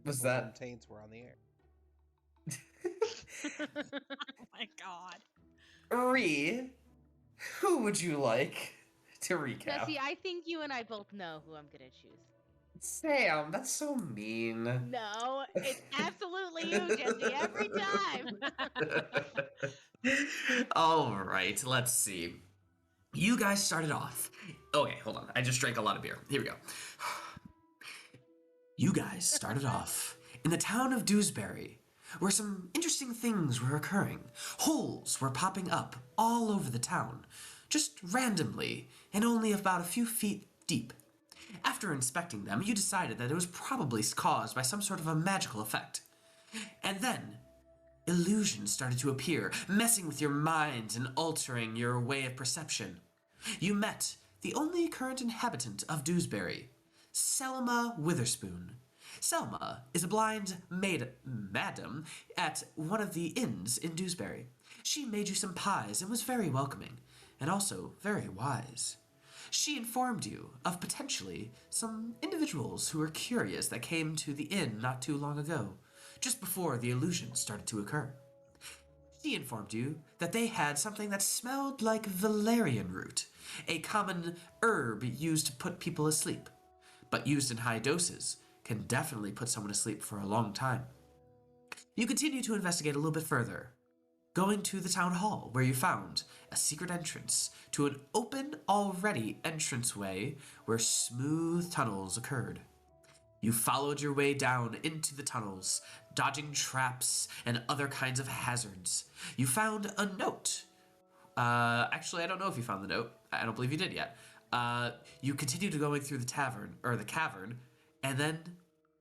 Was Golden that? taints were on the air. Oh my god. Who would you like to recap? Jesse, I think you and I both know who I'm gonna choose. Sam, that's so mean. No, it's absolutely you, Jesse, every time. All right, let's see. You guys started off. Okay, hold on. I just drank a lot of beer. Here we go. You guys started off in the town of Dewsbury, where some interesting things were occurring. Holes were popping up all over the town, just randomly, and only about a few feet deep. After inspecting them, you decided that it was probably caused by some sort of a magical effect. And then, illusions started to appear, messing with your mind and altering your way of perception. You met the only current inhabitant of Dewsbury, Selma Witherspoon. Selma is a blind madam at one of the inns in Dewsbury. She made you some pies and was very welcoming, and also very wise. She informed you of potentially some individuals who were curious that came to the inn not too long ago, just before the illusion started to occur. She informed you that they had something that smelled like valerian root, a common herb used to put people asleep, but used in high doses can definitely put someone to sleep for a long time. You continue to investigate a little bit further, going to the town hall where you found a secret entrance to an open already entranceway where smooth tunnels occurred. You followed your way down into the tunnels, dodging traps and other kinds of hazards. You found a note. Actually, I don't know if you found the note. I don't believe you did yet. You continued going through the cavern, and then,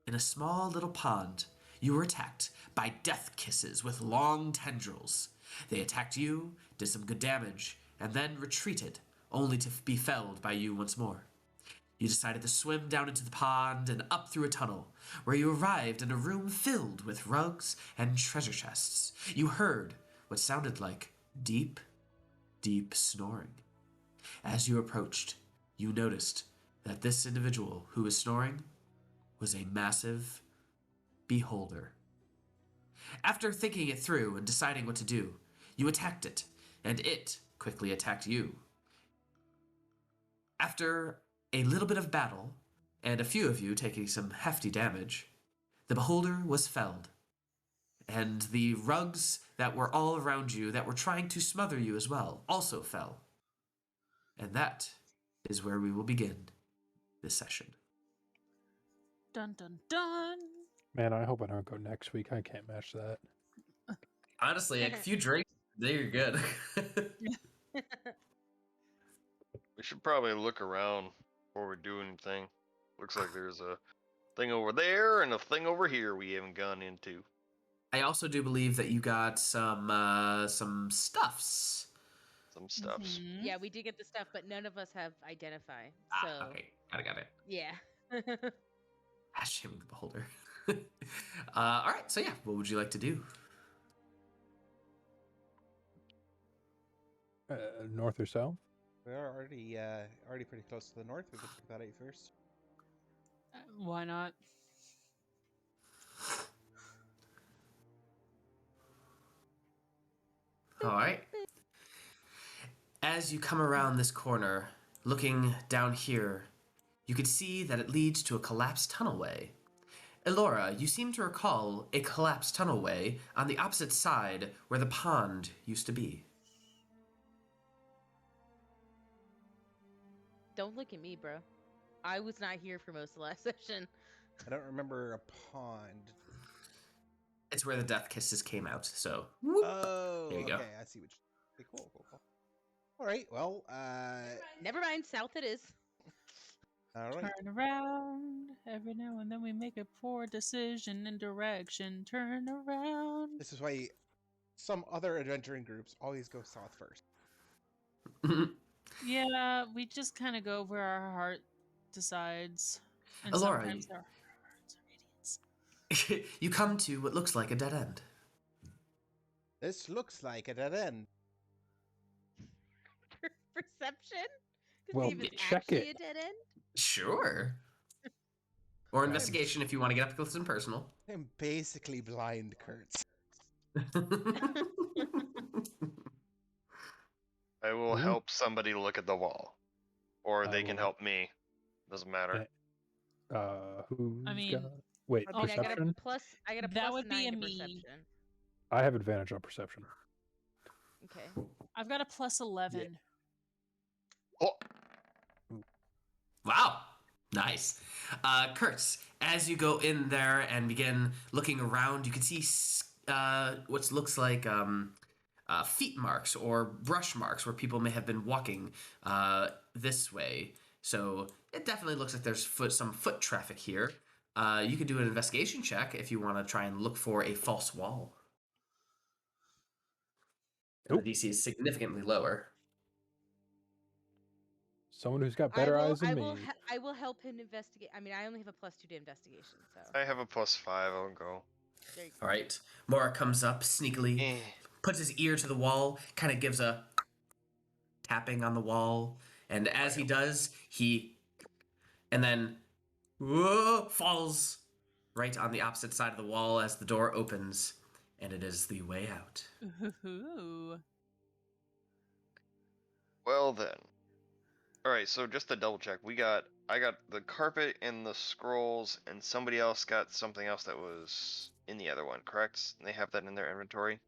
in a small little pond, you were attacked by death kisses with long tendrils. They attacked you, did some good damage, and then retreated, only to be felled by you once more. You decided to swim down into the pond and up through a tunnel, where you arrived in a room filled with rugs and treasure chests. You heard what sounded like deep, deep snoring. As you approached, you noticed that this individual who was snoring was a massive beholder. After thinking it through and deciding what to do, you attacked it, and it quickly attacked you. After a little bit of battle, and a few of you taking some hefty damage, the beholder was felled, and the rugs that were all around you that were trying to smother you as well also fell. And that is where we will begin this session. Dun dun dun. Man, I hope I don't go next week. I can't match that. Honestly, a few drinks, there you're good. We should probably look around before we do anything. Looks like there's a thing over there and a thing over here we haven't gone into. I also do believe that you got some stuffs. Some stuffs. Mhm. Yeah, we did get the stuff, but none of us have identify. So Okay, got it. yeah. Shaming the beholder. All right, so yeah, what would you like to do? North or south? We are already pretty close to the north. We could check that out first. Why not? All right. As you come around this corner, looking down here, you can see that it leads to a collapsed tunnelway. Elora, you seem to recall a collapsed tunnelway on the opposite side where the pond used to be. Don't look at me, bro. I was not here for most of last session. I don't remember a pond. It's where the death kisses came out, so. Oh, There you go. okay. I see what. Okay, cool. All right. Well, Never mind, south it is. all right. Turn around. Every now and then we make a poor decision in direction. Turn around. This is why some other adventuring groups always go south first. Yeah, we just kind of go where our heart decides. And Elora, sometimes our hearts are idiots. You come to what looks like a dead end. This looks like a dead end. Perception? To Well, see if it's check actually it. a dead end? Sure. Or investigation if you want to get up close and personal. I'm basically blind, Kertz. I will Ooh. help somebody look at the wall, or I they can will- help me. Doesn't matter. Who's I mean, got... Wait, I mean, perception? I got a That plus would be 9 a to me. perception. I have advantage on perception. Okay. I've got a plus 11. Oh, Wow. Nice. Kurtz, as you go in there and begin looking around, you can see what looks like feet marks or brush marks where people may have been walking this way. So it definitely looks like there's some foot traffic here. You could do an investigation check if you want to try and look for a false wall. Nope. The DC is significantly lower. Someone who's got better eyes than I me. will help him investigate. I mean, I only have a plus 2 to investigation, so. I have a +5. I'll go. There you go. All right. Morrik comes up sneakily, Eh. puts his ear to the wall, kind of gives a tapping on the wall, and as he does, and then falls right on the opposite side of the wall as the door opens, and it is the way out. Ooh. Well then. All right. So just to double check, I got the carpet and the scrolls, and somebody else got something else that was in the other one, correct? And they have that in their inventory.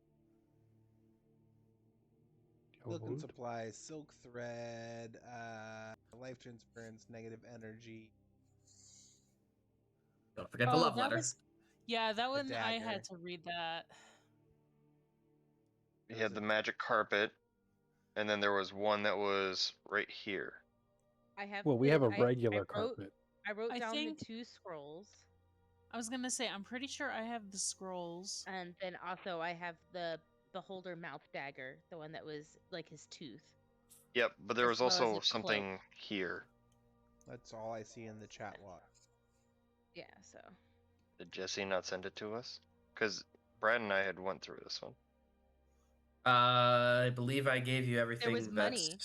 Silk and Code. supplies, silk thread, life transference, negative energy. Don't forget the love letter. Yeah, that one I dagger. had to read that. We had the magic carpet, and then there was one that was right here. I have. Well, we the- have a I regular wrote- carpet. I wrote I down think- the 2 scrolls, I was gonna say, I'm pretty sure I have the scrolls. and then also I have the beholder mouth dagger, the one that was like his tooth. Yep, but there As was well as also a cloak. something here. That's all I see in the chat log. Yeah, so. Did Jesse not send it to us? Because Brad and I had went through this one. I believe I gave you everything. was money.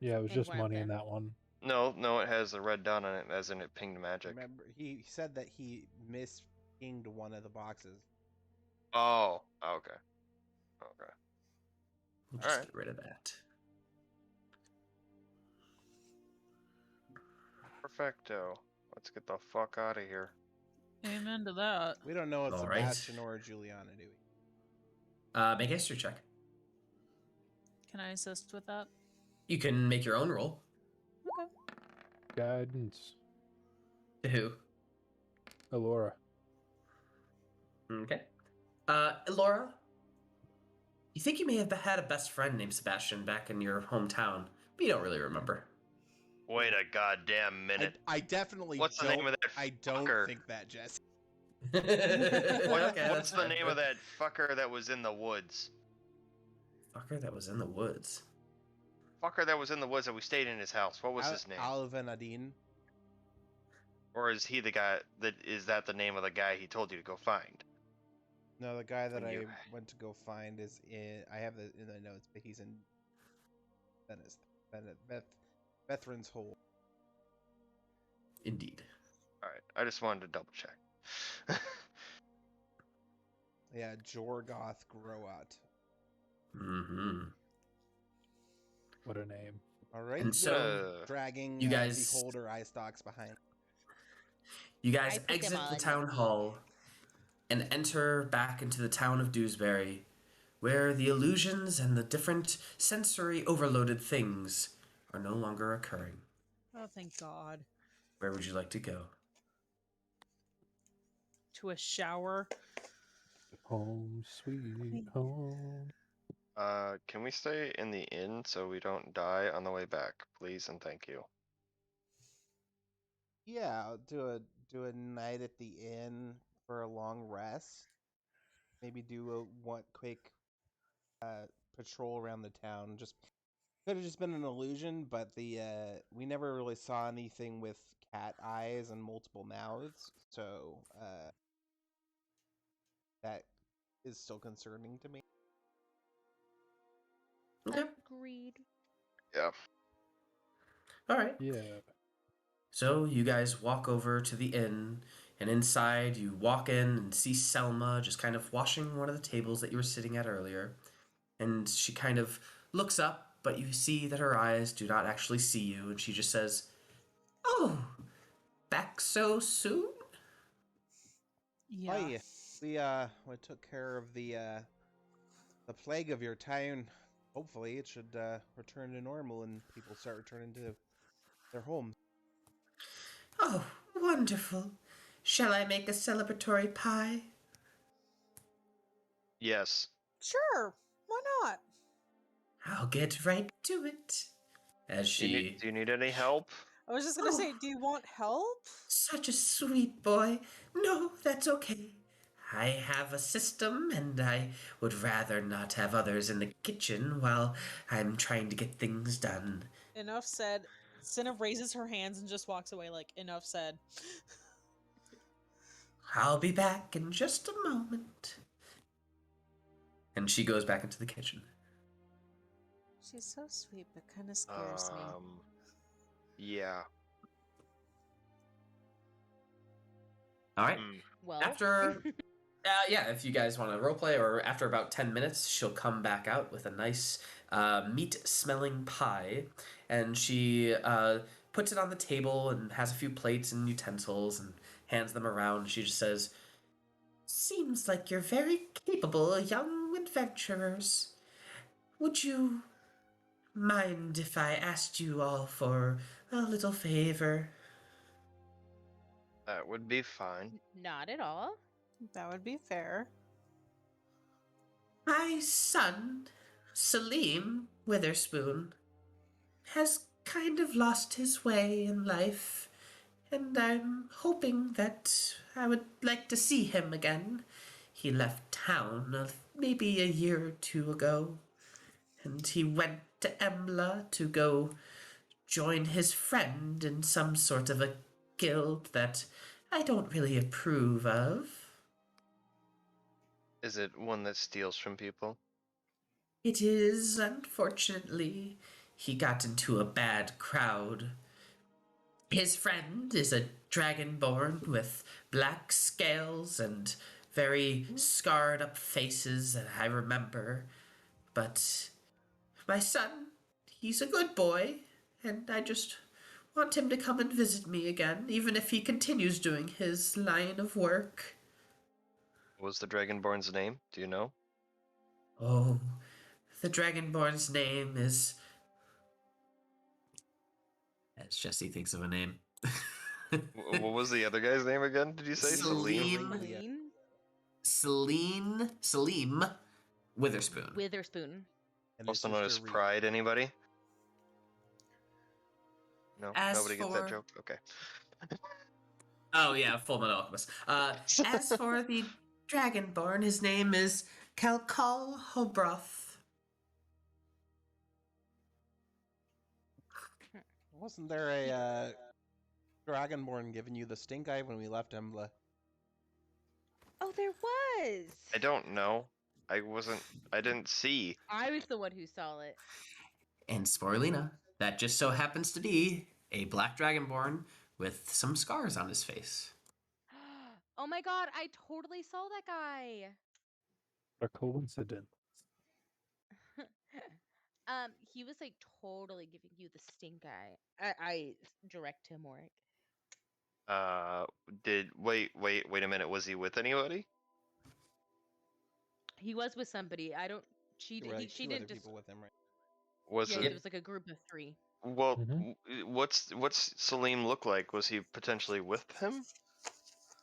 Yeah, it was And just one of money in them. that one. No, it has the red dot on it, as in it pinged magic. Remember, he said that he mispinged one of the boxes. Oh, okay. Okay. We'll just Alright. get rid of that. Perfecto. Let's get the fuck out of here. Amen to that. We don't know if All right. Sebastian or Juliana, do we? Make a history check. Can I assist with that? You can make your own roll. Okay. Guidance. To who? Elora. Okay. Elora, you think you may have had a best friend named Sebastian back in your hometown, but you don't really remember. Wait a goddamn minute. I definitely What's the don't. name of that I don't fucker? think that, Jesse. What's the name of that fucker that was in the woods? fucker that was in the woods? Fucker that was in the woods that we stayed in his house. What was his name? Alvanadine. Or is he the guy is that the name of the guy he told you to go find? No, the guy that When I you- went to go find is in. I have it in the notes, but he's in Venice. Bethran's Hole. Indeed. Alright, I just wanted to double check. Yeah, Jorgoth Groat. Mm-hmm. What a name. All right, And so, dragging you guys- beholder eye stalks behind. You guys I put them exit all the in town the hall and enter back into the town of Dewsbury, where the illusions and the different sensory overloaded things are no longer occurring. Oh, thank God. Where would you like to go? To a shower. Home, sweet home. Can we stay in the inn so we don't die on the way back, please and thank you. Yeah, I'll do a night at the inn for a long rest. Maybe do a one quick patrol around the town. Just could have just been an illusion, but we never really saw anything with cat eyes and multiple mouths, so that is still concerning to me. Okay. Agreed. Yeah. All right. Yeah. So you guys walk over to the inn, and inside you walk in and see Selma just kind of washing one of the tables that you were sitting at earlier. And she kind of looks up, but you see that her eyes do not actually see you, and she just says, "Oh, back so soon?" Yeah. Hi. We took care of the plague of your town. Hopefully, it should return to normal and people start returning to their homes. "Oh, wonderful. Shall I make a celebratory pie?" Yes. Sure, why not? "I'll get right to it." As she, Do you need any help? I was just gonna Oh. say, do you want help? "Such a sweet boy. No, that's okay. I have a system, and I would rather not have others in the kitchen while I'm trying to get things done." Enough said. Cinna raises her hands and just walks away like, enough said. "I'll be back in just a moment." And she goes back into the kitchen. She's so sweet, but kind of scares me. Yeah. All right. Well, After, yeah, if you guys want to roleplay, or after about 10 minutes, she'll come back out with a nice meat-smelling pie, and she puts it on the table and has a few plates and utensils and hands them around. She just says, "Seems like you're very capable young adventurers. Would you mind if I asked you all for a little favor?" That would be fine. not at all. That would be fair. "My son, Salim Witherspoon, has kind of lost his way in life, and I'm hoping that I would like to see him again. He left town maybe a year or two ago, and he went to Embla to go join his friend in some sort of a guild that I don't really approve of. Is it one that steals from people? It is, unfortunately. He got into a bad crowd. His friend is a dragonborn with black scales and very scarred up faces that I remember. But my son, he's a good boy, and I just want him to come and visit me again, even if he continues doing his line of work. What was the Dragonborn's name? Do you know? Oh, the dragonborn's name is... As Jesse thinks of a name. What was the other guy's name again? Did you say Salim. Salim Witherspoon. Witherspoon. And his Also known as sister Pride, anybody? No, As nobody gets that for- joke? Okay. Oh yeah, Full Metal Alchemist. As for the dragonborn, his name is Kalkal Hobroth. Wasn't there a dragonborn giving you the stink eye when we left Embla? Oh, there was. I don't know. I didn't see. I was the one who saw it. And Sporelina. That just so happens to be a black dragonborn with some scars on his face. Oh my god, I totally saw that guy. A coincidence. He was like totally giving you the stink eye. I direct to Morrik. Wait a minute. Was he with anybody? He was with somebody. I don't. She There were, he, like, she two didn't other just. people with him, right? Was Yeah, it? it was like a group of 3. Well, Mhm. what's Salim look like? Was he potentially with him?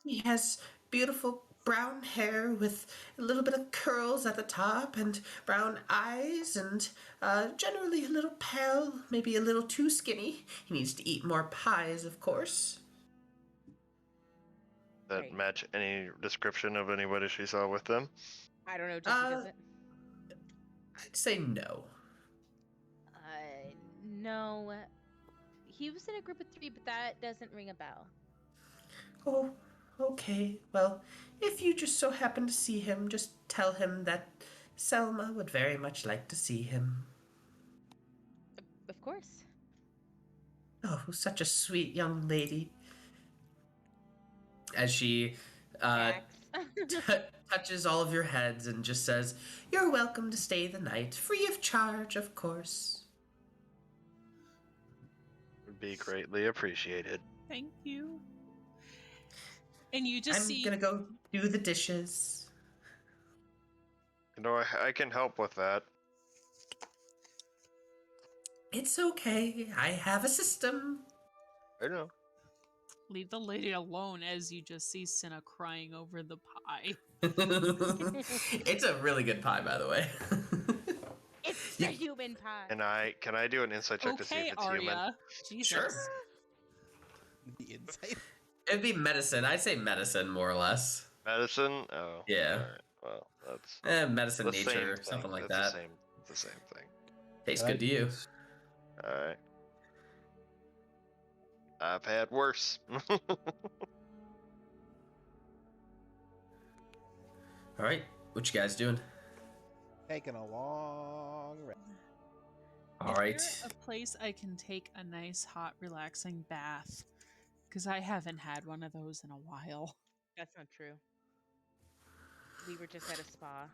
He has beautiful brown hair with a little bit of curls at the top and brown eyes, and generally a little pale, maybe a little too skinny. He needs to eat more pies, of course. That Right. match any description of anybody she saw with them? I don't know. Jesse doesn't. I'd say no. No. He was in a group of 3, but that doesn't ring a bell. Oh, okay. Well, if you just so happen to see him, just tell him that Selma would very much like to see him. Of course. Oh, such a sweet young lady. As she Facts. touches all of your heads and just says, "You're welcome to stay the night, free of charge, of course." Would be greatly appreciated. Thank you. And you just I'm see gonna go do the dishes. You know, I can help with that. It's okay. I have a system. I know. leave the lady alone as you just see Cinna crying over the pie. It's a really good pie, by the way. It's the human pie. And can I do an insight check to see Okay, if it's human? Arya. Jesus. Sure. The insight. It'd be medicine. I'd say medicine, more or less. Medicine? Oh. Yeah. Alright. Well, that's Medicine, the same nature, thing. something like That's that. It's the same thing. Tastes good to you. Alright. I've had worse. All right, what you guys doing? Taking a long rest. All Is right. there a place I can take a nice, hot, relaxing bath? Because I haven't had one of those in a while. That's not true. We were just at a spa.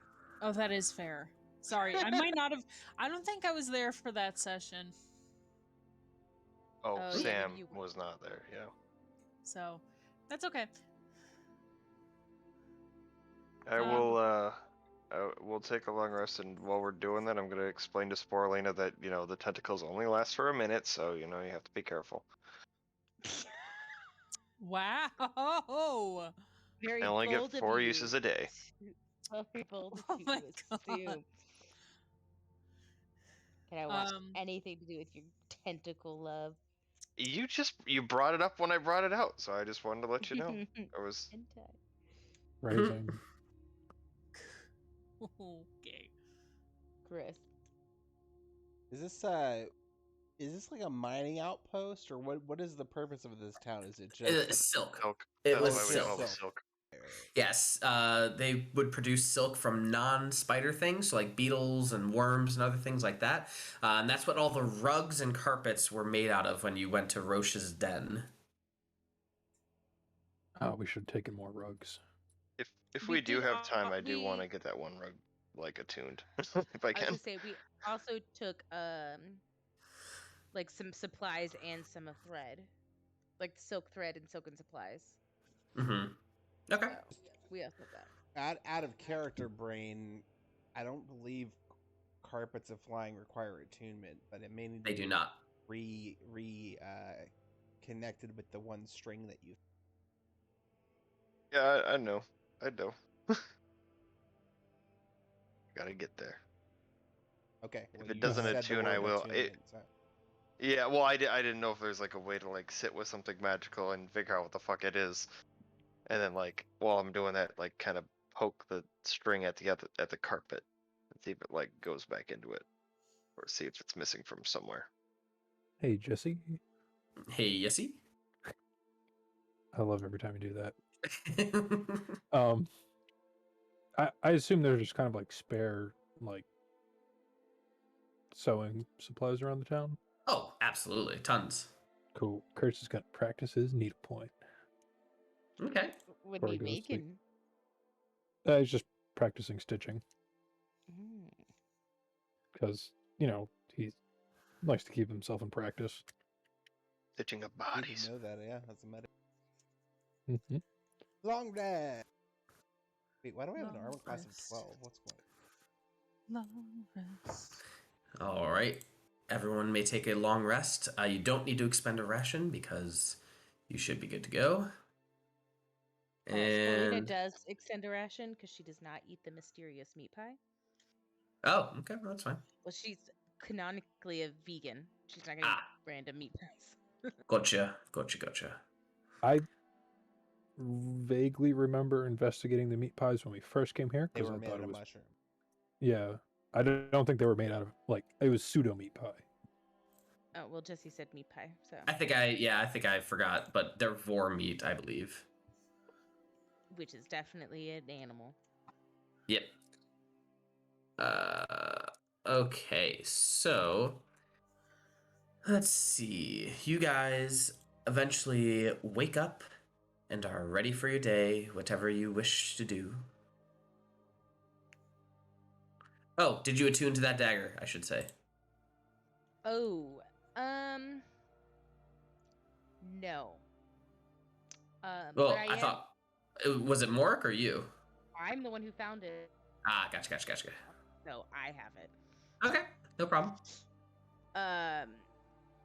Oh, that is fair. Sorry, I might not have. I don't think I was there for that session. Oh, Oh, yeah, Sam you- was not there, yeah. So, that's okay. We'll take a long rest, and while we're doing that, I'm going to explain to Sporelina that, the tentacles only last for a minute, so, you have to be careful. Wow! Very I only get bold of 4 you uses a day. Very bold of Oh you my to God. assume. Can I want Um, anything to do with your tentacle love? You brought it up when I brought it out, so I just wanted to let you know. I was Hentai. Phrasing. okay. Chris. Is this like a mining outpost, or what is the purpose of this town? Is it just Silk. silk. It That's was why we silk. call it silk. Yes, they would produce silk from non-spider things, so like beetles and worms and other things like that. And that's what all the rugs and carpets were made out of when you went to Roche's den. Oh, we should have taken more rugs. If We we do did have time, I do we- want to get that one rug attuned, if I I was can. gonna say we also took like some supplies and some thread, like silk thread and silken supplies. Mm-hmm. Okay. So we also have that. out of character brain? I don't believe carpets of flying require attunement, but it may need They to do be not. connected with the one string that you. Yeah, I know. I know. Gotta get there. Okay. If well, it you doesn't said the attune, I word will. attunement, so- Yeah, well, I didn't know if there's like a way to like sit with something magical and figure out what the fuck it is, and then like while I'm doing that, like kind of poke the string at the carpet and see if it like goes back into it, or see if it's missing from somewhere. Hey, Jesse. Hey, Yessie. I love every time you do that. I assume there's just kind of like spare like sewing supplies around the town. Oh, absolutely, tons. Cool. Kertz is gonna practice his needlepoint. Okay. What Before are he you goes to sleep. making? He's just practicing stitching Mm. because he likes to keep himself in practice. Stitching up I didn't bodies. know that. Yeah, that's a meta. Hmm. Long rest. Wait, why do I have an Long armor class of rest. 12? What's going? Long rest. All right. Everyone may take a long rest. You don't need to expend a ration because you should be good to go. Sporelina And does extend a ration because she does not eat the mysterious meat pie. oh, okay, well, that's fine. Well, she's canonically a vegan. She's not gonna Ah. eat random meat pies. Gotcha. I vaguely remember investigating the meat pies when we first came here They because were I made thought out it of was mushroom. I don't think they were made out of it was pseudo meat pie. Oh well, Jesse said meat pie, so I think I forgot, but they're vor meat, I believe. which is definitely an animal. Yep. Okay, so Let's see. You guys eventually wake up and are ready for your day, whatever you wish to do. Oh, did you attune to that dagger, I should say? Oh, no. Well, but I thought... Was it Morrik or you? I'm the one who found it, Ah, gotcha. so I have it. Okay, no problem.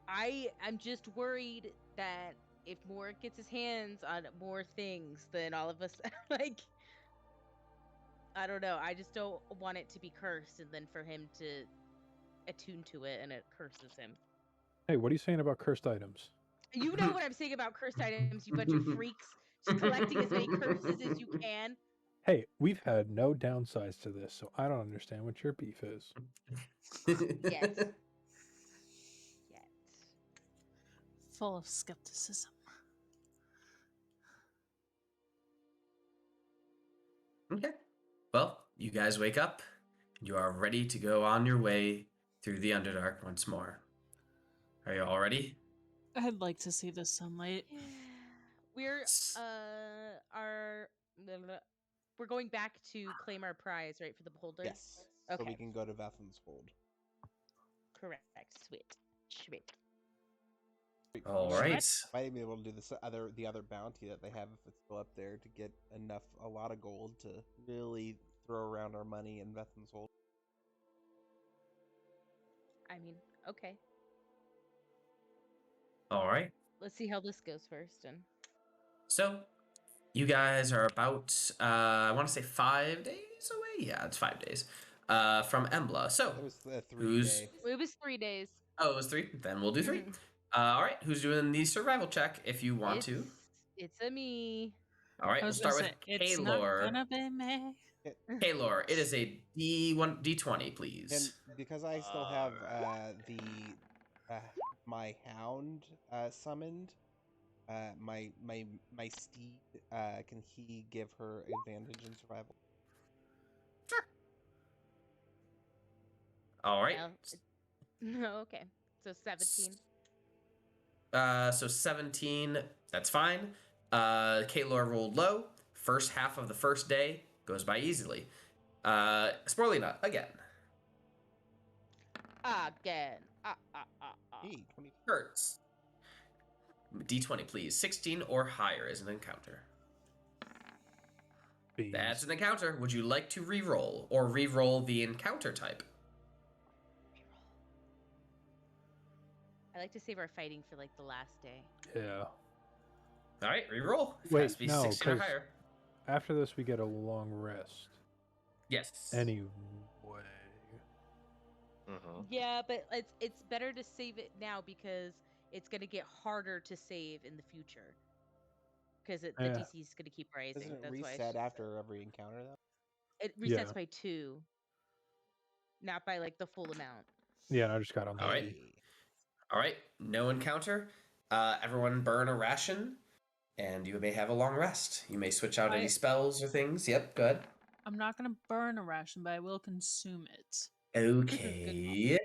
I'm just worried that if Morrik gets his hands on more things than all of us, like, I don't know. I just don't want it to be cursed, and then for him to attune to it, and it curses him. Hey, what are you saying about cursed items? You know what I'm saying about cursed items, you bunch of freaks. Just collecting as many curses as you can. Hey, we've had no downsides to this, so I don't understand what your beef is. Yet. Full of skepticism. Okay. Well, you guys wake up. You are ready to go on your way through the Underdark once more. Are you all ready? I'd like to see the sunlight. We're we're going back to claim our prize, right, for the Beholder? Yes. Okay. So we can go to Vatham's Hold. Correct. Sweet. All What? right. Might be able to do the other bounty that they have if it's still up there to get a lot of gold to really throw around our money in Vatham's Hold. I mean, okay. All right. Let's see how this goes first. And So, you guys are about, I want to say 5 days away? Yeah, it's 5 days from Embla. So, It was a 3 who's... day. it was 3 days. Oh, it was 3? Then we'll do 3. Mhm. All right, who's doing the survival check if you want to? It's a me. All right, I we'll was start gonna with say, it's not Kaelor. gonna be me. Kaelor, it is a D20, please. And because I still have my hound summoned, my steed, can he give her advantage in survival? Sure. All right. No, okay. So 17. So 17, that's fine. Kaelor rolled low. First half of the first day goes by easily. Sporelina, again. Again. Hey, 20. Kertz. D20, please. 16 or higher is an encounter. Bees. That's an encounter. Would you like to re-roll or re-roll the encounter type? I like to save our fighting for like the last day. Yeah. All right, re-roll. It Wait, has to be no, 16 or 'cause- higher. After this, we get a long rest. Yes. Anyway. Yeah, but it's better to save it now because it's gonna get harder to save in the future. Because the Yeah. DC is gonna keep rising. Doesn't it That's why reset after every encounter though? it resets Yeah. by 2, not by like the full amount. Yeah, and I just got on All right. Hey. All right, no encounter. Everyone burn a ration, and you may have a long rest. You may switch out any spells or things. Yep, good. I'm not gonna burn a ration, but I will consume it. Okay.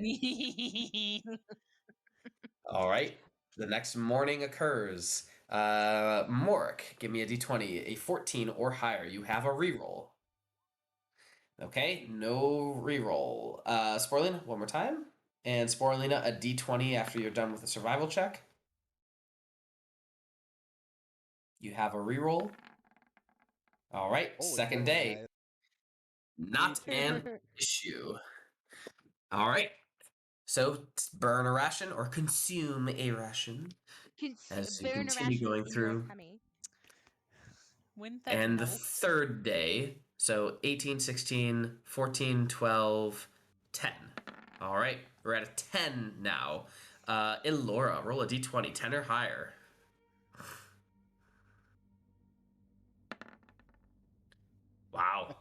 All right. The next morning occurs. Morrik, give me a d20, a 14 or higher. You have a reroll. Okay, no reroll. Sporelina, one more time. And Sporelina, a d20 after you're done with the survival check. You have a reroll. All right, Holy second moly, day. guys. Not an issue. All right. So burn a ration or consume a ration as you continue going through. Wouldn't that And the help? third day, so 18, 16, 14, 12, 10. All right, we're at a 10 now. Elora, roll a d20, 10 or higher. Wow.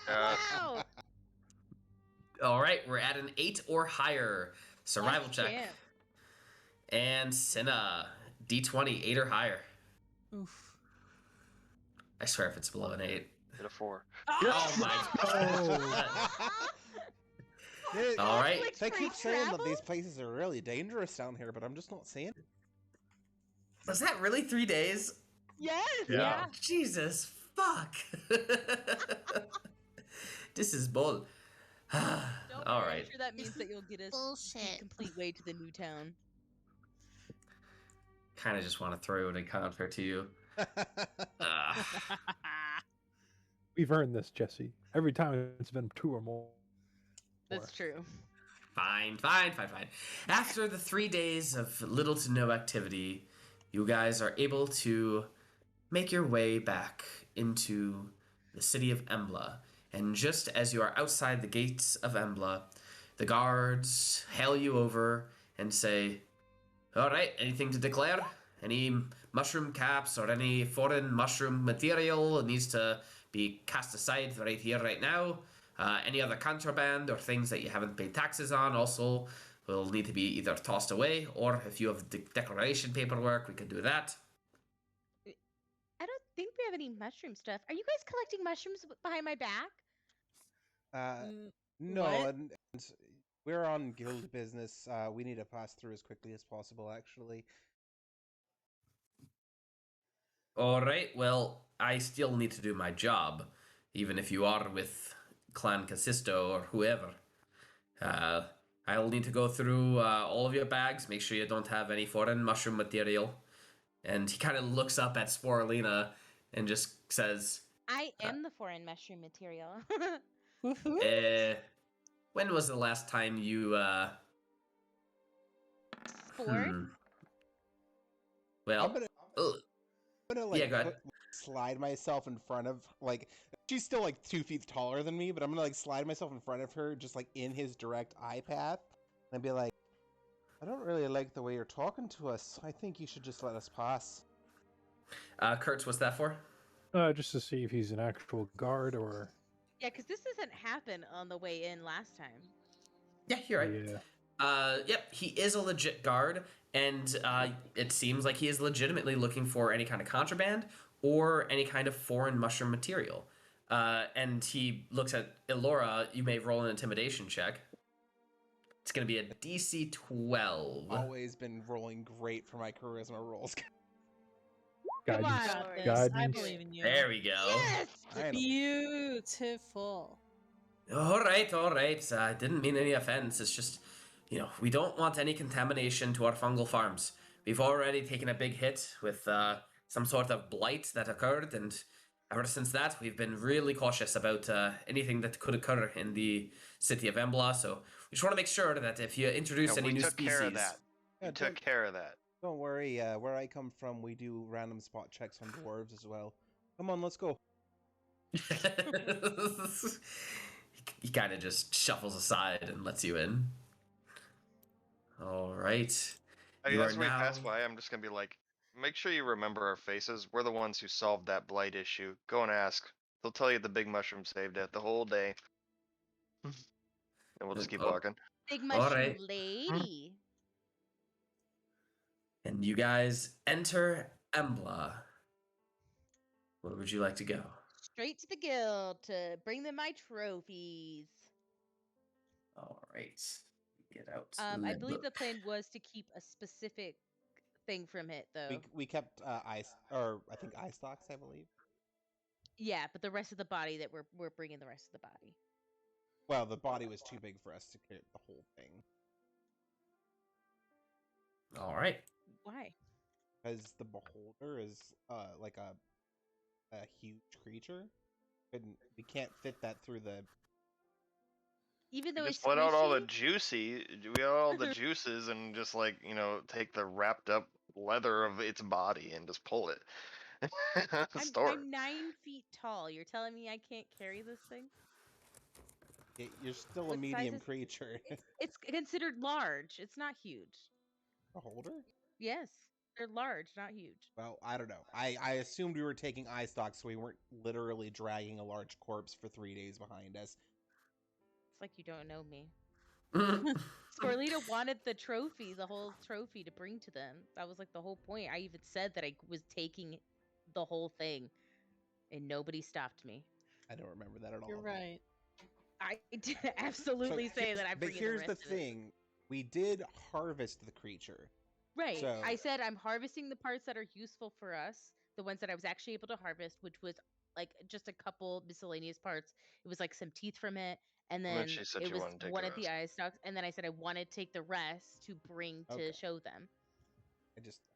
Wow. All right, we're at an 8 or higher. Survival Last check. champ. And Cinna, d20, 8 or higher. Oof. I swear if it's below an 8. Hit a 4. Oh my god. Yeah, All right. Conflict They free keep saying that these travel? places are really dangerous down here, but I'm just not seeing it. Was that really 3 days? Yes. Yeah. Jesus, fuck. This is bull. Don't All worry, I'm right. sure that means This that is you'll get us the bullshit. complete way to the new town. Kind of just want to throw it in counter to you. We've earned this, Jesse. Every time it's been 2 or more. That's true. Fine. After the 3 days of little to no activity, you guys are able to make your way back into the city of Embla. And just as you are outside the gates of Embla, the guards hail you over and say, "All right, anything to declare? Any mushroom caps or any foreign mushroom material needs to be cast aside right here, right now? Any other contraband or things that you haven't paid taxes on also will need to be either tossed away, or if you have declaration paperwork, we can do that." I don't think we have any mushroom stuff. Are you guys collecting mushrooms behind my back? No, What? and we're on guild business. We need to pass through as quickly as possible, actually. All right, well, I still need to do my job, even if you are with Clan Casisto or whoever. I'll need to go through all of your bags, make sure you don't have any foreign mushroom material. And he kind of looks up at Sporelina and just says, I am the foreign mushroom material. Woohoo! when was the last time you, Sport? Well, I'm gonna like yeah, go ahead. slide myself in front of like she's still like 2 feet taller than me, but I'm gonna like slide myself in front of her, just like in his direct eye path, and be like, "I don't really like the way you're talking to us. I think you should just let us pass." Kertz, what's that for? Just to see if he's an actual guard or. Yeah, because this doesn't happen on the way in last time. Yeah, you're right. Yeah. Yep, he is a legit guard, and it seems like he is legitimately looking for any kind of contraband or any kind of foreign mushroom material. And he looks at Elora. You may roll an intimidation check. It's going to be a DC 12. Always been rolling great for my charisma rolls. Come on, Guidance. Elora, you This, can I do believe it. in you. There we go. Yes! I know. Beautiful. All right. I didn't mean any offense. It's just, we don't want any contamination to our fungal farms. We've already taken a big hit with some sort of blight that occurred, and ever since that, we've been really cautious about anything that could occur in the city of Embla. So we just want to make sure that if you introduce any we new took species, care of that. Yeah, We took care of that. Don't worry. Where I come from, we do random spot checks on dwarves as well. Come on, let's go. he kind of just shuffles aside and lets you in. All right. You As are we now. pass by, I'm just gonna be like, make sure you remember our faces. We're the ones who solved that blight issue. Go and ask. They'll tell you the big mushroom saved it the whole day. And we'll just keep Oh. walking. Big All mushroom right. lady. And you guys enter Embla. Where would you like to go? Straight to the guild to bring them my trophies. All right. Get out. I believe the plan was to keep a specific thing from it, though. We kept I think eye stalks, I believe. Yeah, but the rest of the body that we're bringing the rest of the body. Well, the body was too big for us to carry the whole thing. All right. Why? Because the beholder is like a huge creature. We can't fit that through the. Even though We it's just let out all the squishy? we got all the juices and just like, take the wrapped up leather of its body and just pull it. Store it. I'm 9 feet tall. You're telling me I can't carry this thing? You're still a What size medium is- creature. It's considered large. It's not huge. Beholder? Yes, they're large, not huge. Well, I don't know. I assumed we were taking eye stalks, so we weren't literally dragging a large corpse for 3 days behind us. It's like you don't know me. Sporelina wanted the trophy, the whole trophy to bring to them. That was like the whole point. I even said that I was taking the whole thing, and nobody stopped me. I don't remember that at all. You're right. I did absolutely say that I'm But bringing here's the the rest of it. thing: we did harvest the creature. Right. So I said I'm harvesting the parts that are useful for us, the ones that I was actually able to harvest, which was like just a couple miscellaneous parts. It was like some teeth from it, and And then then she said it she was wanted to take one the of the rest. eye stalks, and then I said I wanted to take the rest to bring to Okay. show them.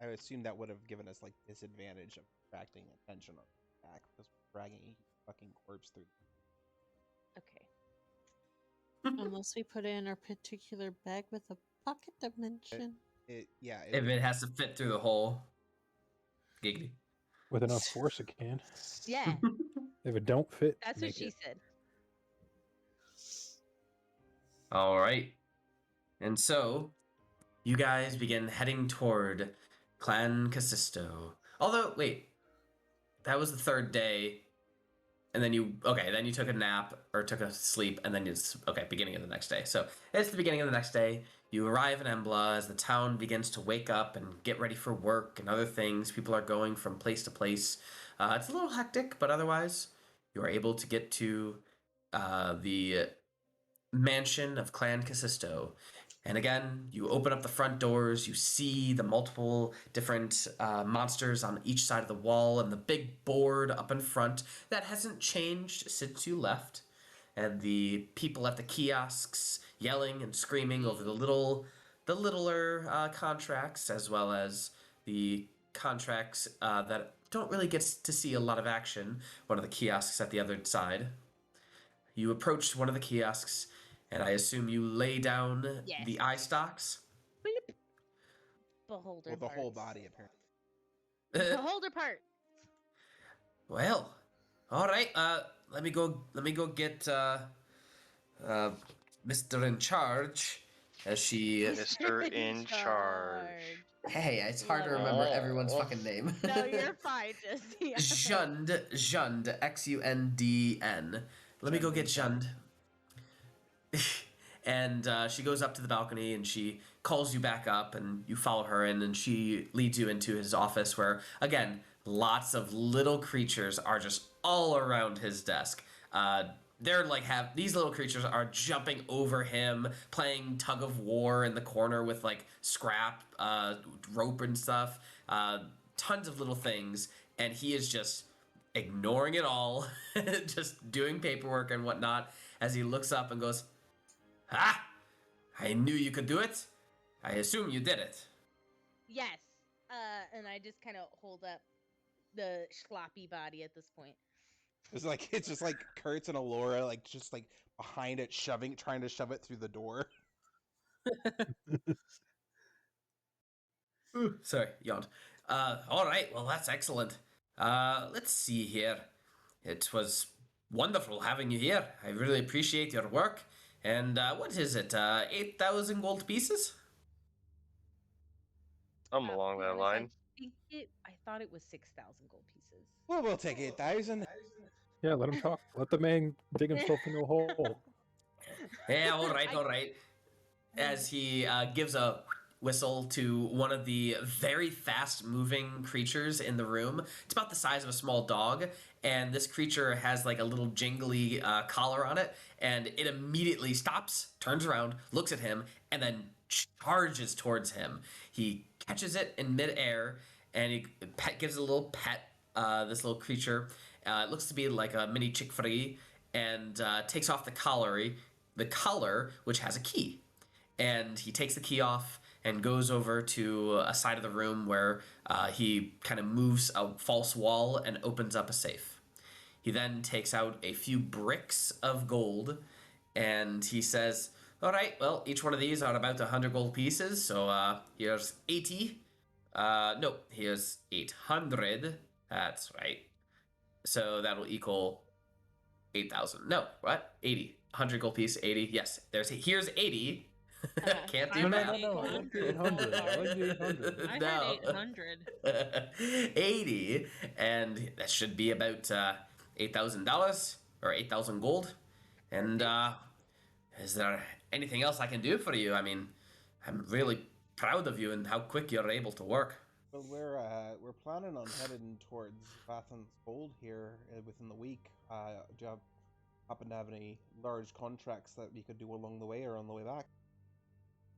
I assumed that would have given us like disadvantage of attracting attention on the back because we're dragging a fucking corpse through. Okay. Unless we put it in our particular bag with a pocket dimension. It yeah. If it has to fit through the hole. Giggity. With enough force, it can. Yeah, If it don't fit, that's what make she it. said. All right. And so, you guys begin heading toward Clan Casisto. Although, wait, that was the third day, and then you took a nap or took a sleep, and then it's beginning of the next day. So it's the beginning of the next day. You arrive in Embla as the town begins to wake up and get ready for work and other things. People are going from place to place. It's a little hectic, but otherwise, you are able to get to the mansion of Clan Casisto. And again, you open up the front doors, you see the multiple different monsters on each side of the wall, and the big board up in front that hasn't changed since you left. And the people at the kiosks yelling and screaming over the littler contracts, as well as the contracts that don't really get to see a lot of action. One of the kiosks at the other side. You approach one of the kiosks, and I assume you lay down the Yes. eye stalks. Bleep. Beholder Well, the whole parts. body apparently. Beholder part. Well, all right. Let me go get Mr. In Charge, as she. Mr. in charge. Hey, it's hard to Love it. remember everyone's fucking name. No, you're fine, Jesse. Jund, Xundn. Let me go get Jund. And she goes up to the balcony and she calls you back up, and you follow her in, and she leads you into his office where, again, lots of little creatures are just all around his desk. These little creatures are jumping over him, playing tug of war in the corner with like scrap, rope and stuff. Tons of little things, and he is just ignoring it all, just doing paperwork and whatnot, as he looks up and goes, "Ha! I knew you could do it. I assume you did it." Yes. And I just kind of hold up the sloppy body at this point. It's just like Kertz and Elora, like just like behind it, trying to shove it through the door. Ooh, sorry, yawned. All right, well, that's excellent. Let's see here. It was wonderful having you here. I really appreciate your work. And what is it? 8,000 gold pieces? I'm To along be that honest, line. I thought it was 6,000 gold pieces. Well, we'll take 8,000. Yeah, let him talk. Let the man dig himself into a hole. Yeah, all right. As he gives a whistle to one of the very fast-moving creatures in the room. It's about the size of a small dog, and this creature has like a little jingly collar on it, and it immediately stops, turns around, looks at him, and then charges towards him. He catches it in midair, and he gives it a little pet, this little creature. It looks to be like a mini chick-fil-A, and takes off the collar, which has a key. And he takes the key off and goes over to a side of the room where he kind of moves a false wall and opens up a safe. He then takes out a few bricks of gold, and he says, "All right, well, each one of these are about 100 gold pieces, so here's 80. No, here's 800. That's right. So that'll equal 8,000. No, what? 80. 100 gold piece, 80. Yes, here's 80. Can't do math. No. I like the 800. I like the 800. I No. had 800. 80, and that should be about $8,000 or 8,000 gold. And is there anything else I can do for you? I mean, I'm really proud of you and how quick you're able to work. But we're planning on heading towards Vathan's Gold here within the week. Do you have happen to have any large contracts that we could do along the way or on the way back.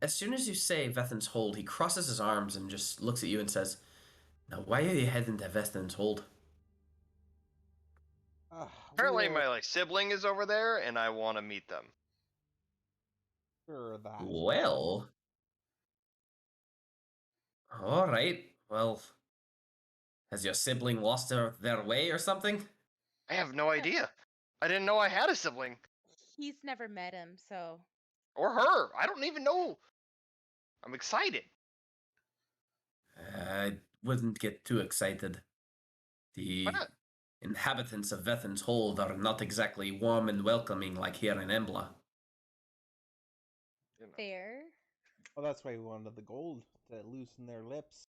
As soon as you say Vethin's Hold, he crosses his arms and just looks at you and says, "Now, why are you heading to Vethin's Hold?" Apparently, We're my sibling is over there, and I want to meet them. sure of that. Well, all right. Well, has your sibling lost their way or something? I have no idea. I didn't know I had a sibling. He's never met him, so Or her. I don't even know. I'm excited. I wouldn't get too excited. Why The not? inhabitants of Vethin's Hold are not exactly warm and welcoming like here in Embla. You know. fair. Well, that's why we wanted the gold, to loosen their lips.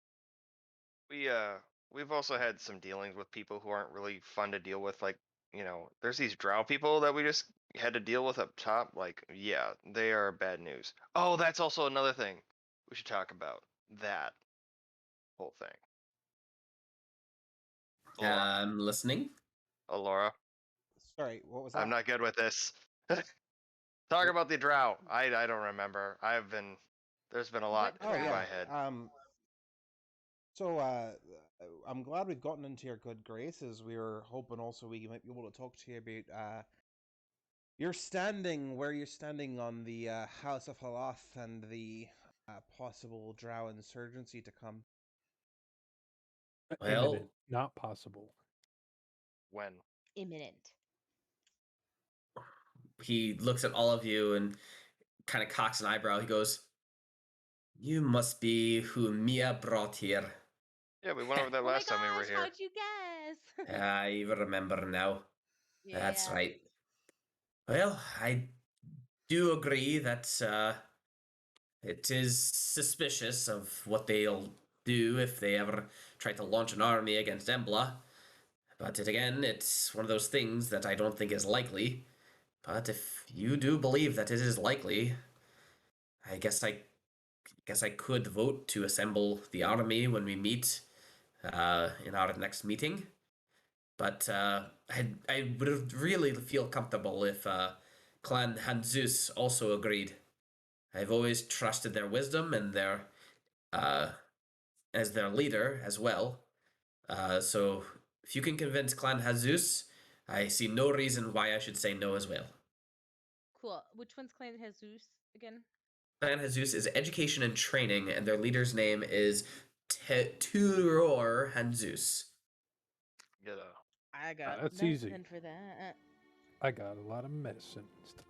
We've also had some dealings with people who aren't really fun to deal with. Like, there's these Drow people that we just had to deal with up top. Like, yeah, they are bad news. Oh, that's also another thing we should talk about. That whole thing. Elora. I'm listening. Elora. Sorry, what was that? I'm not good with this. Talk about the Drow. I don't remember. There's been a lot What in Drow? my head. So, I'm glad we've gotten into your good graces. We were hoping also we might be able to talk to you about where you're standing on the House of Halath and the possible Drow insurgency to come. Well, Imminent, not possible. When? Imminent. he looks at all of you and kind of cocks an eyebrow. He goes, "You must be who Mia brought here." Yeah, we went over that Oh my last time we were gosh, here. how'd you guess? I remember now. That's Yeah. right. Well, I do agree that it is suspicious of what they'll do if they ever try to launch an army against Embla. But again, it's one of those things that I don't think is likely. But if you do believe that it is likely, I guess I could vote to assemble the army when we meet in our next meeting. But I would really feel comfortable if Clan Henzeus also agreed. I've always trusted their wisdom and their as their leader as well. So if you can convince Clan Henzeus, I see no reason why I should say no as well. Cool. Which one's Clan Jesus again? Clan Henzeus is education and training, and their leader's name is Turor Henzeus. Get I got that's nothing easy. for that. I got a lot of medicine and stuff.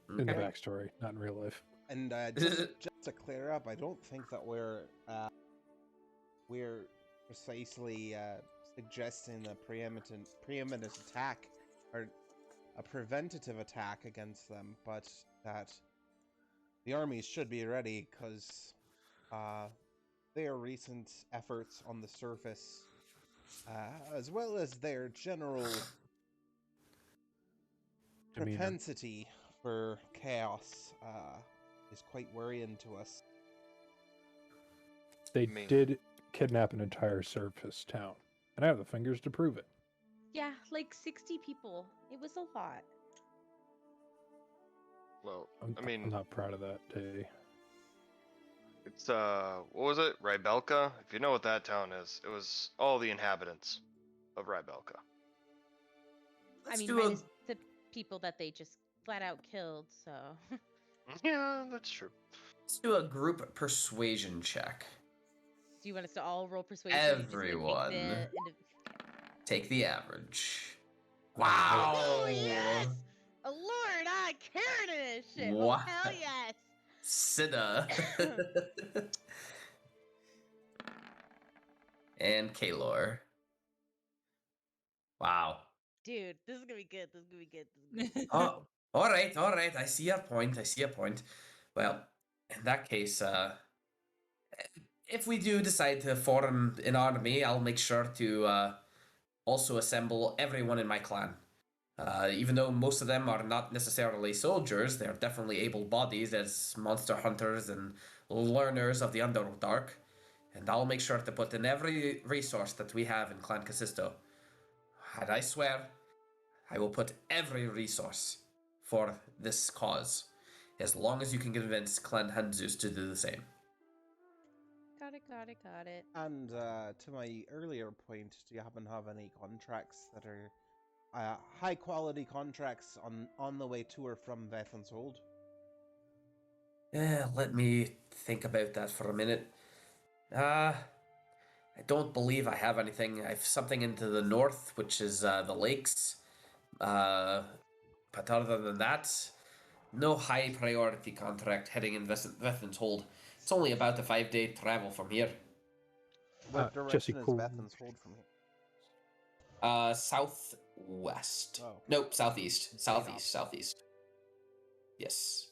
In the Okay. backstory, not in real life. And just to clear up, I don't think that we're precisely suggesting a preeminent attack or a preventative attack against them, but that the armies should be ready because their recent efforts on the surface, as well as their general Demeanor. propensity for chaos, is quite worrying to us. They mean- did kidnap an entire surface town, and I have the fingers to prove it. Yeah, like 60 people. It was a lot. Well, I'm not proud of that day. it's what was it? Rybelka? If you know what that town is, it was all the inhabitants of Rybelka. Let's I mean, do a minus the people that they just flat out killed, so. Yeah, that's true. let's do a group persuasion check. Do you want us to all roll persuasion? and just, like, Everyone. Take the average. Wow! Oh, yes! Oh, Lord, I cared in this shit. Oh, Wow. hell yes! Cinna. And Kaelor. Wow. Dude, this is gonna be good. This is gonna be good. This is gonna be good. Oh, all right. I see your point. Well, in that case, if we do decide to form an army, I'll make sure to also assemble everyone in my clan. Even though most of them are not necessarily soldiers, they're definitely able bodies as monster hunters and learners of the Underdark. And I'll make sure to put in every resource that we have in Clan Casisto. And I swear, I will put every resource for this cause, as long as you can convince Clan Henzeus to do the same. Got it. And to my earlier point, do you happen to have any contracts that are high quality contracts on the way to or from Vethin's Hold? Let me think about that for a minute. I don't believe I have anything. I have something into the north, which is the lakes. But other than that, no high priority contract heading in Vethin's Hold. It's only about a 5-day travel from here. What Jesse, direction is cool. Vethin's Hold from here? Southwest. Oh. Nope, southeast. South. Southeast. Yes.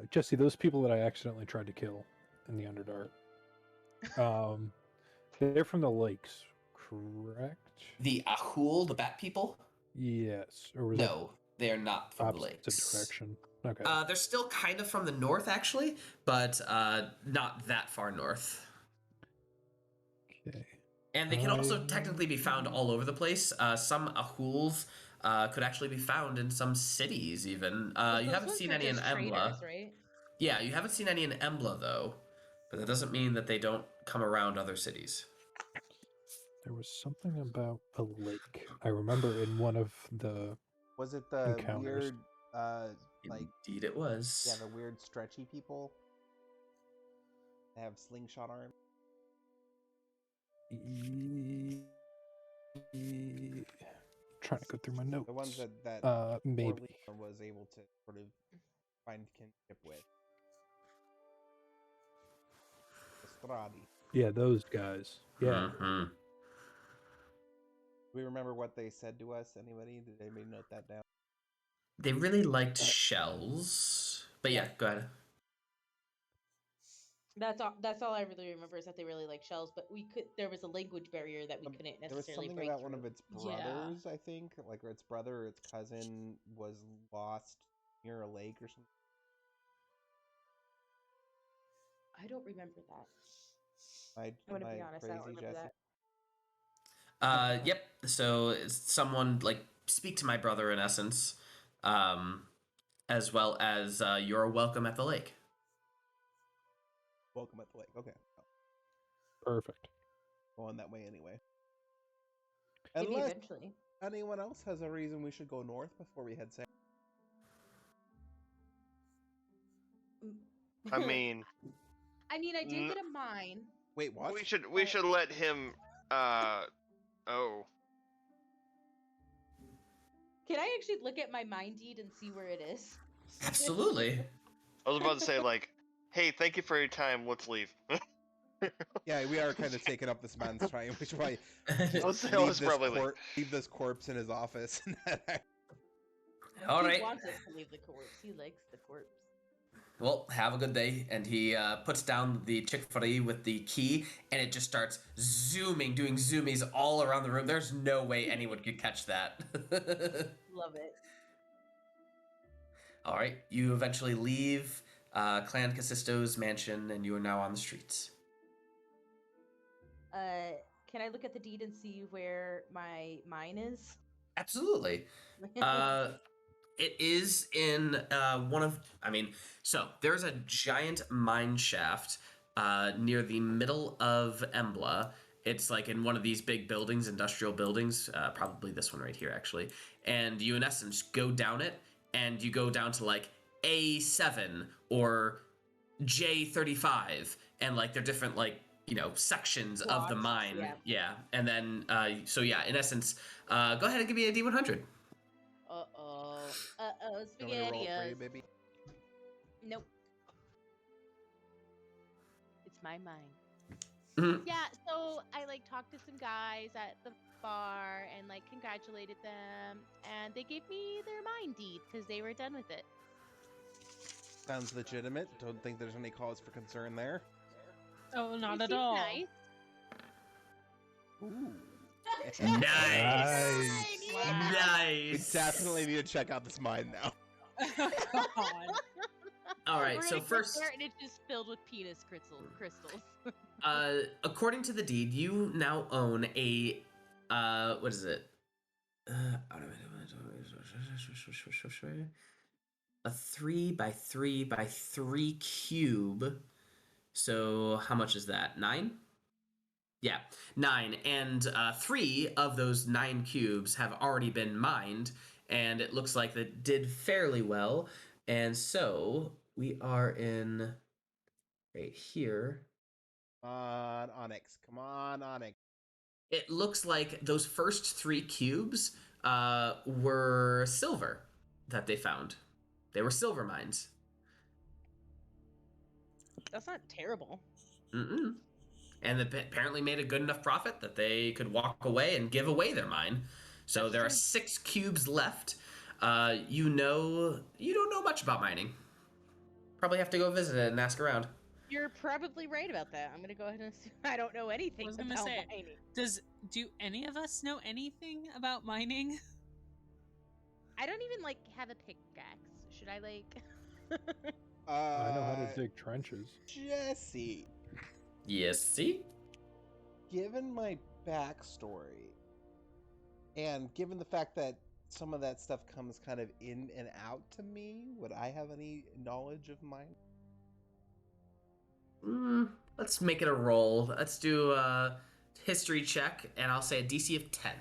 Jesse, those people that I accidentally tried to kill in the Underdark, they're from the lakes, correct? The Ahul, the bat people? Yes. Or was No, they are not that from the opposite lakes. direction? Okay. They're still kind of from the north, actually, but not that far north. Okay. And they can also technically be found all over the place. Some Ahuls could actually be found in some cities, even. But You those haven't ones seen are any in just Embla. traders, right? Yeah, you haven't seen any in Embla, though. But that doesn't mean that they don't come around other cities. There was something about a lake. I remember in one of the Was it the encounters. weird, like, Indeed it was. yeah, the weird stretchy people? They have slingshot arms? Trying to go through my notes. The ones that maybe. Sporelina was able to sort of find kinship with. Stradi. Yeah, those guys. Yeah. Mm-hmm. Do we remember what they said to us? Anybody? Did anybody note that down? They really liked shells. But yeah, go ahead. That's all I really remember is that they really like shells, but there was a language barrier that we couldn't There was necessarily something break about through. one of its Yeah. brothers, I think. Like its brother or its cousin was lost near a lake or something. I don't remember that. I'm I'm gonna be honest, I don't remember that. Yep. So it's someone like speak to my brother in essence, as well as you're welcome at the lake. Welcome at the lake. Okay. Perfect. Going that way anyway. Maybe Unless eventually. anyone else has a reason we should go north before we head south. I mean, I do get a mine. Wait, what? we should let him. Oh, Can I actually look at my mine deed and see where it is? Absolutely. I was about to say like, hey, thank you for your time. Let's leave. Yeah, we are kind of taking up this man's time. We should probably Let's probably leave. leave this corpse in his office. All He right. wants us to leave the corpse. He likes the corpse. Well, have a good day. And he puts down the Chick-fil-A with the key, and it just starts zooming, doing zoomies all around the room. There's no way anyone could catch that. Love it. All right. You eventually leave Clan Casisto's mansion, and you are now on the streets. Can I look at the deed and see where my mine is? Absolutely. It is in so there's a giant mine shaft near the middle of Embla. It's like in one of these big buildings, industrial buildings, probably this one right here, actually. And you, in essence, go down it, and you go down to like A7 or J35, and like they're different like sections of the Blocks, mine. yeah. And then in essence, go ahead and give me a D100. Spaghetti. baby. Nope. It's my mine. Mhm. Yeah, so I talked to some guys at the bar and congratulated them, and they gave me their mine deed because they were done with it. Sounds legitimate. Don't think there's any cause for concern there. Oh, not They at seem all. Nice. Ooh. Nice. We Nice. definitely need to check out this mine now. God. All right. We're So gonna get first, there and it's just filled with penis crystals. according to the deed, you now own a what is it? A 3x3x3 cube. So how much is that? 9? Yeah, 9. And 3 of those 9 cubes have already been mined, and it looks like that did fairly well. And so we are in right here. Come on, Onyx. Come on, Onyx. It looks like those first 3 cubes were silver that they found. They were silver mines. That's not terrible. Mm-mm. And they apparently made a good enough profit that they could walk away and give away their mine. So That's there are true. 6 cubes left. You don't know much about mining. Probably have to go visit it and ask around. You're probably right about that. I'm gonna go ahead and assume I don't know anything I was gonna about say, mining. do any of us know anything about mining? I don't even like have a pickaxe. Should I like? I know how to dig trenches. Jesse, Yes, see? given my backstory, and given the fact that some of that stuff comes kind of in and out to me, would I have any knowledge of mine? Let's make it a roll. Let's do a history check, and I'll say a DC of 10.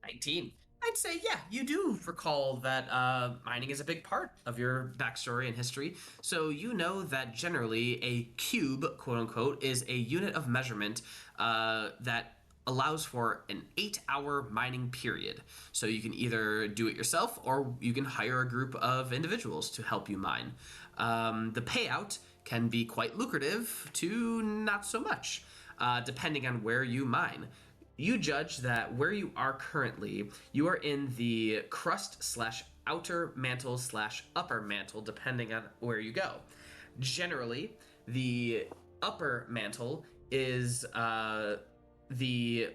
19. I'd say, yeah, you do recall that mining is a big part of your backstory and history. So you know that generally a cube, quote unquote, is a unit of measurement that allows for an 8-hour mining period. So you can either do it yourself or you can hire a group of individuals to help you mine. The payout can be quite lucrative to not so much, depending on where you mine. You judge that where you are currently, you are in the crust / outer mantle / upper mantle, depending on where you go. Generally, the upper mantle is the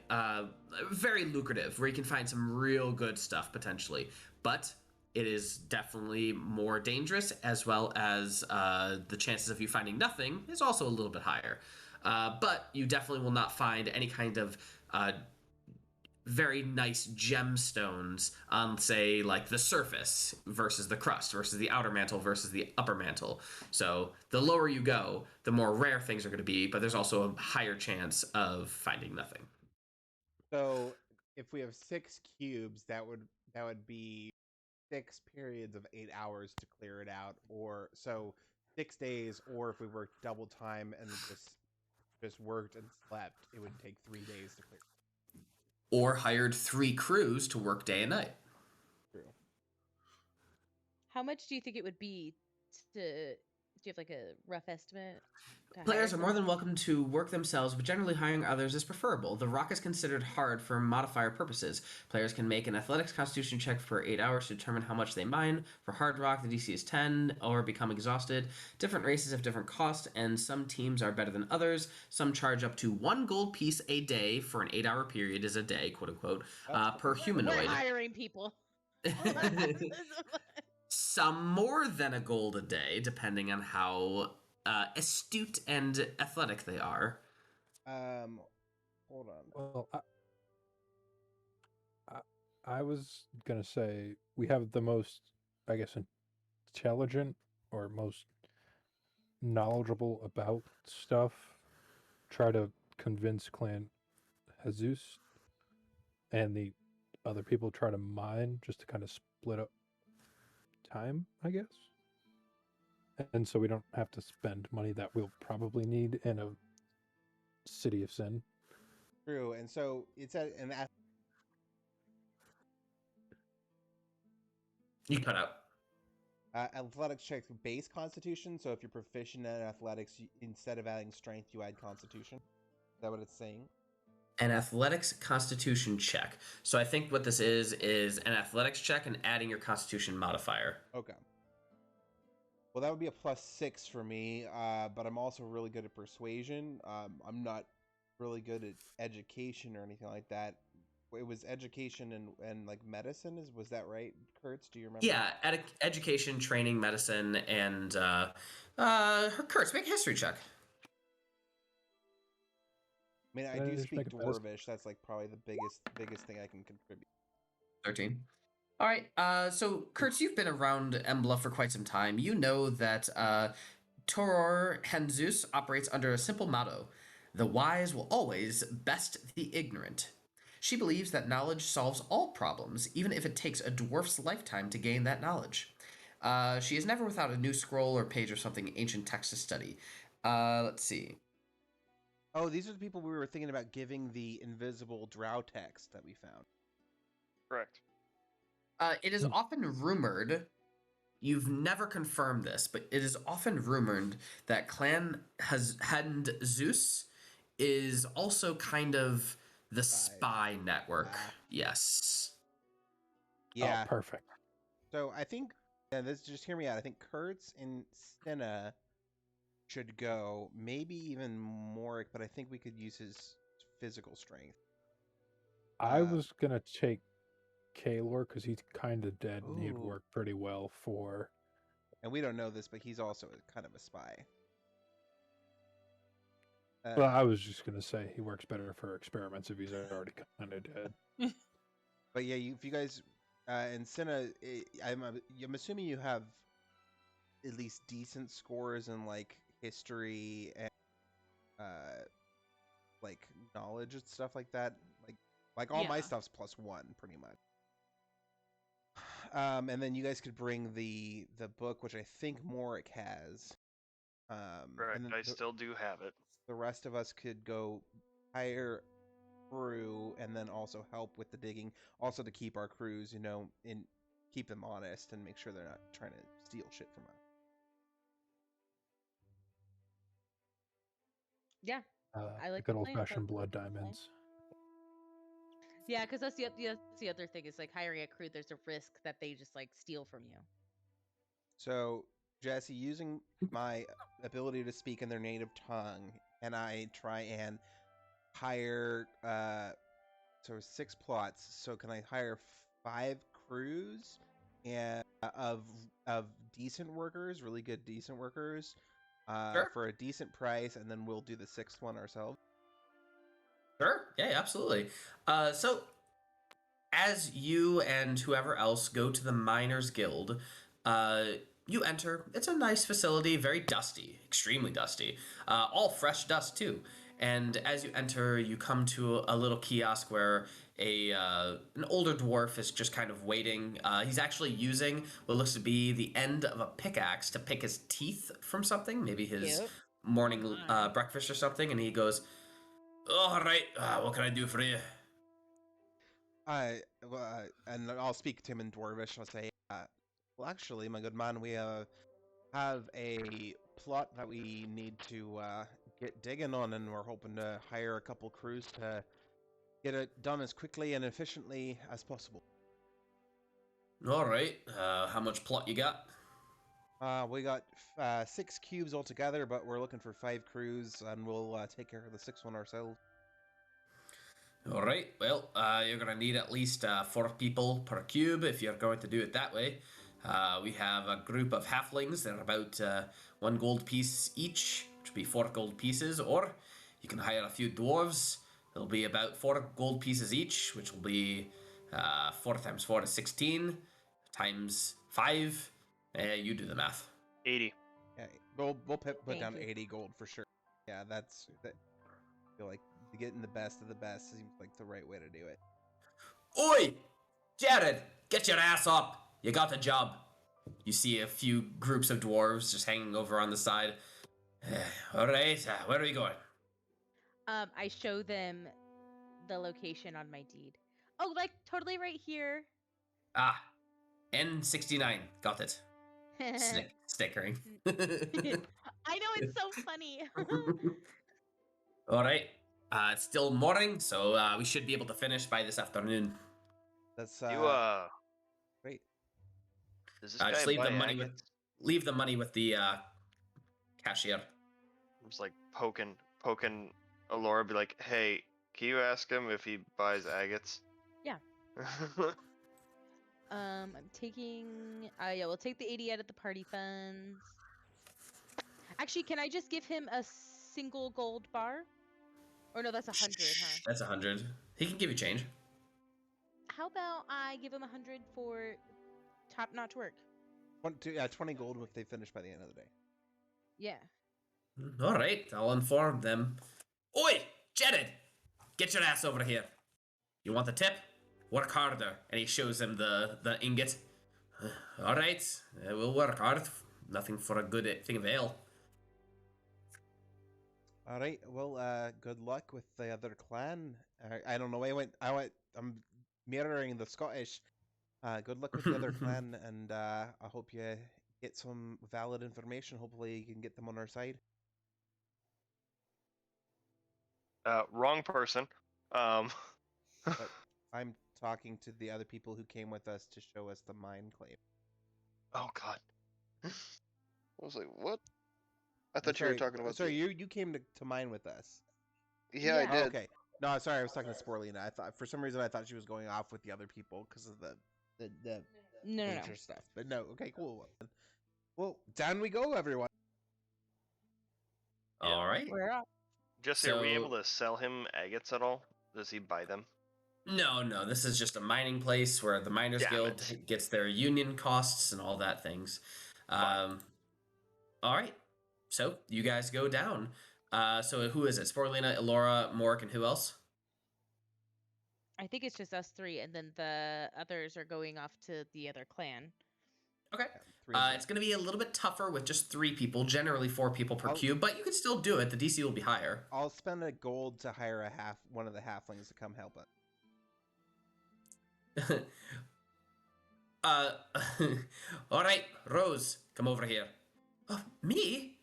very lucrative, where you can find some real good stuff potentially, but it is definitely more dangerous, as well as the chances of you finding nothing is also a little bit higher. But you definitely will not find any kind of very nice gemstones on, say, like the surface versus the crust versus the outer mantle versus the upper mantle. So the lower you go, the more rare things are going to be, but there's also a higher chance of finding nothing. So if we have 6 cubes, that would be 6 periods of 8 hours to clear it out, or so 6 days, or if we worked double time and just worked and slept, it would take 3 days to clear. Or hired 3 crews to work day and night. True. How much do you think it would be to? Do you have like a rough estimate? Players are more than welcome to work themselves, but generally hiring others is preferable. The rock is considered hard for modifier purposes. Players can make an athletics constitution check for 8 hours to determine how much they mine. For hard rock, the DC is 10 or become exhausted. Different races have different costs, and some teams are better than others. Some charge up to 1 gold piece a day for an 8-hour period is a day, quote unquote, per humanoid. We're hiring people. Some more than a gold a day, depending on how astute and athletic they are. Hold on. Well, I was gonna say we have the most, I guess, intelligent or most knowledgeable about stuff. Try to convince Clan Henzeus, and the other people try to mine, just to kind of split up time, I guess. And so we don't have to spend money that we'll probably need in a City of Sin. True, and so it's an You cut out. athletics check base constitution. So if you're proficient in athletics, instead of adding strength, you add constitution. Is that what it's saying? An athletics constitution check. So I think what this is an athletics check and adding your constitution modifier. Okay. Well, that would be a +6 for me, but I'm also really good at persuasion. I'm not really good at education or anything like that. It was education and like medicine, was that right, Kertz? Do you remember? Yeah, education, training, medicine, and Kertz, make a history check. I mean, I Can I do just speak make a best- Dwarvish. That's like probably the biggest thing I can contribute. 13. All right. So Kertz, you've been around Embla for quite some time. You know that Toror Henzeus operates under a simple motto: the wise will always best the ignorant. She believes that knowledge solves all problems, even if it takes a dwarf's lifetime to gain that knowledge. She is never without a new scroll or page or something ancient text to study. Let's see. Oh, these are the people we were thinking about giving the invisible Drow text that we found. Correct. It is often rumored, you've never confirmed this, but it is often rumored that Clan Henzeus is also kind of the spy network. Ah. Yes. Yeah. Oh, perfect. So I think, and this just hear me out. I think Kertz and Cinna should go. Maybe even Morrik, but I think we could use his physical strength. I was gonna take Kaelor because he's kind of dead and he'd Ooh. work pretty well for. And we don't know this, but he's also kind of a spy. Well, I was just gonna say he works better for experiments if he's already kind of dead. But yeah, if you guys and Cinna, I'm assuming you have at least decent scores in like history and like knowledge and stuff like that. Like all my Yeah. stuff's +1 pretty much. And then you guys could bring the book, which I think Morrik has. Correct. And then I still do have it. the rest of us could go hire crew and then also help with the digging, also to keep our crews, and keep them honest and make sure they're not trying to steal shit from us. Yeah, I like Good the old plan. fashioned Sounds like blood a good plan. diamonds. Yeah, because that's the other thing is like hiring a crew. There's a risk that they just like steal from you. So, Jesse, using my ability to speak in their native tongue, and I try and hire so 6 plots. So can I hire 5 crews and of decent workers, really good decent workers, Sure. for a decent price, and then we'll do the 6th one ourselves? Sure. Yeah, absolutely. So, as you and whoever else go to the Miners Guild, you enter. It's a nice facility, very dusty, extremely dusty. All fresh dust, too. And as you enter, you come to a little kiosk where an older dwarf is just kind of waiting. He's actually using what looks to be the end of a pickaxe to pick his teeth from something, maybe his Cute. morning Oh my. breakfast or something. And he goes, "All right, what can I do for you?" And I'll speak to him in Dwarvish. I'll say, well, actually, my good man, we have a plot that we need to get digging on, and we're hoping to hire a couple crews to get it done as quickly and efficiently as possible. All right, how much plot you got? We got 6 cubes altogether, but we're looking for 5 crews, and we'll take care of the 6th one ourselves. All right, well, you're going to need at least 4 people per cube if you're going to do it that way. We have a group of halflings. They're about 1 gold piece each, which would be 4 gold pieces, or you can hire a few dwarves. It'll be about 4 gold pieces each, which will be 4 times 4 is 16, times 5. You do the math. 80. Yeah, we'll put Thank down you. 80 gold for sure. Yeah, that. I feel like getting the best of the best seems like the right way to do it. Oi! Jared, get your ass up! You got the job. You see a few groups of dwarves just hanging over on the side. All right, where are we going? I show them the location on my deed. Oh, like totally right here. Ah, N69. Got it. Stickering. I know, it's so funny. All right. It's still morning, so we should be able to finish by this afternoon. That's You great. does this Just guy leave buy the money with the cashier. I'm just like poking Elora, be like, hey, can you ask him if he buys agates? Yeah. I'm taking. Yeah, we'll take the 80 out of the party funds. Actually, can I just give him a single gold bar? Or no, that's 100, huh? That's 100. He can give you change. How about I give him 100 for top-notch work? 20 gold if they finish by the end of the day. Yeah. All right, I'll inform them. Oi, Jared, get your ass over here. You want the tip? Work harder. And he shows him the ingot. All right, we'll work hard. Nothing for a good thing of ale. All right. Well, good luck with the other clan. I don't know. I'm mirroring the Scottish. Good luck with the other clan, and I hope you get some valid information. Hopefully, you can get them on our side. Wrong person. But I'm talking to the other people who came with us to show us the mine claim. Oh God. I was like, what? I I'm thought you were sorry, talking about. Sorry, you came to mine with us. Yeah, I Yeah. did. Oh, okay. No, sorry, I was talking to Sporelina. I thought for some reason I thought she was going off with the other people because of the No, no, no. nature stuff. But no, okay, cool. Well, down we go, everyone. All right. We're up. Jesse, are we able So- to sell him agates at all? Does he buy them? No, this is just a mining place where the Miners Damn Guild it. gets their union costs and all that things. Fine. All right, so you guys go down. So who is it? Sporelina, Elora, Morrik, and who else? I think it's just us three, and then the others are going off to the other clan. Okay. Three of them. It's going to be a little bit tougher with just 3 people, generally 4 people per I'll- cube, but you can still do it. The DC will be higher. I'll spend a gold to hire one of the halflings to come help us. All right, Rose, come over here. Oh, me?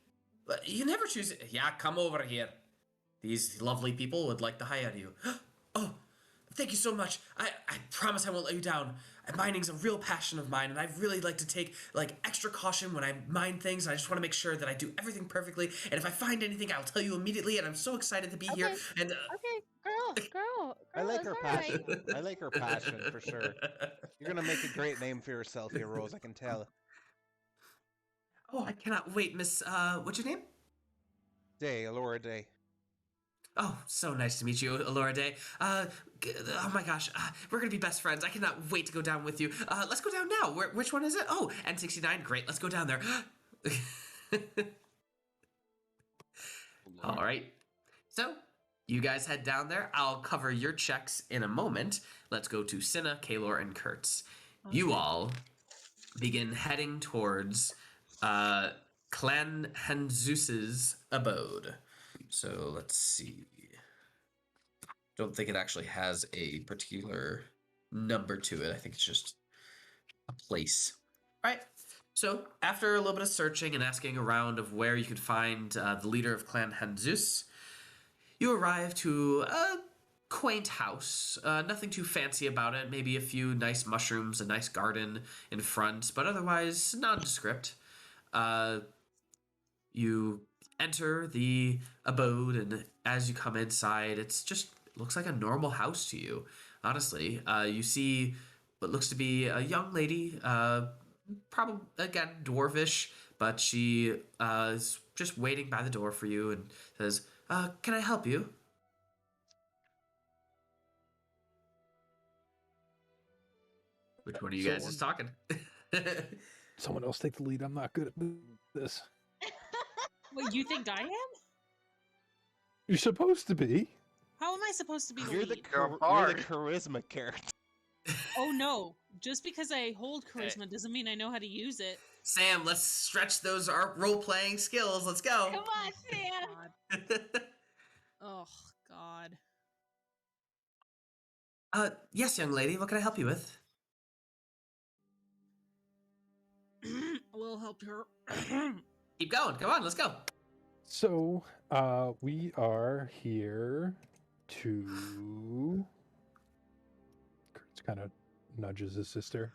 You never choose. Yeah, come over here. These lovely people would like to hire you. Oh, thank you so much. I promise I won't let you down. Mining's a real passion of mine, and I really like to take extra caution when I mine things. And I just want to make sure that I do everything perfectly. And if I find anything, I'll tell you immediately. And I'm so excited to be here. Okay. And Okay, girl, I like it's her all passion. right. I like her passion for sure. You're gonna make a great name for yourself here, Rose. I can tell. Oh, I cannot wait, Miss. What's your name? Day, Elora Day. Oh, so nice to meet you, Elora Day. Oh my gosh, we're gonna be best friends. I cannot wait to go down with you. Let's go down now. Which one is it? Oh, N69. Great, let's go down there. All right. So, you guys head down there. I'll cover your checks in a moment. Let's go to Cinna, Kaelor, and Kertz. You all begin heading towards Clan Henzeus's abode. So let's see. Don't think it actually has a particular number to it. I think it's just a place. All right. So after a little bit of searching and asking around of where you could find the leader of Clan Henzeus, you arrive to a quaint house. Nothing too fancy about it. Maybe a few nice mushrooms, a nice garden in front, but otherwise nondescript. You enter the abode, and as you come inside, it looks like a normal house to you. Honestly, you see what looks to be a young lady, probably again dwarvish, but she is just waiting by the door for you and says, "Can I help you?" Which one of you guys is talking? Someone else take the lead. I'm not good at this. Wait, you think I am? You're supposed to be. How am I supposed to be the You're the lead? You're a you're the bard. charisma character. Oh no! Just because I hold charisma doesn't mean I know how to use it. Sam, let's stretch those role-playing skills. Let's go. Come on, Sam. God. Oh God. Yes, young lady. What can I help you with? We'll help her. Keep going. Come on, let's go. So, we are here to. Kurtz kind of nudges his sister.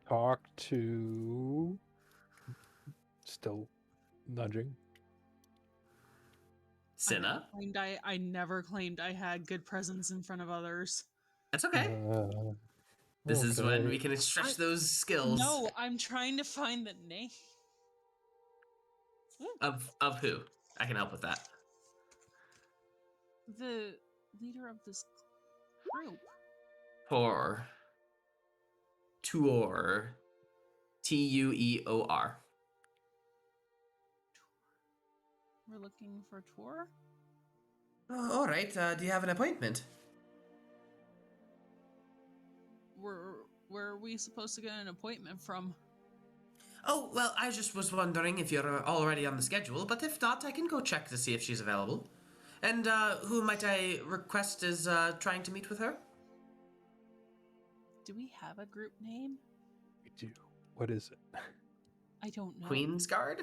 Talk to. Still nudging. Cinna. I never claimed I had good presence in front of others. That's okay. Uh, This is when okay. we can stretch those skills. No, I'm trying to find the name. Of who? I can help with that. The leader of this group. Tuor. Tuor. Tueor. We're looking for Tuor. Oh, all right. Do you have an appointment? Where are we supposed to get an appointment from? Oh, well, I just was wondering if you're already on the schedule, but if not, I can go check to see if she's available. And who might I request is trying to meet with her? Do we have a group name? We do. What is it? I don't know. Queen's Guard?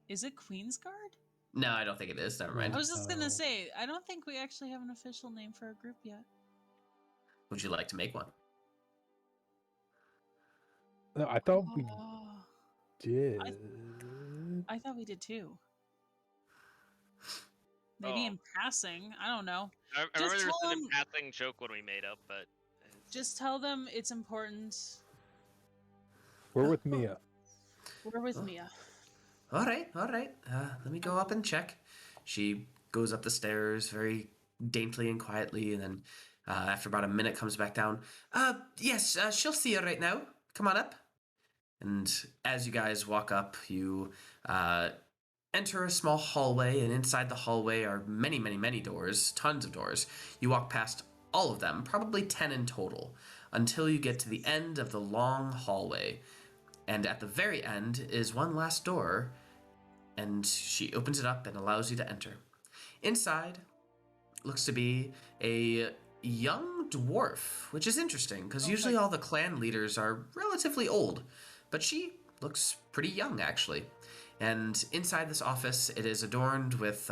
Is it Queen's Guard? No, I don't think it is. Never mind. I was just No. gonna say, I don't think we actually have an official name for our group yet. Would you like to make one? No, I thought we Oh, did. I thought we did too. Maybe Oh. in passing. I don't know. I Just remember there was tell an them- passing joke when we made up, but Just tell them it's important. We're with Mia. We're with Oh. Mia. All right, all right. Let me go up and check. She goes up the stairs very daintily and quietly, and then after about a minute comes back down. Yes, she'll see you right now. Come on up. And as you guys walk up, you enter a small hallway, and inside the hallway are many, many, many doors, tons of doors. You walk past all of them, probably 10 in total, until you get to the end of the long hallway. And at the very end is one last door, and she opens it up and allows you to enter. Inside looks to be a young dwarf, which is interesting, because usually all the clan leaders are relatively old, but she looks pretty young, actually. And inside this office, it is adorned with,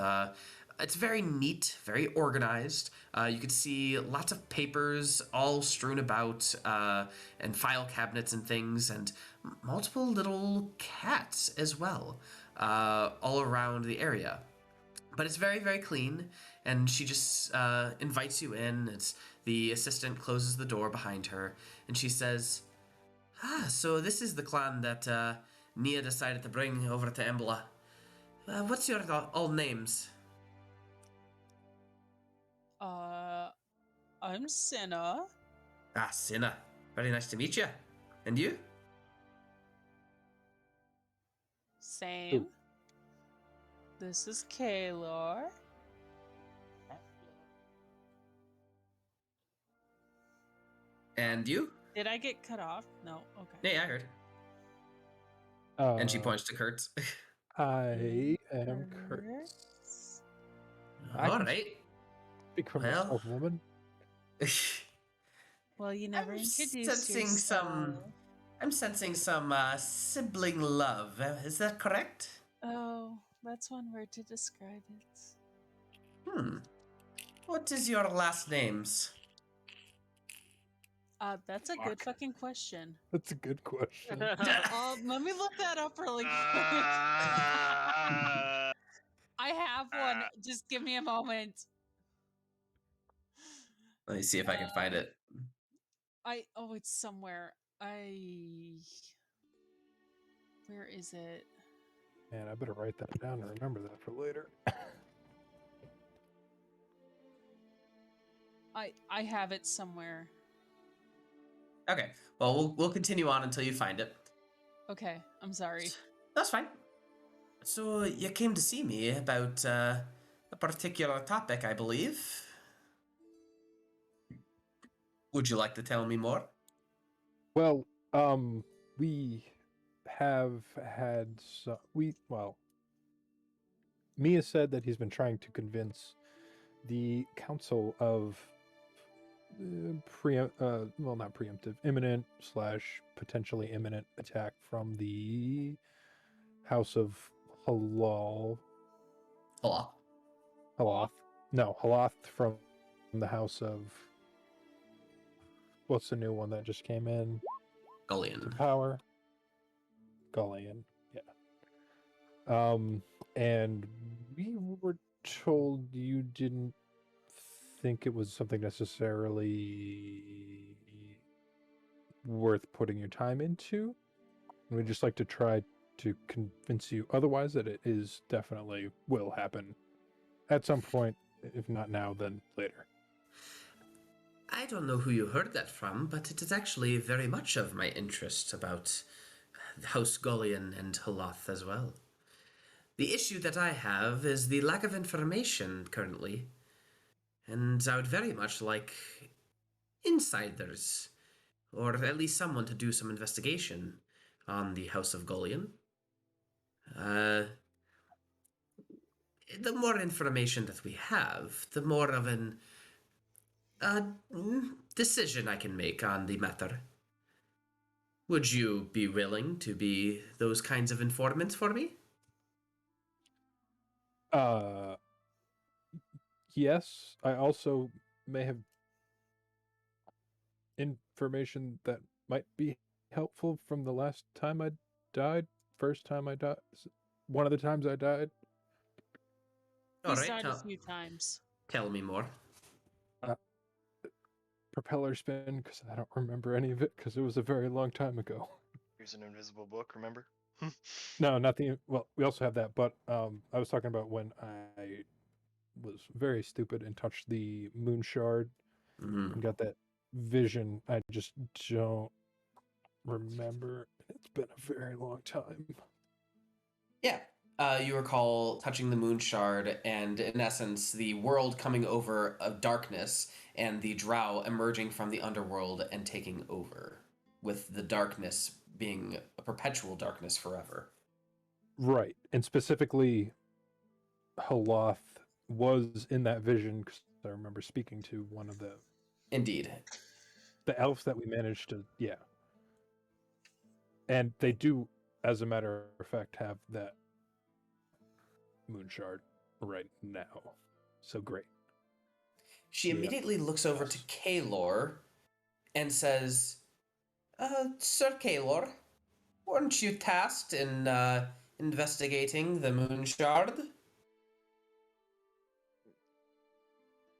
it's very neat, very organized. You could see lots of papers all strewn about, and file cabinets and things, and multiple little cats as well, all around the area. But it's very, very clean, and she just invites you in. The assistant closes the door behind her, and she says, so this is the clan that Nia decided to bring over to Embla. What's your all names? I'm Cinna. Cinna. Very nice to meet you. And you? Same. This is Kaelor. And you? Did I get cut off? No. Okay. Yeah, I heard. And she points to Kertz. I am Kertz. I All can right. Speak for Well. myself, woman. Well, you never I'm introduced sensing yourself. I'm sensing some sibling love. Is that correct? Oh, that's one word to describe it. What is your last names? That's a good fucking question. That's a good question. Let me look that up really quick. I have one. Just give me a moment. Let me see if I can find it. It's somewhere. Where is it? Man, I better write that down and remember that for later. I have it somewhere. Okay. Well, we'll continue on until you find it. Okay, I'm sorry. That's fine. So you came to see me about a particular topic, I believe. Would you like to tell me more? Well, we have had some. Mia said that he's been trying to convince the council of not preemptive, imminent / potentially imminent attack from the House of Halal. Hello. Halath. No, Halath from the House of. What's the new one that just came in? Gullion. Power. Gullion, yeah. And we were told you didn't think it was something necessarily worth putting your time into. We'd just like to try to convince you otherwise that it is definitely will happen at some point. If not now, then later. I don't know who you heard that from, but it is actually very much of my interest about House Gullion and Halath as well. The issue that I have is the lack of information currently, and I would very much like insiders, or at least someone to do some investigation on the House of Gullion. The more information that we have, the more of an decision I can make on the matter. Would you be willing to be those kinds of informants for me? Yes. I also may have information that might be helpful from the last time I died. First time I died. One of the times I died. All He's right, died a few times. tell me more. Propeller spin, because I don't remember any of it, because it was a very long time ago. Here's an invisible book, remember? No, not the. Well, we also have that, but I was talking about when I was very stupid and touched the moon shard and got that vision. I just don't remember. It's been a very long time. Yeah. You recall touching the moon shard and, in essence, the world coming over of darkness and the Drow emerging from the underworld and taking over, with the darkness being a perpetual darkness forever. Right. And specifically, Halath was in that vision, because I remember speaking to one of the Indeed. elves that we managed to, yeah. And they do, as a matter of fact, have that moon shard right now. So great. She immediately looks over to Kaelor and says, Sir Kaelor, weren't you tasked in investigating the moon shard?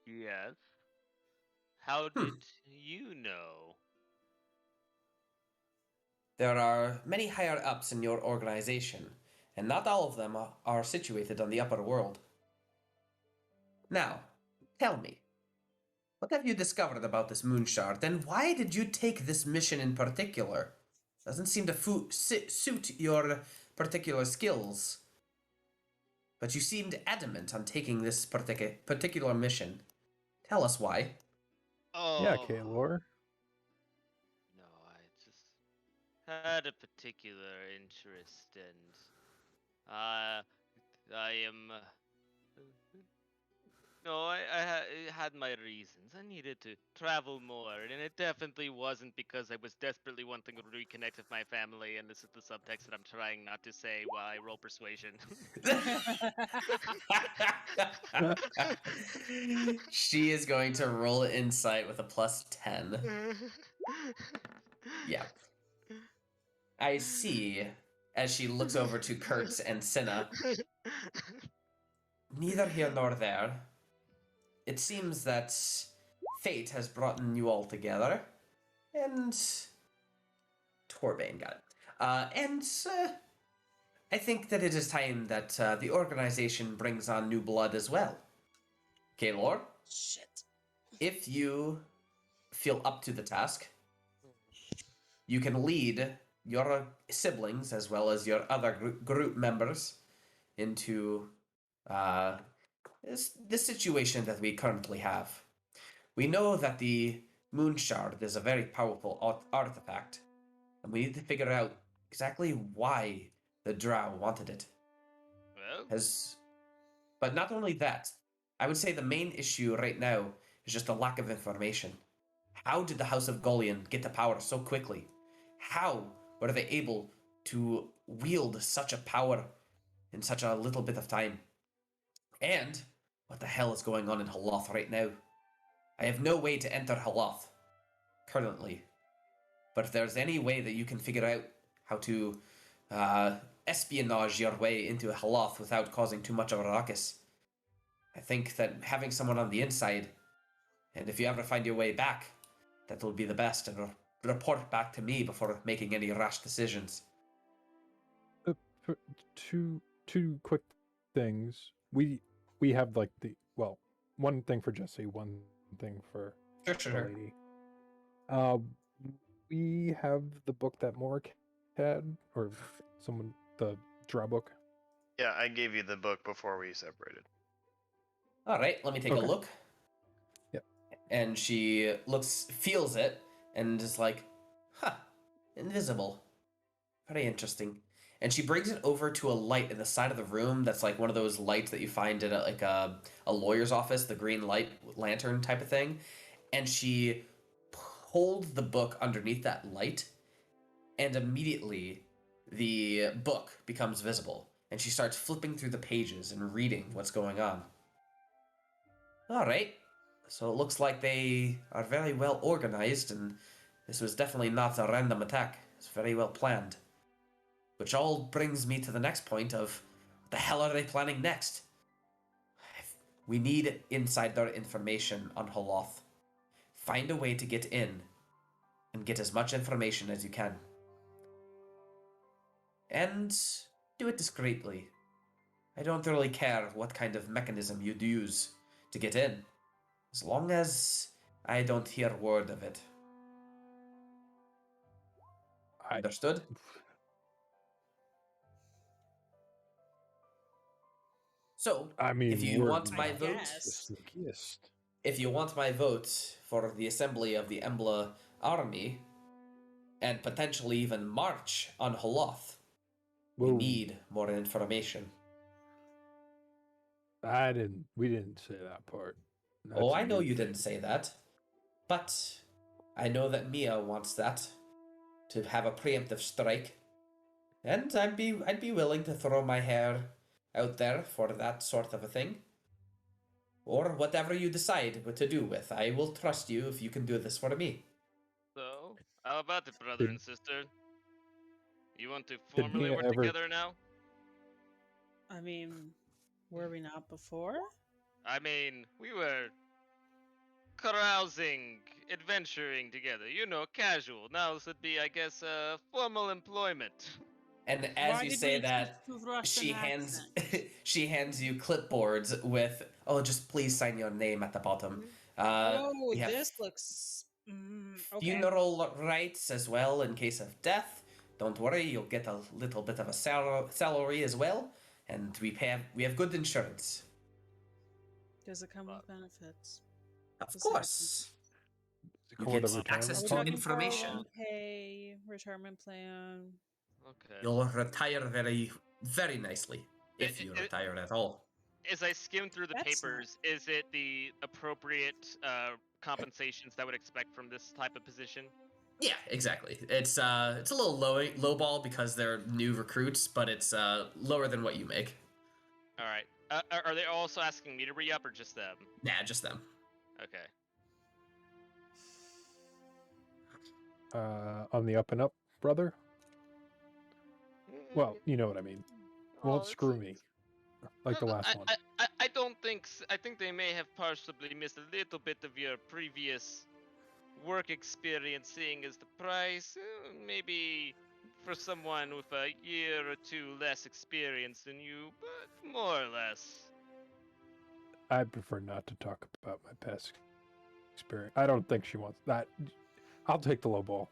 Yes. How did you know? There are many higher ups in your organization, and not all of them are situated on the upper world. Now, tell me, what have you discovered about this moon shard, and why did you take this mission in particular? Doesn't seem to suit your particular skills. But you seemed adamant on taking this particular mission. Tell us why. Oh. Yeah, Kaelor. No, I just had a particular interest, and I am. No, I had my reasons. I needed to travel more, and it definitely wasn't because I was desperately wanting to reconnect with my family, and this is the subtext that I'm trying not to say while I roll persuasion. She is going to roll insight with a +10. Yeah. I see, as she looks over to Kertz and Cinna. Neither here nor there. It seems that fate has brought you all together, and Torbane got it. I think that it is time that the organization brings on new blood as well. Kaelor, Shit. if you feel up to the task, you can lead your siblings as well as your other group members into the situation that we currently have. We know that the moon shard is a very powerful artifact, and we need to figure out exactly why the Drow wanted it. Well, But not only that, I would say the main issue right now is just a lack of information. How did the House of Gullion get the power so quickly? How were they able to wield such a power in such a little bit of time? And what the hell is going on in Halath right now? I have no way to enter Halath currently. But if there's any way that you can figure out how to espionage your way into Halath without causing too much of a ruckus, I think that having someone on the inside, and if you ever find your way back, that will be the best, and report back to me before making any rash decisions. two quick things. We have like one thing for Jesse, one thing for the Sure. lady. We have the book that Morrik had, or someone, the Drow book. Yeah, I gave you the book before we separated. All right, let me take a Okay. look. Yep. And she feels it, and is like, huh, invisible. Very interesting. And she brings it over to a light in the side of the room that's like one of those lights that you find in a lawyer's office, the green light lantern type of thing. And she holds the book underneath that light, and immediately the book becomes visible. And she starts flipping through the pages and reading what's going on. All right. So it looks like they are very well organized, and this was definitely not a random attack. It's very well planned. Which all brings me to the next point of, what the hell are they planning next? We need insider information on Holoth. Find a way to get in, and get as much information as you can. And do it discreetly. I don't really care what kind of mechanism you'd use to get in, as long as I don't hear word of it. Understood? So, I mean, if you we're want my I vote, guess. the sneakiest. if you want my vote for the assembly of the Embla army, and potentially even march on Holoth, we Whoa. need more information. We didn't say that part. Oh, That's I know your you thing. didn't say that, but I know that Mia wants that, to have a preemptive strike, and I'd be willing to throw my hair out there for that sort of a thing. Or whatever you decide what to do with. I will trust you if you can do this for me. So, how about it, brother Did- and sister? You want to Did formally Mia work ever- together now? I mean, were we not before? I mean, we were carousing, adventuring together. You know, casual. Now this would be, I guess, formal employment. And as Why you did say we that, choose to Russian she hands accent? she hands you clipboards with, oh, just please sign your name at the bottom. Oh, We have this looks. Okay. funeral rights as well in case of death. Don't worry, you'll get a little bit of a salary as well, and we have good insurance. Does it come with benefits? Of Just saying. course, Does it you come with a get retirement access Are we to fund? talking information. 401k, retirement plan? Okay. You'll retire very, very nicely if you It- retire at all. As I skim through the That's not- papers, is it the appropriate compensations that would expect from this type of position? Yeah, exactly. It's a little low ball because they're new recruits, but it's lower than what you make. All right. Are they also asking me to re-up or just them? Nah, just them. Okay. On the up and up, brother. Well, you know what I mean. Won't it's- screw me, like the last one. I don't think. I think they may have possibly missed a little bit of your previous work experience, seeing as the price. Maybe for someone with a year or two less experience than you, but more or less. I prefer not to talk about my past experience. I don't think she wants that. I'll take the low ball.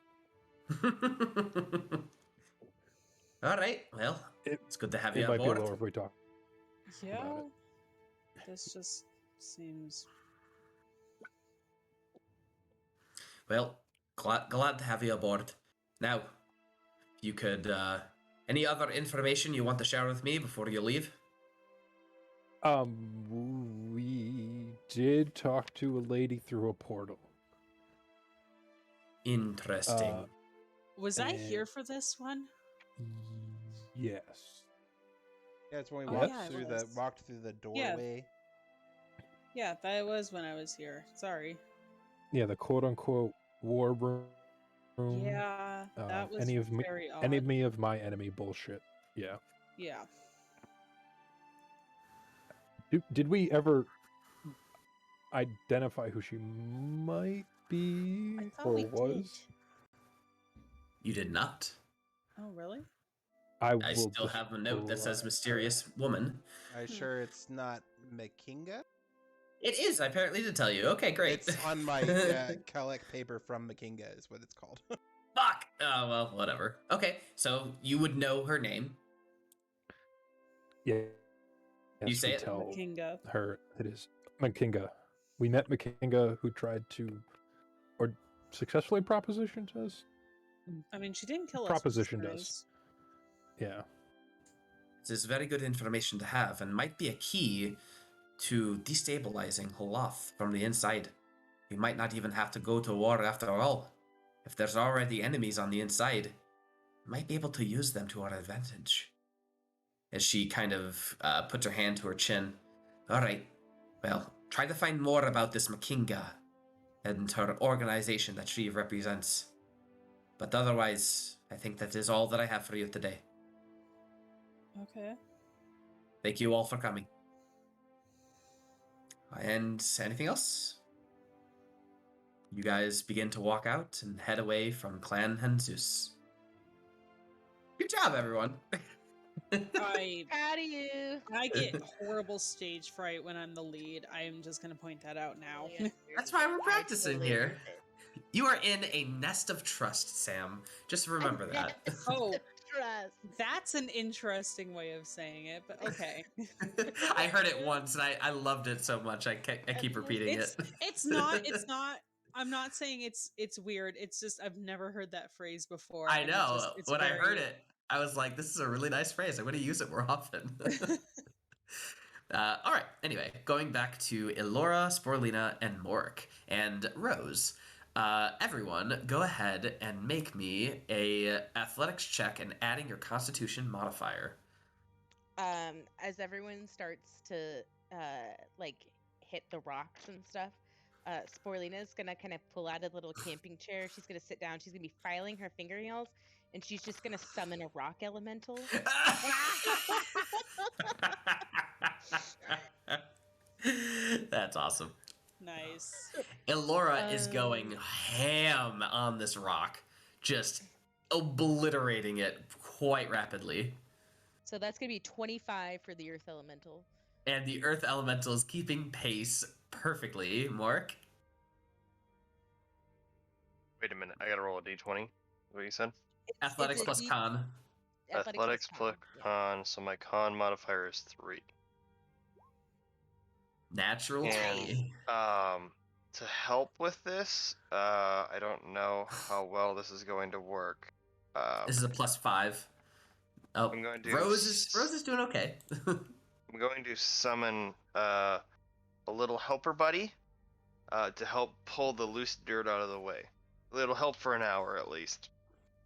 All right. Well, it's good to have you It on might be board. lower if we talk. Yeah. This just seems. Well, glad to have you aboard. Now, if you could, any other information you want to share with me before you leave? We did talk to a lady through a portal. Interesting. Was I here And- for this one? Yes. Yeah, it's when we Oh, walked yeah, it through was. the doorway. Yeah, that was when I was here. Sorry. Yeah, the quote unquote war room. Yeah, that was any of me, very odd. any of my enemy bullshit. Yeah. Yeah. Did we ever identify who she might be I thought or we did. was? You did not. Oh, really? I I will still have a note that says describe mysterious woman. Are you sure it's not Makinga? It is. I apparently did tell you. Okay, great. It's on my collect paper from Makinga is what it's called. Fuck. Oh well, whatever. Okay, so you would know her name. Yeah. You Yes, say we it? tell Kinga. her it is Makinga. We met Makinga, who tried to, or successfully propositioned us. I mean, she didn't kill us. Propositioned us. Yeah. This is very good information to have, and might be a key to destabilizing Holoth from the inside. We might not even have to go to war after all. If there's already enemies on the inside, we might be able to use them to our advantage. As she kind of puts her hand to her chin. All right, well, try to find more about this Makinga and her organization that she represents. But otherwise, I think that is all that I have for you today. Okay. Thank you all for coming. And anything else? You guys begin to walk out and head away from Clan Henzeus. Good job, everyone. I Proud of you. get horrible stage fright when I'm the lead. I'm just gonna point that out now. That's why we're practicing totally here. understand. You are in a nest of trust, Sam. Just remember that. Oh, Trust. that's an interesting way of saying it, but okay. I heard it once and I loved it so much. I keep repeating It's it. it's not I'm not saying it's weird. It's just I've never heard that phrase before. I and know. it's When I very- heard it, I was like, this is a really nice phrase. I'm going to use it more often. All right. Anyway, going back to Elora, Sporelina, and Morrik, and Rose. Everyone, go ahead and make me a athletics check and adding your Constitution modifier. As everyone starts to like hit the rocks and stuff, Sporelina's gonna kind of pull out a little camping chair. She's gonna sit down. She's gonna be filing her fingernails, and she's just gonna summon a rock elemental. That's awesome. Nice. Elora is going ham on this rock, just obliterating it quite rapidly. So that's gonna be 25 for the earth elemental. And the earth elemental is keeping pace perfectly. Mork? Wait a minute, I gotta roll a d20. What you said? Athletics a plus D- con. Athletics plus yeah. con, so my con modifier is 3. Natural And 20. to help with this, I don't know how well this is going to work. This is a plus 5. Oh, I'm going to Rose is doing okay. I'm going to summon a little helper buddy to help pull the loose dirt out of the way. It'll help for an hour at least.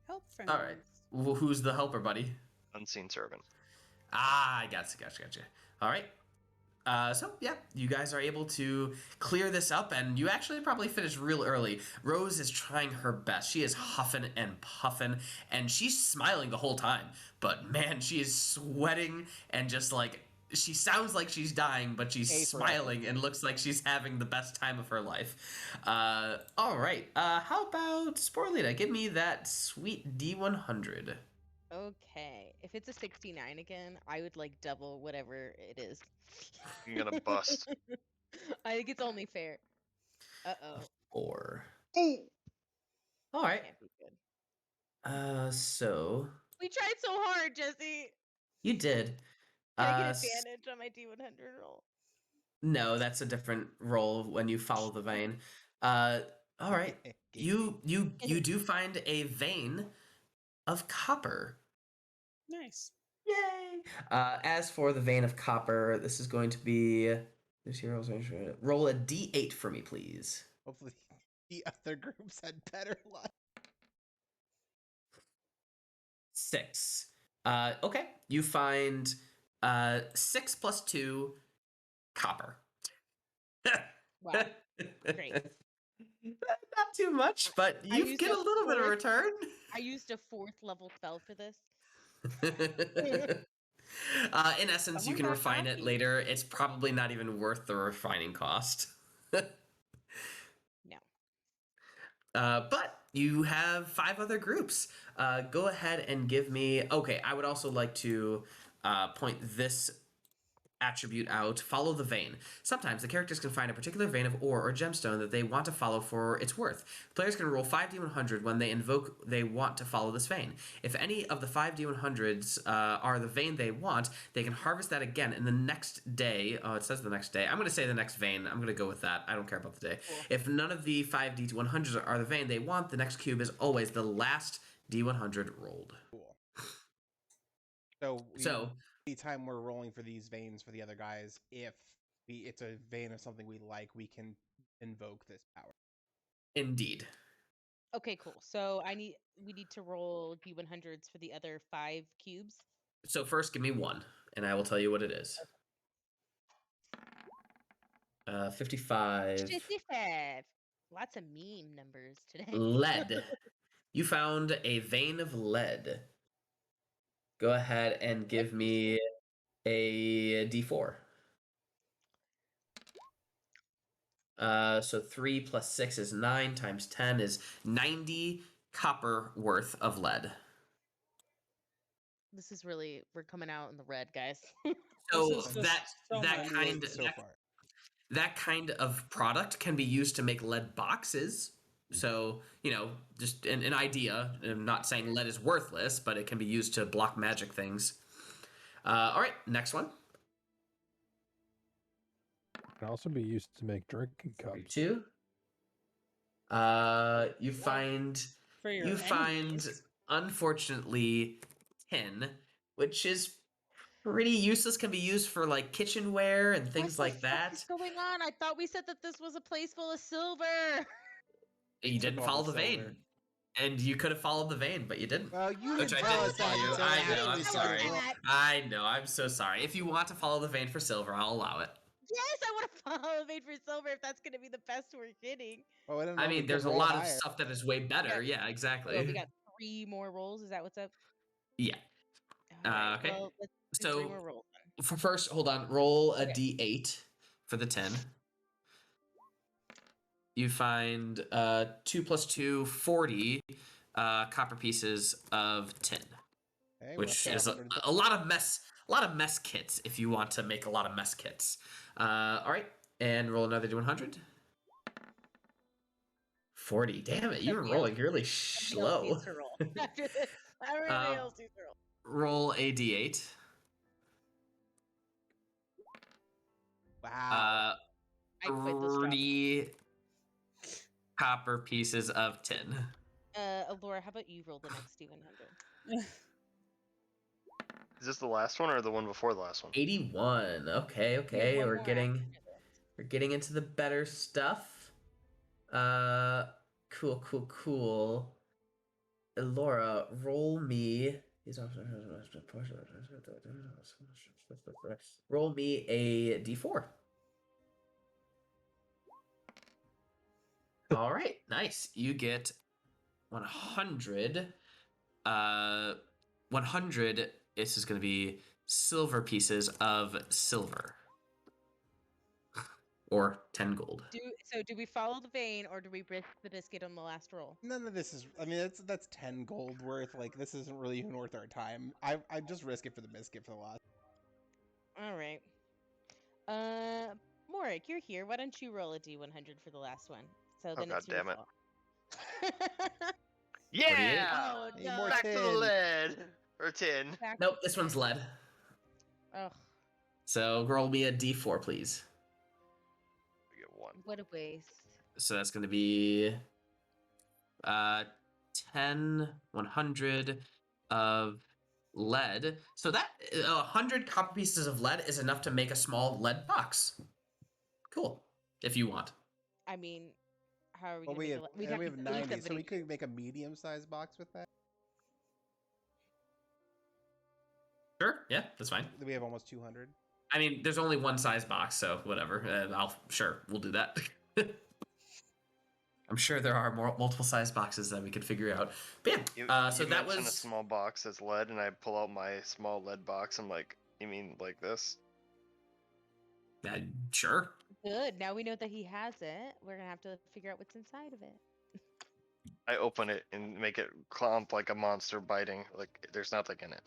Help friends. All right. Who's the helper, buddy? Unseen servant. Ah, I gotcha. All right. So yeah, you guys are able to clear this up, and you actually probably finished real early. Rose is trying her best. She is huffing and puffing, and she's smiling the whole time. But man, she is sweating and just like she sounds like she's dying, but she's Hey, smiling and looks like she's having the best time of her life. All right. How about Sporelina? Give me that sweet D100. Okay. If it's a 69 again, I would like double whatever it is. I'm gonna bust. I think it's only fair. Uh-oh. 4. Ooh. All right. Can't be good. So We tried so hard, Jesse. you did. Can I get S- advantage on my D100 roll? No, that's a different roll when you follow the vein. All right. You do find a vein of copper. Nice. Yay! As for the vein of copper, this is going to be roll a D8 for me, please. Hopefully the other groups had better luck. 6. Okay. You find 6 plus 2 copper. Wow. Great. Not too much, but I you used get a a little bit of 4th return. I used a 4th level spell for this. In essence, you Someone can got refine it coffee. later. It's probably not even worth the refining cost. No. But you have 5 other groups. Go ahead and give me. Okay, I would also like to point this attribute out. Follow the vein. Sometimes the characters can find a particular vein of ore or gemstone that they want to follow for its worth. Players can roll 5d100 when they invoke they want to follow this vein. If any of the 5d100s are the vein they want, they can harvest that again in the next day. Oh, it says the next day. I'm going to say the next vein. I'm going to go with that. I don't care about the day. Cool. If none of the 5d100s are the vein they want, the next cube is always the last d100 rolled. Cool. So So anytime we're rolling for these veins for the other guys, if it's a vein of something we like, we can invoke this power. indeed. Okay, cool. So we need to roll D100s for the other 5 cubes. So first, give me one, and I will tell you what it is. 55. 55. Lots of meme numbers today. Lead. You found a vein of lead. Go ahead and give me a d4. So 3 plus 6 is 9 times 10 is 90 copper worth of lead. This is really, we're coming out in the red, guys. So This is just so that much. kind so far. that kind of product can be used to make lead boxes. So, just an idea. I'm not saying lead is worthless, but it can be used to block magic things. All right, next one. Can also be used to make drinking cups. 2. You find For your enemies. unfortunately, tin, which is pretty useless. Can be used for like kitchenware and things What like the fuck that. is going on? I thought we said that this was a place full of silver. You Took didn't all follow the the vein, silver. and you could have followed the vein, but you didn't. Well, you Which didn't I tell didn't us tell that you. until I after know. I'm we sorry. started rolling. I know. I'm so sorry. If you want to follow the vein for silver, I'll allow it. Yes, I want to follow the vein for silver if that's going to be the best we're getting. Well, I don't know. I we mean, could there's a roll lot of higher. stuff that is way better. Yeah, Well, exactly. we got 3 more rolls. Is that what's up? Yeah. All right. Okay. Well, let's do 3 So more rolls. Then. for first, hold on. Roll a Okay. d8 for the 10. You find 2 plus 2, 40 copper pieces of tin, Okay, which we're up is to a 100. lot of mess kits if you want to make a lot of mess kits. All right, and roll another d100. 40. Damn it, you were Somebody rolling really Somebody else slow. needs to roll. After this, everybody else needs to roll. Roll a d8. Wow. I quit this job. 30 copper pieces of tin. Elora, how about you roll the next D100? Is this the last one or the one before the last one? 81. Okay, one we're more getting after this. we're getting into the better stuff. Cool. Elora, roll me. Roll me a d4. All right, nice. You get 100. 100. This is going to be silver pieces of silver. Or 10 gold. Do we follow the vein or do we risk the biscuit on the last roll? None of this is. I mean, that's 10 gold worth. Like, this isn't really even worth our time. I just risk it for the biscuit for the last. All right. Morrik, you're here. Why don't you roll a D100 for the last one? So then God it's your damn it. fault. Yeah! Oh Need no! more Back to the tin. lead! Or tin. Back- Nope, this one's lead. Ugh, So roll me a d4, please. We get 1. what a waste. So that's going to be 10, 100 of lead. So that 100 copper pieces of lead is enough to make a small lead box. Cool, if you want. I mean, how are we Well, gonna we make have, a we'd we have have to pay 90, so somebody. we could make a medium-sized box with that. Sure, yeah, that's fine. We have almost 200. I mean, there's only one size box, so whatever. We'll do that. I'm sure there are multiple size boxes that we could figure out. But yeah, so You that mentioned was a small box as lead, and I pull out my small lead box. I'm like, you mean like this? Sure. Good. Now we know that he has it. We're gonna have to figure out what's inside of it. I open it and make it clomp like a monster biting. Like there's nothing in it.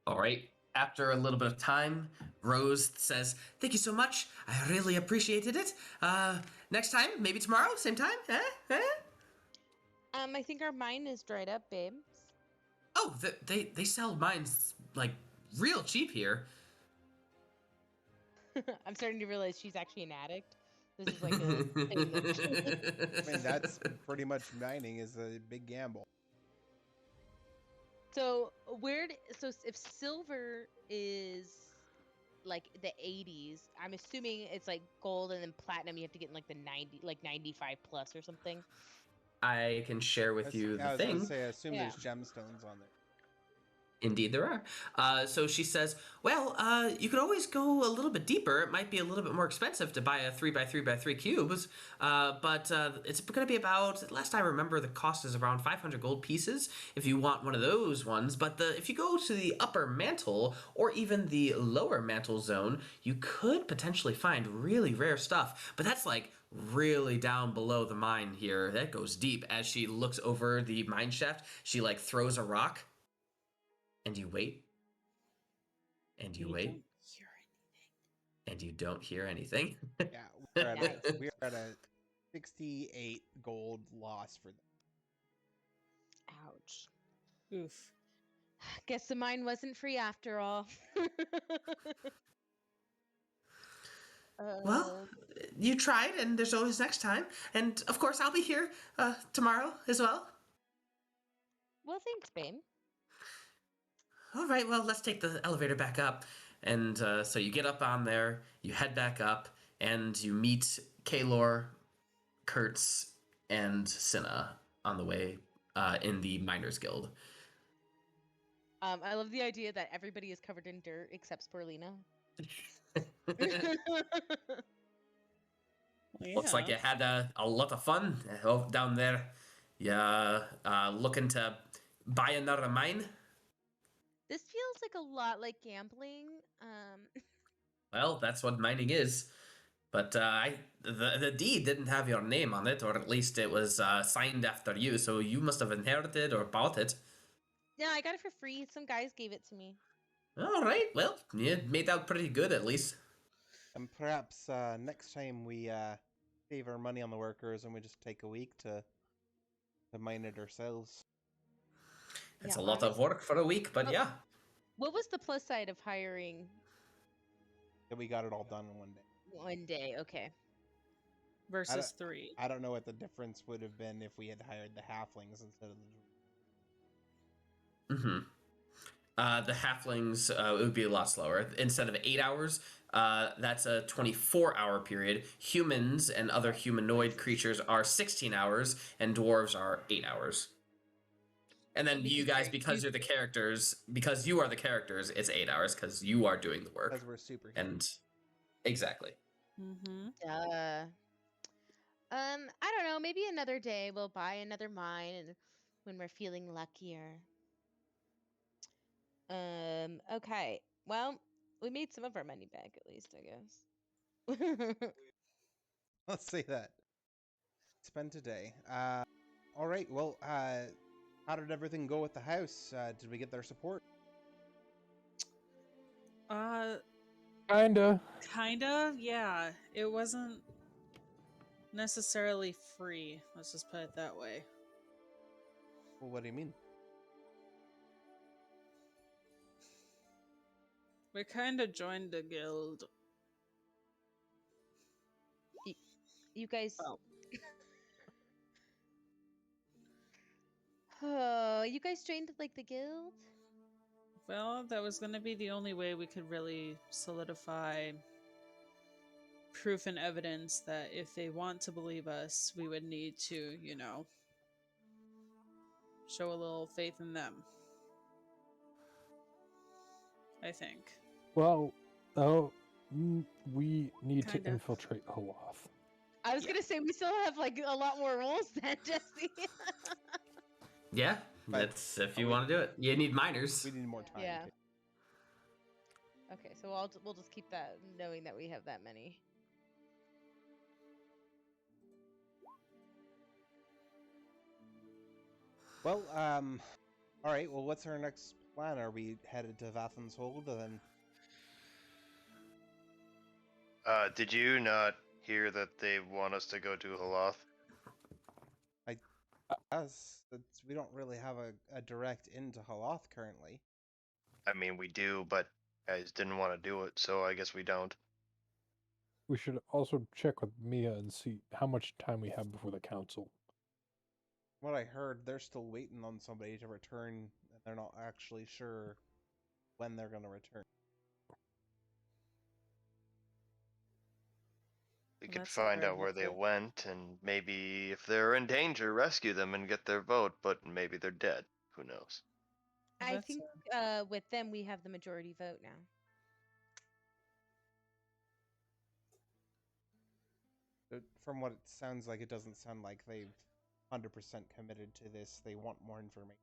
All right. After a little bit of time, Rose says, "Thank you so much. I really appreciated it. Next time, maybe tomorrow, same time. I think our mine is dried up, babes. Oh, they sell mines like real cheap here. I'm starting to realize she's actually an addict. This is like a thing that I mean, that's pretty much mining is a big gamble. So if silver is like the 80s, I'm assuming it's like gold and then platinum you have to get in like the 95 plus or something. I can share with you I the was gonna thing. say, I assume Yeah. there's gemstones on there. Indeed, there are. So she says, "Well, you could always go a little bit deeper. It might be a little bit more expensive to buy a 3x3x3 cubes, but it's going to be about. Last I remember, the cost is around 500 gold pieces if you want one of those ones. But if you go to the upper mantle or even the lower mantle zone, you could potentially find really rare stuff. But that's like really down below the mine here. That goes deep." As she looks over the mine shaft, she like throws a rock. And you wait. And you wait. Don't hear anything. And you don't hear anything. Yeah, we're at, Nice. we're at a 68 gold loss for them. Ouch. Oof. Guess the mine wasn't free after all. Well, you tried, and there's always next time. And of course, I'll be here tomorrow as well. Well, thanks, babe. All right, well, let's take the elevator back up. And so you get up on there, you head back up, and you meet Kaelor, Kertz, and Cinna on the way in the Miners Guild. I love the idea that everybody is covered in dirt except Sporelina. Well, Looks like you had a lot of fun down there. Yeah, looking to buy another mine? This feels like a lot like gambling. Well, that's what mining is. But the deed didn't have your name on it, or at least it was signed after you, so you must have inherited or bought it. Yeah, I got it for free. Some guys gave it to me. All right, well, you made out pretty good at least. And perhaps next time we save our money on the workers and we just take a week to mine it ourselves. It's Yeah, a lot of work for a week, but Oh. yeah. What was the plus side of hiring That we got it all done in one day. one day? Okay. versus 3. I don't know what the difference would have been if we had hired the halflings instead of the. Mm-hmm. The halflings, it would be a lot slower. Instead of 8 hours, that's a 24-hour period. Humans and other humanoid creatures are 16 hours, and dwarves are 8 hours. And then you guys, because you're the characters, because you are the characters, it's 8 hours because you are doing the work. Because we're super. And exactly. Mm-hmm. I don't know. Maybe another day we'll buy another mine, and when we're feeling luckier. Okay. Well, we made some of our money back, at least, I guess. Let's say that. Spend today. All right. Well, how did everything go with the house? Did we get their support? Kinda. Yeah. It wasn't necessarily free. Let's just put it that way. Well, what do you mean? We kind of joined the guild. You guys. Oh. Oh, you guys joined like the guild? Well, that was going to be the only way we could really solidify proof and evidence that if they want to believe us, we would need to, show a little faith in them. I think. Well, we need Kinda. to infiltrate Olaf. I was gonna say we still have like a lot more roles than Jesse. Yeah, But that's if you want to do it. You need miners. We need more time. Yeah. Okay, so we'll just keep that knowing that we have that many. Well, all right. Well, what's our next plan? Are we headed to Vathan's Hold then? Did you not hear that they want us to go to Haloth? Us, we don't really have a direct into Haloth currently. I mean, we do, but guys didn't want to do it, so I guess we don't. We should also check with Mia and see how much time we have before the council. What I heard, they're still waiting on somebody to return, and they're not actually sure when they're going to return. We Well, could that's not find very out where they helpful. went, and maybe if they're in danger, rescue them and get their vote, but maybe they're dead. Who knows? Well, I that's think with them we have the majority vote now. From what it sounds like, it doesn't sound like they've 100% committed to this. They want more information.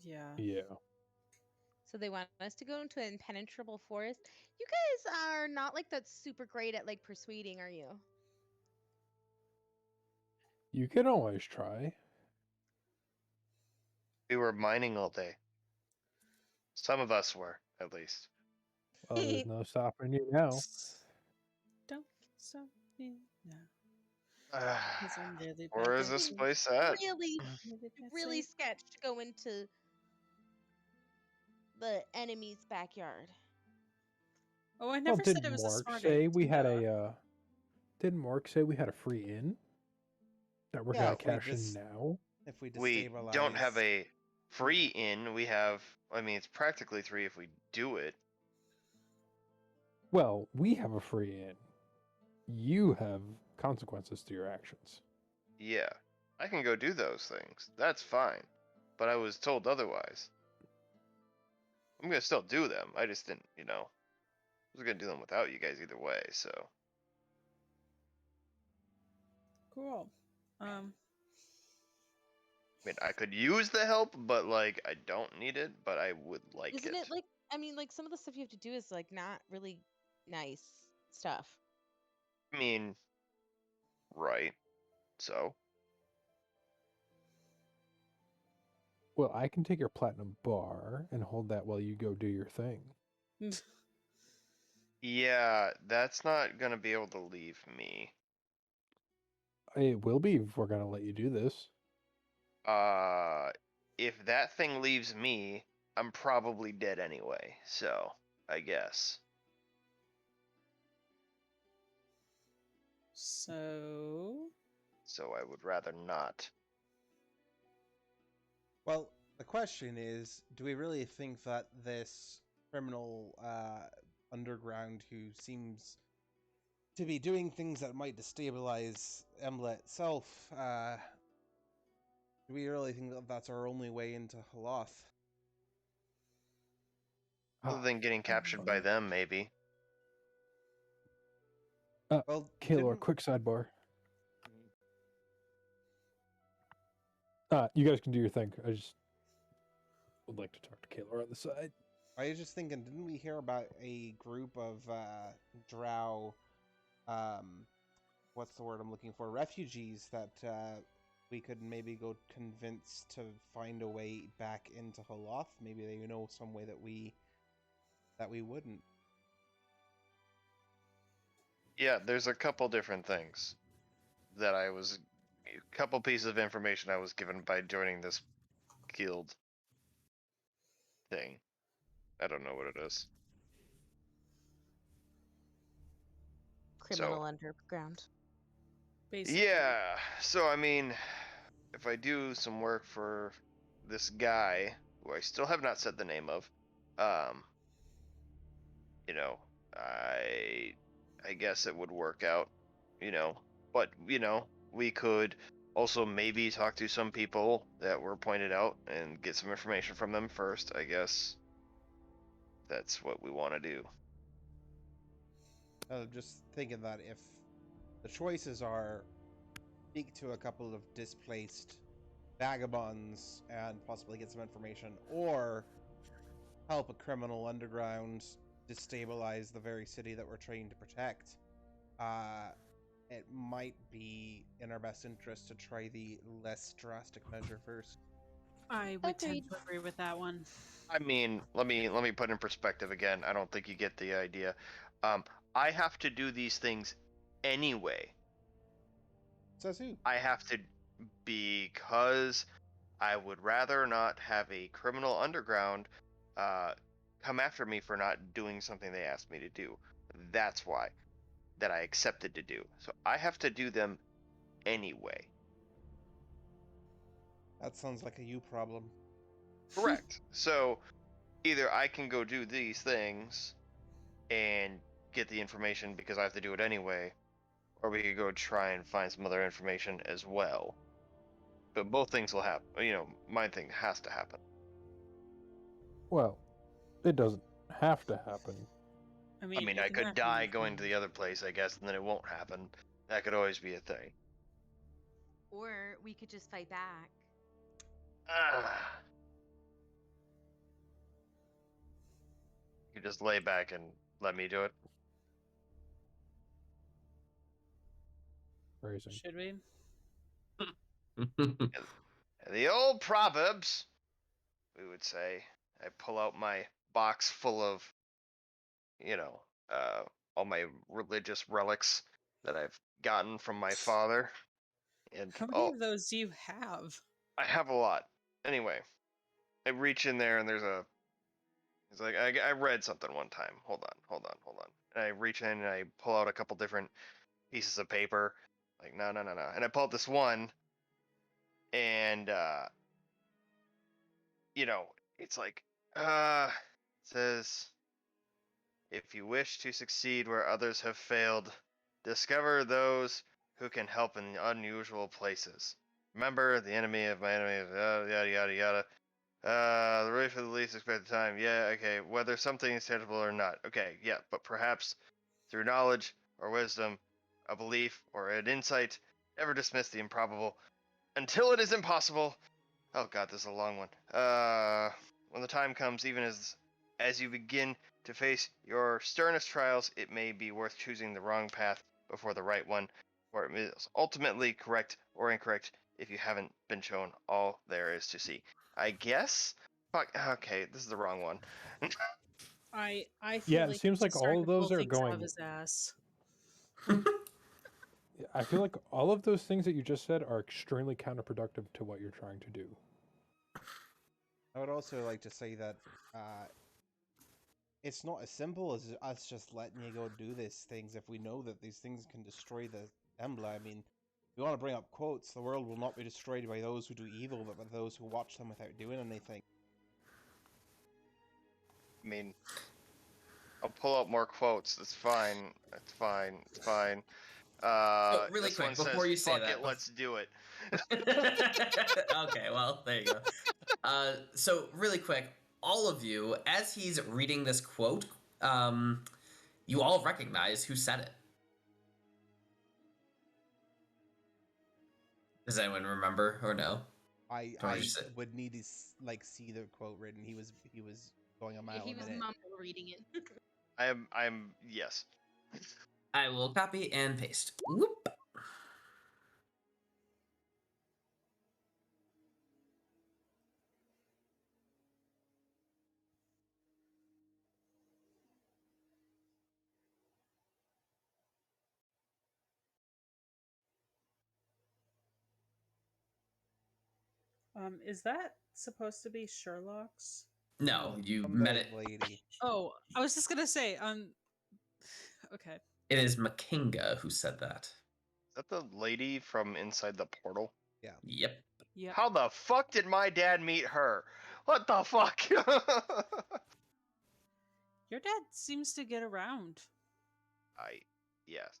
yeah. Yeah. So they want us to go into an impenetrable forest. You guys are not like that super great at like persuading, are you? You can always try. We were mining all day. Some of us were, at least. Well, there's no stopping you now. Don't stop me now. Ah, 'Cause I'm really where bad is at this it. place at? Really, Really bad really at sketch to go into the enemy's backyard. Oh, I Well, never said didn't it was a Mork smart say we had idea. a, didn't Mork say we had a free inn? That we're Yeah, gonna if we cash in now? If we We destabilize... don't have a free inn. We have, I mean, it's practically free if we do it. Well, we have a free inn. You have consequences to your actions. Yeah, I can go do those things. That's fine. But I was told otherwise. I'm gonna still do them. I just didn't, I was gonna do them without you guys either way, so. Cool. I mean, I could use the help, but, like, I don't need it, but I would like Isn't it. it like, I mean, like some of the stuff you have to do is like not really nice stuff. I mean, right. So, Well, I can take your platinum bar and hold that while you go do your thing. yeah, that's not gonna be able to leave me. It will be if we're gonna let you do this. If that thing leaves me, I'm probably dead anyway, so, I guess. So So I would rather not. Well, the question is, do we really think that this criminal underground who seems to be doing things that might destabilize Embla itself, do we really think that that's our only way into Haloth? Other than getting captured by them, maybe. Well, Kaelor, didn't- quick sidebar. You guys can do your thing. I just would like to talk to Kaelor on the side. I was just thinking, didn't we hear about a group of Drow, what's the word I'm looking for, refugees that we could maybe go convince to find a way back into Haloth? Maybe they know some way that we wouldn't. Yeah, there's a couple different things that a couple pieces of information I was given by joining this guild thing. I don't know what it is. Criminal underground. basically, Yeah, so I mean, if I do some work for this guy, who I still have not said the name of, I guess it would work out, but, we could also maybe talk to some people that were pointed out and get some information from them first, I guess. That's what we want to do. Just thinking that if the choices are speak to a couple of displaced vagabonds and possibly get some information, or help a criminal underground destabilize the very city that we're trying to protect, it might be in our best interest to try the less drastic measure first. I would tend Agreed. to agree with that one. I mean, let me put in perspective again. I don't think you get the idea. I have to do these things anyway. Says who? I have to, because I would rather not have a criminal underground come after me for not doing something they asked me to do. That's why that I accepted to do. So I have to do them anyway. That sounds like a you problem. Correct. So either I can go do these things and get the information because I have to do it anyway, or we could go try and find some other information as well. But both things will happen. You know, my thing has to happen. Well, it doesn't have to happen. I mean, I could die going to the other place, I guess, and then it won't happen. That could always be a thing. Or we could just fight back. You just lay back and let me do it. Phrasing. Should we? The old proverbs, we would say. I pull out my box full of, you know, all my religious relics that I've gotten from my father. And How many of those do you have? I have a lot. Anyway, I reach in there and there's a. It's like I read something one time. Hold on. And I reach in and I pull out a couple different pieces of paper. Like no. And I pull out this one, and you know, it's like it says, if you wish to succeed where others have failed, discover those who can help in unusual places. Remember, the enemy of my enemy is yada yada yada. The rate for the least expected time. Yeah, okay. Whether something is tangible or not. Okay, yeah, but perhaps through knowledge or wisdom, a belief or an insight, never dismiss the improbable until it is impossible. Oh god, this is a long one. When the time comes, even as you begin to face your sternest trials, it may be worth choosing the wrong path before the right one, for it is ultimately correct or incorrect if you haven't been shown all there is to see. I guess? Fuck, okay, this is the wrong one. I feel Yeah, it like seems he's like just starting all of to pull those are things out of going. his ass. I feel like all of those things that you just said are extremely counterproductive to what you're trying to do. I would also like to say that it's not as simple as us just letting you go do these things if we know that these things can destroy the Embla. I mean, if we want to bring up quotes, the world will not be destroyed by those who do evil, but by those who watch them without doing anything. I mean, I'll pull out more quotes. It's fine. It's fine. It's fine. Really this quick, one before says, you say "Fuck that, it, let's do it." Okay, well, there you go. So, really quick, all of you, as he's reading this quote, you all recognize who said it. Does anyone remember or no? I Or just it? would need to see the quote written. He was going a mile He a was minute. mumble reading it. I'm yes. I will copy and paste. Whoop. Is that supposed to be Sherlock's? No, you From met the it. lady. Oh, I was just gonna say, okay. It is Makinga who said that. Is that the lady from inside the portal? Yeah. Yep. Yep. How the fuck did my dad meet her? What the fuck? Your dad seems to get around Yes,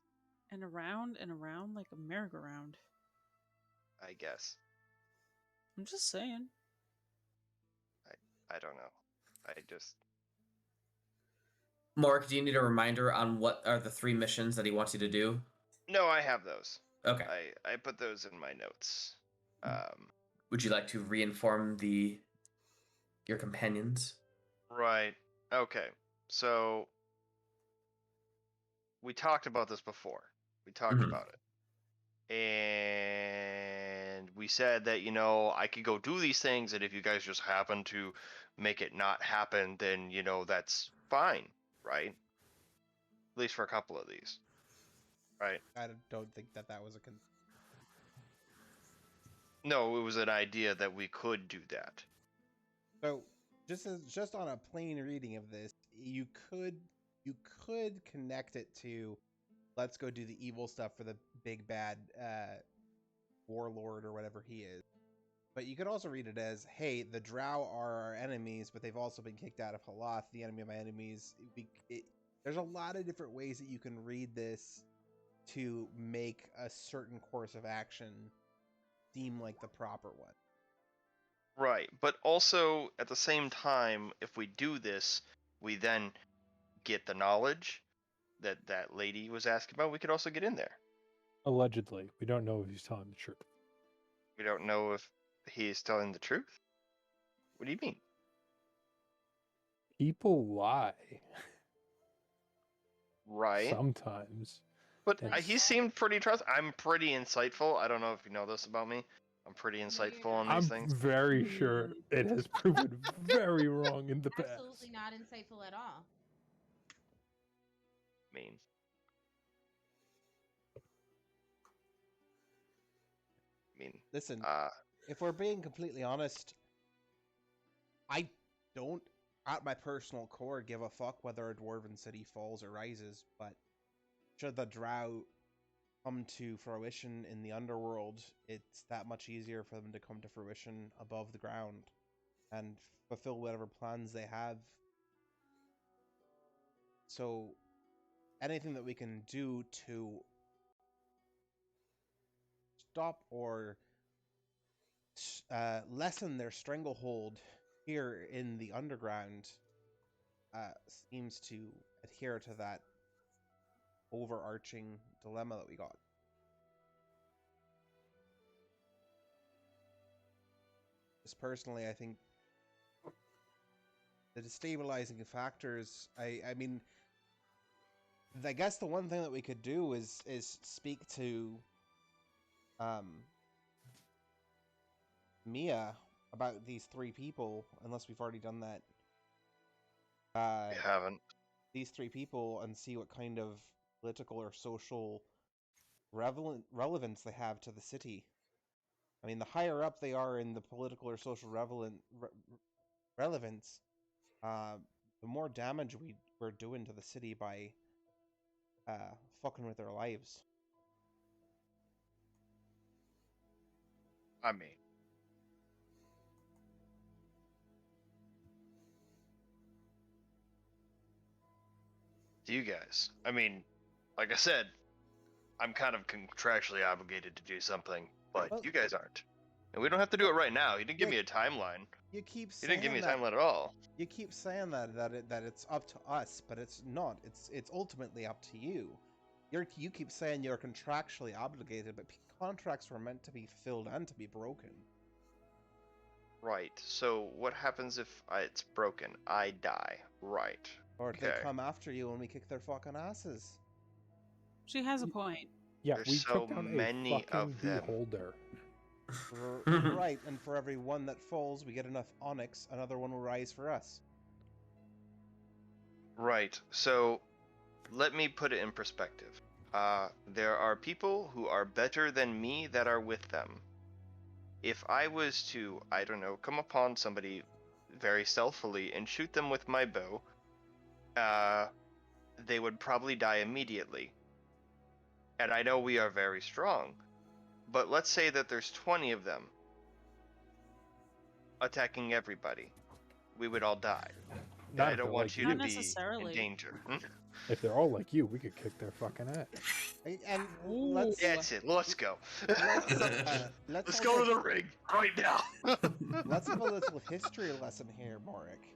and around and around like a merry-go-round. I guess. I'm just saying. I don't know. I just Morrik, do you need a reminder on what are the 3 missions that he wants you to do? no, I have those. Okay. I put those in my notes. Would you like to reinform your companions? Right. Okay. So we talked about this before. We talked Mhm. about it. and we said that, you know, I could go do these things, and if you guys just happen to make it not happen, then, you know, that's fine, right? At least for a couple of these, right? I don't think that was a No, it was an idea that we could do that. So just on a plain reading of this, you could connect it to let's go do the evil stuff for the big bad warlord or whatever he is. But you could also read it as, hey, the Drow are our enemies, but they've also been kicked out of Halath, the enemy of my enemies. There's a lot of different ways that you can read this to make a certain course of action seem like the proper one. Right, but also at the same time, if we do this, we then get the knowledge that that lady was asking about. We could also get in there. Allegedly, we don't know if he's telling the truth. We don't know if he is telling the truth. What do you mean? People lie. Right. Sometimes. But And he seemed pretty I'm pretty insightful. I don't know if you know this about me. I'm pretty insightful on these I'm things. very sure it has proven very wrong in the past. Absolutely not insightful at all. Mean. Listen, if we're being completely honest, I don't, at my personal core, give a fuck whether a dwarven city falls or rises, but should the Drow come to fruition in the underworld, it's that much easier for them to come to fruition above the ground and fulfill whatever plans they have. So anything that we can do to stop or lessen their stranglehold here in the underground seems to adhere to that overarching dilemma that we got. Just personally, I think the destabilizing factors, I mean, I guess the one thing that we could do is speak to Mia about these three people, unless we've already done that. We haven't. These three people, and see what kind of political or social relevance they have to the city. I mean, the higher up they are in the political or social relevance, the more damage we're doing to the city by fucking with their lives. I mean, to you guys. I mean, like I said, I'm kind of contractually obligated to do something, but Well, you guys aren't. And we don't have to do it right now. You didn't give me a timeline. You keep You saying didn't give me a that. timeline at all. You keep saying that it's up to us, but it's not. It's ultimately up to you. You keep saying you're contractually obligated, but contracts were meant to be fulfilled and to be broken. Right. So what happens if it's broken? I die. Right. Or they Okay. come after you and we kick their fucking asses. She has a point. Yeah, There's we so took down many a fucking of them. beholder. Right, and for every one that falls, we get enough onyx, another one will rise for us. Right. So let me put it in perspective. There are people who are better than me that are with them. If I was to, I don't know, come upon somebody very stealthily and shoot them with my bow, they would probably die immediately. And I know we are very strong, but let's say that there's 20 of them attacking everybody. We would all die. And I don't want you to Not be in necessarily. danger. If they're all like you, we could kick their fucking ass. And Ooh. That's it. Let's go. let's go to also- the ring right now. Let's have a little history lesson here, Morrik.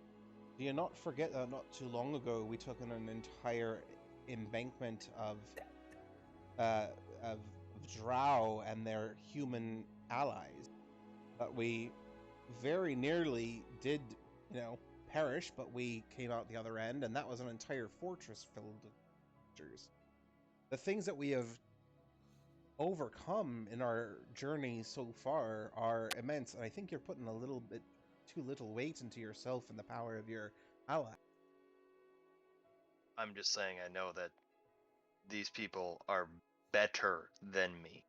Do you not forget that not too long ago we took in an entire embankment of Drow and their human allies that we very nearly did, perish, but we came out the other end, and that was an entire fortress filled with creatures. The things that we have overcome in our journey so far are immense, and I think you're putting a little bit too little weight into yourself and the power of your ally. I'm just saying I know that these people are better than me.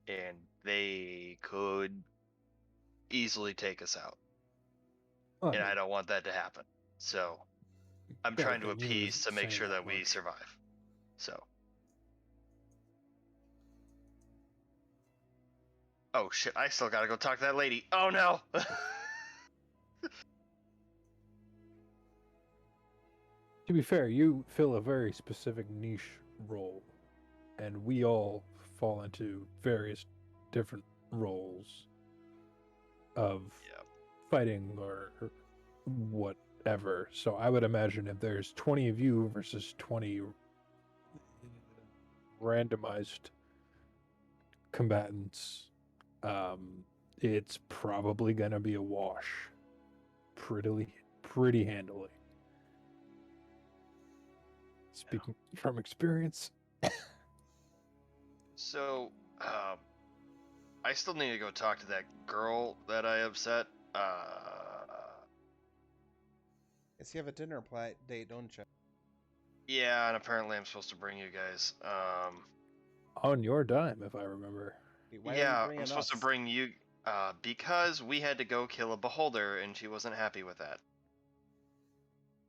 And they could easily take us out. Well, And I don't want that to happen. So I'm better trying to than you appease isn't to make saying sure that we much. survive. So. Oh shit, I still gotta go talk to that lady. Oh no! To be fair, you fill a very specific niche role, and we all fall into various different roles of Yep. fighting or whatever. So I would imagine if there's 20 of you versus 20 randomized combatants, it's probably gonna be a wash, pretty handily. Speaking from experience. So, I still need to go talk to that girl that I upset. Guess you have a dinner date, don't you? Yeah, and apparently I'm supposed to bring you guys. On your dime, if I remember. Why are you Yeah, bringing I'm supposed to us? bring you, because we had to go kill a beholder, and she wasn't happy with that.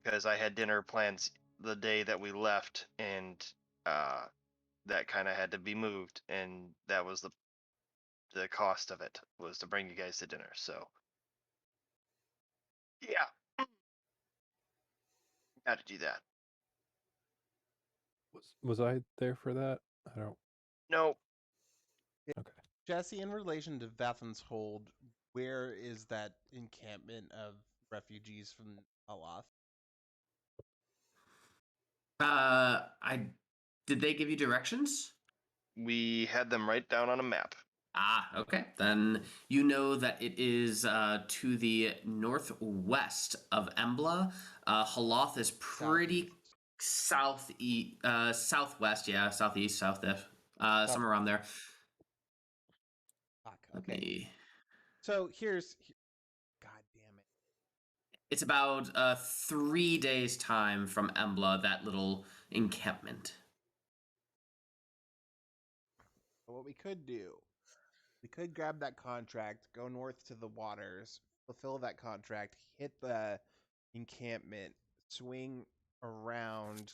Because I had dinner plans the day that we left, and that kind of had to be moved, and that was the cost of it, was to bring you guys to dinner. So yeah, got to do that. Was I there for that? I don't. No, Okay. Jesse, in relation to Vathan's Hold, where is that encampment of refugees from Aloth? I did they give you directions? we had them right down on a map. Ah, okay. Then you know that it is to the northwest of Embla. Haloth is pretty southwest, yeah, southeast, southwest, somewhere around there. Fuck, Let okay. me. So God damn it. It's about 3 days' time from Embla, that little encampment. So what we could do, we could grab that contract, go north to the waters, fulfill that contract, hit the encampment, swing around.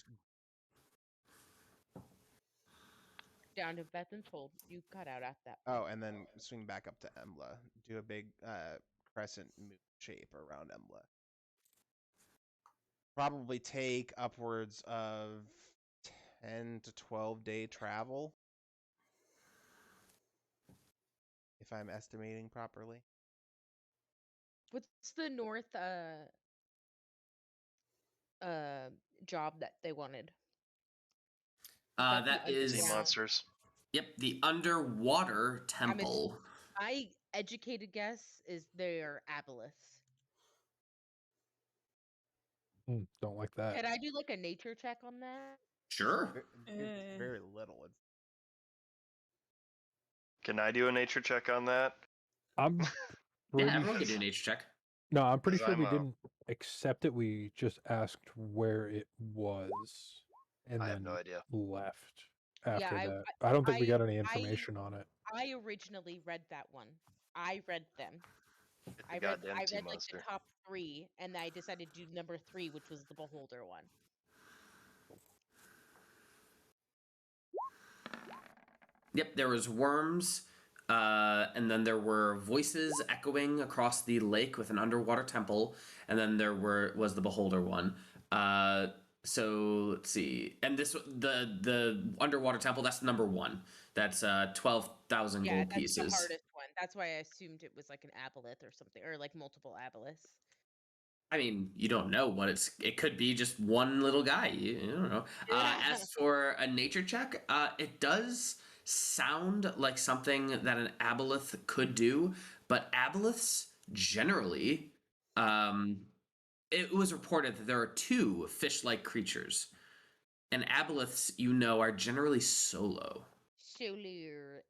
Down to Bethan's Hold. You cut out at that. Oh, and then swing back up to Embla. Do a big crescent moon shape around Embla. Probably take upwards of 10 to 12-day travel, if I'm estimating properly. What's the north job that they wanted? That the is Sea underground? monsters. Yep, the underwater temple. My educated guess is they're aboleths. Don't like that. Can I do like a nature check on that? Sure. It's very little. Can I do a nature check on that? I'm pretty Yeah, everyone can do a nature check. No, I'm pretty 'Cause sure I'm we a- didn't accept it. We just asked where it was, and I then have no idea. left after Yeah, that. I don't think we I- got any I- information on it. I originally read that one. I read them. It's a I goddamn sea read like monster. the top 3, and I decided to do number 3, which was the Beholder one. Yep, there was worms, and then there were voices echoing across the lake with an underwater temple, and then there was the beholder one. So let's see, and the underwater temple, that's number 1. That's 12,000 Yeah, gold that's pieces. the hardest one. That's why I assumed it was like an aboleth or something, or like multiple aboleths. I mean, you don't know what it could be just one little guy. You don't know. As for a nature check, it does sound like something that an aboleth could do, but aboleths generally, it was reported that there are 2 fish-like creatures, and aboleths, are generally solo. Cavalier.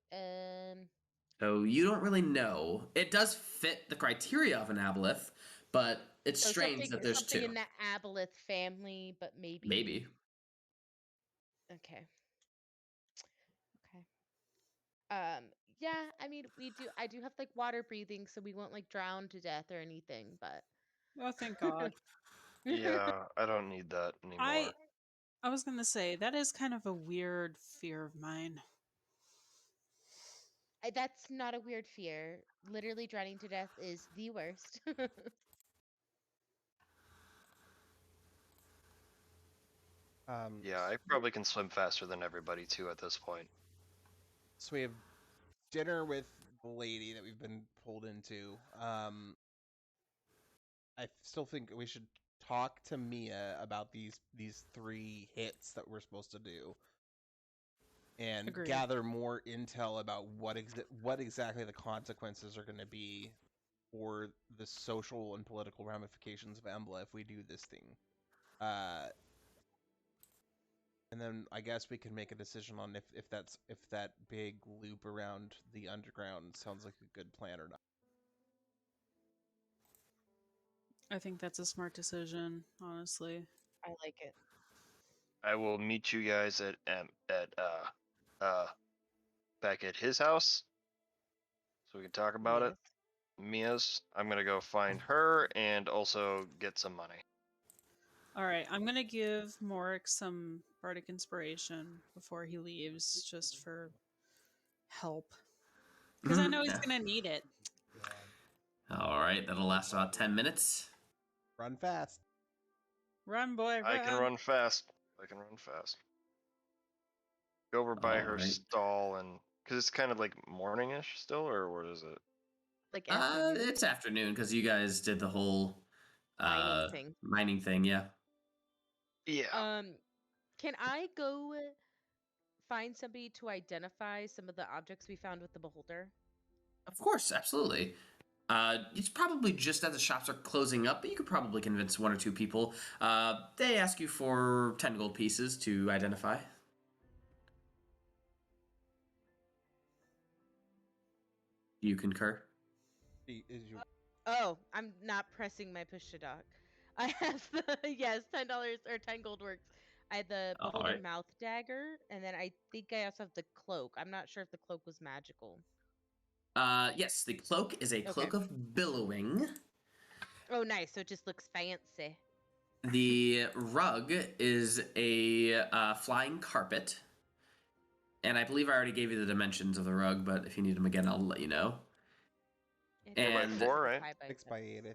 So you don't really know. It does fit the criteria of an aboleth, but it's So strange that there's something two. in the aboleth family, but maybe. Maybe. Okay. Okay. Yeah, I mean, I do have like water breathing, so we won't like drown to death or anything, but Oh, thank God. Yeah, I don't need that anymore. I was gonna say that is kind of a weird fear of mine. That's not a weird fear. Literally drowning to death is the worst. Yeah, I probably can swim faster than everybody too at this point. So we have dinner with the lady that we've been pulled into. I still think we should talk to Mia about these 3 hits that we're supposed to do, and Agreed. gather more intel about what exactly the consequences are going to be for the social and political ramifications of Embla if we do this thing. And then I guess we can make a decision on if that big loop around the underground sounds like a good plan or not. I think that's a smart decision, honestly. I like it. I will meet you guys at back at his house so we can talk about it. Mia's. I'm gonna go find her and also get some money. All right, I'm gonna give Morrik some bardic inspiration before he leaves, just for help, because I know he's Yeah. gonna need it. All right, that'll last about 10 minutes. Run fast. Run, boy, run! I can run fast. I can run fast. Go over by her Alright. stall and because it's kind of like morning-ish still, or what is it? Like afternoon It's afternoon because you guys did the whole mining thing. mining thing, yeah. Yeah. Can I go find somebody to identify some of the objects we found with the beholder? Of course, absolutely. It's probably just as the shops are closing up, but you could probably convince 1 or 2 people. They ask you for 10 gold pieces to identify. Do you concur? Oh, I'm not pressing my push to talk. I have the yes, $10 or 10 gold works. I had the beholder Alright. mouth dagger, and then I think I also have the cloak. I'm not sure if the cloak was magical. Yes, the cloak is a cloak Okay. of billowing. Oh, nice. So it just looks fancy. The rug is a flying carpet. And I believe I already gave you the dimensions of the rug, but if you need them again, I'll let you know. It Four by And- four, right? 6 by 8.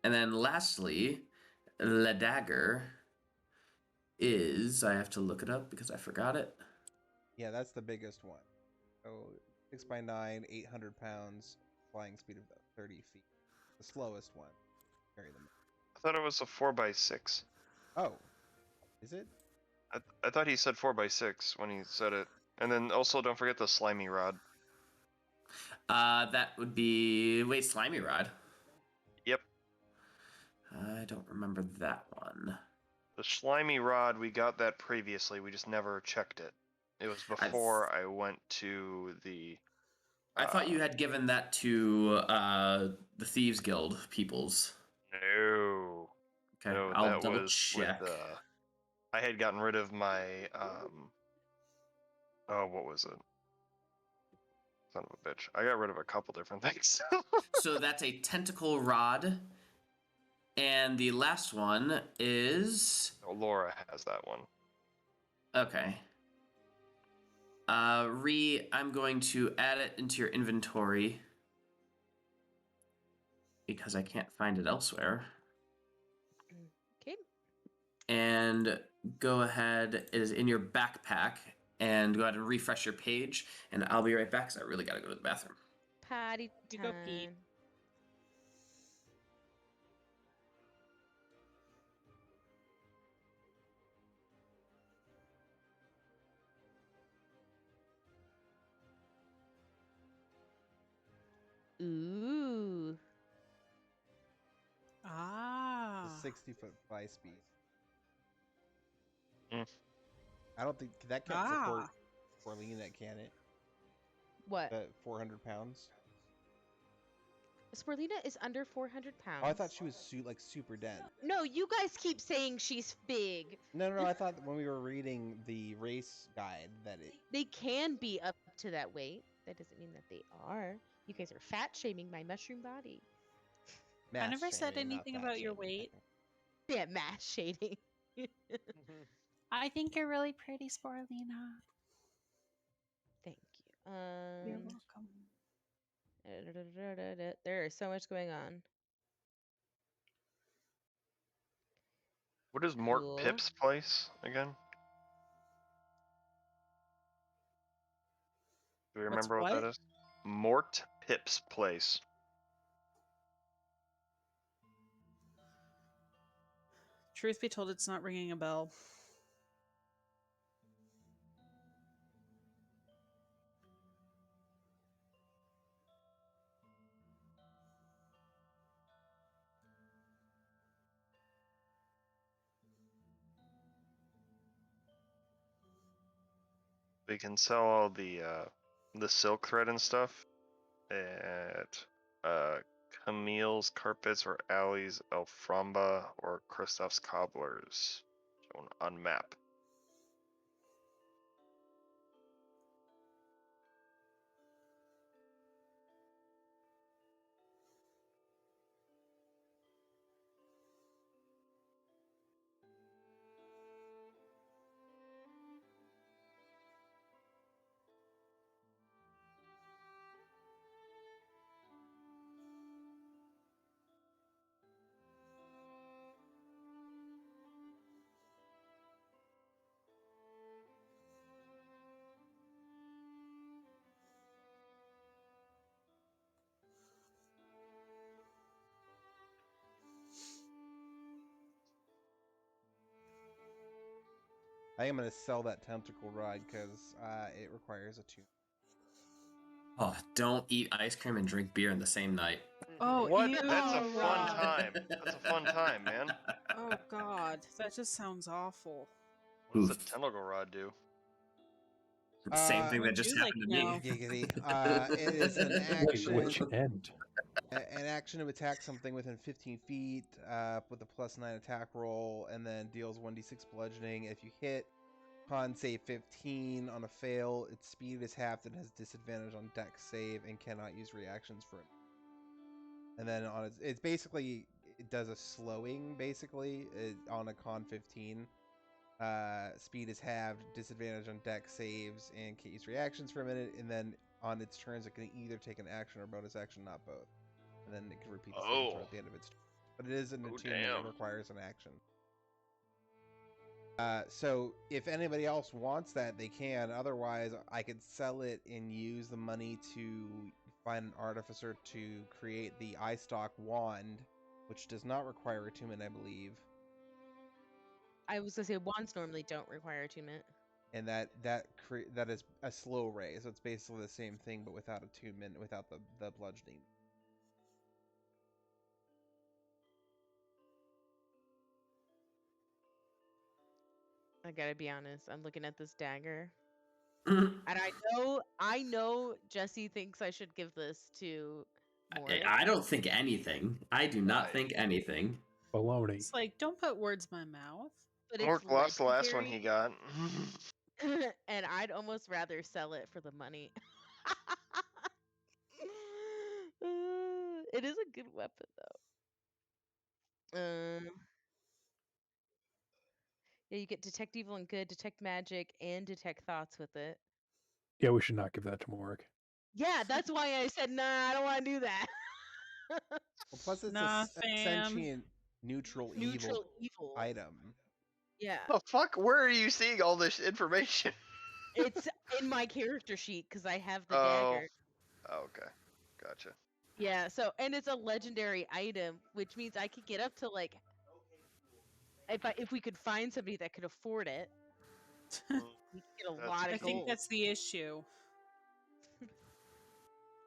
And then lastly, the dagger is, I have to look it up because I forgot it. Yeah, that's the biggest one. So 6 by 9, 800 pounds, flying speed of 30 feet. The slowest one. Carry them. I thought it was a 4x6. Oh, is it? I thought he said 4x6 when he said it. And then also don't forget the slimy rod. That would be, wait, slimy rod. Yep. I don't remember that one. The slimy rod, we got that previously. We just never checked it. It was before I went to the... I thought you had given that to the Thieves Guild peoples. No. Okay, No, I'll that double was check. with I had gotten rid of my oh, what was it? Son of a bitch. I got rid of a couple different things. So that's a tentacle rod. And the last one is... Elora has that one. Okay. I'm going to add it into your inventory because I can't find it elsewhere. Okay. And go ahead, it is in your backpack, and go ahead and refresh your page, and I'll be right back because I really got to go to the bathroom. Potty You time. go, Pete. Ooh. Ah. It's a 60-foot fly speed. I don't think that can't support Sporelina, can it? What? 400 pounds. Sporelina is under 400 pounds. Oh, I thought she was super dense. No, you guys keep saying she's big. No. I thought when we were reading the race guide that They can be up to that weight. That doesn't mean that they are. You guys are fat shaming my mushroom body. I never said mass-shaming, not anything fat about your shaming. weight. Yeah, mass shading. I think you're really pretty, Sporelina. Thank you. You're welcome. There is so much going on. What is Mort Cool. Pip's place again? Do we remember what that is? Mort Pip's place. Truth be told, it's not ringing a bell. We can sell all the silk thread and stuff at Camille's Carpets or Allie's Elframba or Kristoff's Cobblers shown on map. I am going to sell that tentacle rod because it requires a 2. Oh, don't eat ice cream and drink beer in the same night. Oh, What? ew, That's a fun Rob. time. That's a fun time, man. Oh God, that just sounds awful. What does the Oof. tentacle rod do? Same thing that Would just you like happened to to know? me. Giggity. It is an Wait, action. which end? An action to attack something within 15 feet with a +9 attack roll, and then deals 1d6 bludgeoning. If you hit, con save 15 on a fail, its speed is halved and has disadvantage on dex save and cannot use reactions for it. And then on it's basically, it does a slowing basically on a con 15. Speed is halved, disadvantage on dex saves, and can't use reactions for a minute. And then on its turns, it can either take an action or bonus action, not both. And then it can repeat the same turn at the end of its turn. But it is an attunement that damn. requires an action. So if anybody else wants that, they can. Otherwise, I could sell it and use the money to find an artificer to create the eye stalk wand, which does not require attunement, I believe. I was gonna say wands normally don't require attunement. And that is a slow ray, so it's basically the same thing, but without attunement, without the bludgeoning. I gotta be honest. I'm looking at this dagger, I, and I know Jesse thinks I should give this to Morrik. I don't think anything. I do not Right. think anything. Baloney. It's like, don't put words in my mouth. But Mort it's lost the last one he legendary, got. and I'd almost rather sell it for the money. It is a good weapon, though. Yeah, you get detect evil and good, detect magic, and detect thoughts with it. Yeah, we should not give that to Morrik. Yeah, that's why I said, nah, I don't want to do that. Well, plus it's Nah, a fam. sentient neutral Neutral evil evil. item. Yeah. The fuck? Where are you seeing all this information? It's in my character sheet because I have the Oh. dagger. Oh, okay. Gotcha. Yeah, so and it's a legendary item, which means I could get up to like if we could find somebody that could afford it, we could get a That's lot I of think gold. that's the issue.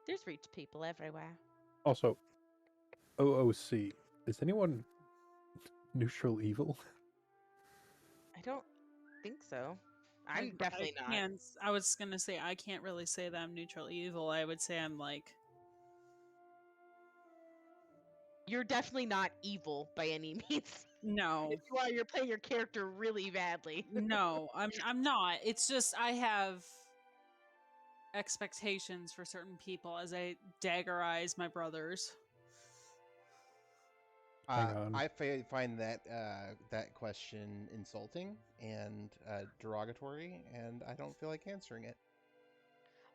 There's rich people everywhere. Also, OOC. Is anyone neutral evil? I don't think so. I'm definitely not. I was gonna say I can't really say that I'm neutral evil. I would say I'm like You're definitely not evil by any means. no, If you are, you're playing your character really badly. no, I'm not. It's just I have expectations for certain people as I daggerize my brothers. Hang on. I find that that question insulting and derogatory, and I don't feel like answering it.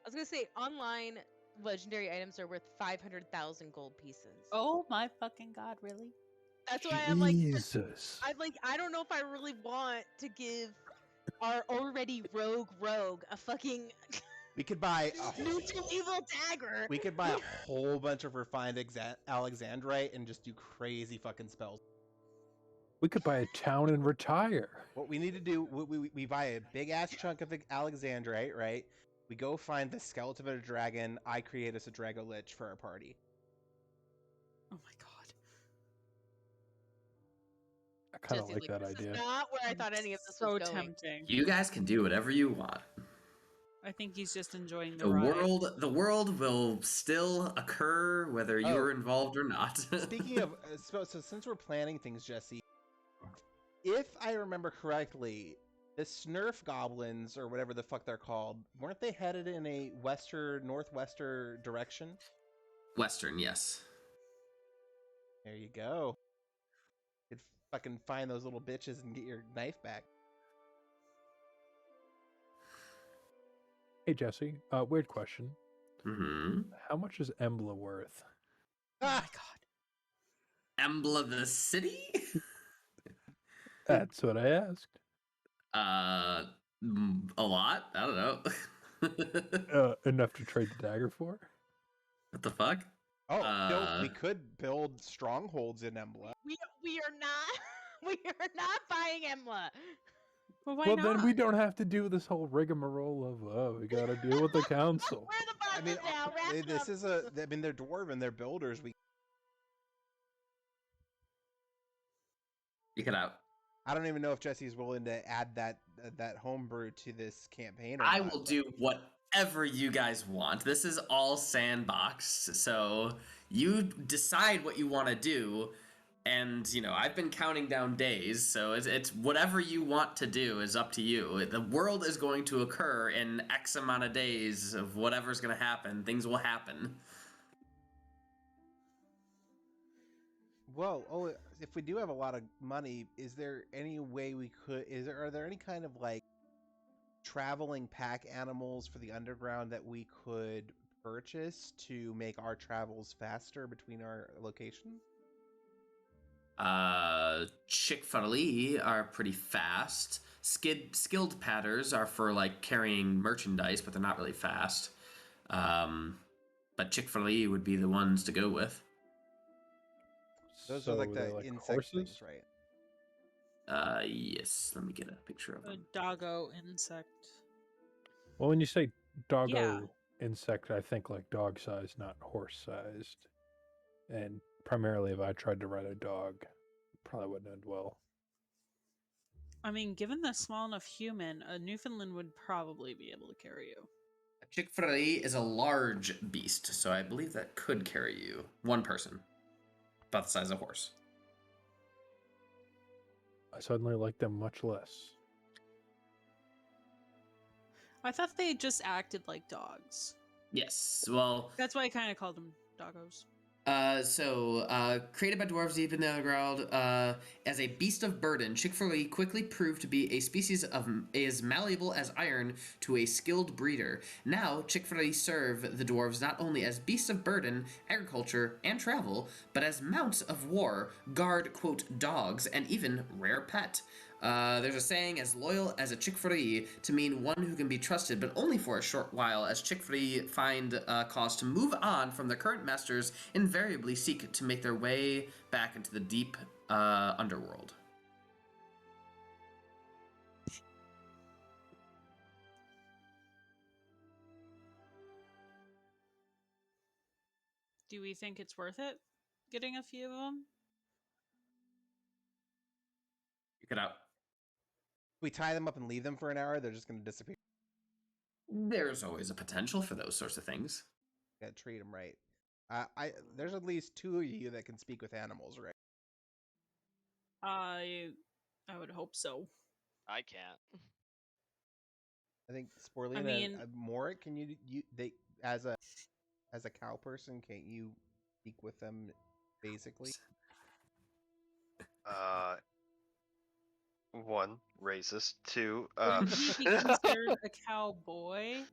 I was gonna say online legendary items are worth 500,000 gold pieces. Oh my fucking god, really? That's why I'm like, Jesus. I don't know if I really want to give our already rogue a fucking We could buy a neutral evil dagger. we could buy a whole bunch of refined Alexandrite and just do crazy fucking spells. We could buy a town and retire. What we need to do, we buy a big ass chunk of Alexandrite, right? We go find the skeleton of a dragon. I create us a Drago Lich for our party. Oh my god. I kind of Jesse's like that this idea. is not where I thought any of this So was going. tempting. You guys can do whatever you want. I think he's just enjoying the The ride. world will still occur whether you Oh. are involved or not. Speaking of, so since we're planning things, Jesse, if I remember correctly, the Snurf goblins or whatever the fuck they're called, weren't they headed in a northwestern direction? Western, yes. There you go. You could fucking find those little bitches and get your knife back. Hey, Jesse, weird question. Mm-hmm. How much is Embla worth? Oh my Ah! god. Embla the city? That's what I asked. A lot? I don't know. Enough to trade the dagger for? What the fuck? Oh, no, we could build strongholds in Embla. We are not we are not buying Embla. But why Well, not? then we don't have to do this whole rigmarole of, we gotta deal with the council. We're the bosses I mean, now. Wrap this up. is I mean, they're dwarven, they're builders. You cut out. I don't even know if Jesse's willing to add that homebrew to this campaign. Or I not, will but- do whatever you guys want. This is all sandbox, so you decide what you want to do. And I've been counting down days, so it's whatever you want to do is up to you. The world is going to occur in X amount of days of whatever's going to happen. Things will happen. Well, if we do have a lot of money, is there any way we could? Are there any kind of like traveling pack animals for the underground that we could purchase to make our travels faster between our locations? Chick-fil-A are pretty fast. Skilled patters are for like carrying merchandise, but they're not really fast. But Chick-fil-A would be the ones to go with. Those are like they're the insect horses? things, right? Yes. Let me get a picture of A them. doggo insect. Well, when you say doggo Yeah. insect, I think like dog sized, not horse sized. And primarily, if I tried to ride a dog, probably wouldn't end well. I mean, given the small enough human, a Newfoundland would probably be able to carry you. A Chick-fil-A is a large beast, so I believe that could carry you. One person. About the size of a horse. I suddenly like them much less. I thought they just acted like dogs. Yes. Well, That's why I kind of called them doggos. Created by dwarves deep in the underground, as a beast of burden, Chick-fil-A quickly proved to be a species as malleable as iron to a skilled breeder. Now, Chick-fil-A serve the dwarves not only as beasts of burden, agriculture, and travel, but as mounts of war, guard, quote, dogs, and even rare pet. There's a saying, as loyal as a Chick-fil-A, to mean one who can be trusted, but only for a short while, as Chick-fil-A find cause to move on from their current masters, invariably seek to make their way back into the deep underworld. Do we think it's worth it getting a few of them? You cut out. we tie them up and leave them for an hour, they're just going to disappear. There's always a potential for those sorts of things. Gotta treat them right. There's at least 2 of you that can speak with animals, right? I would hope so. I can't. I think Sporelina mean- and Morrik, can you they as a cow person, can't you speak with them basically? One, racist. Two, Would he be considered a cowboy?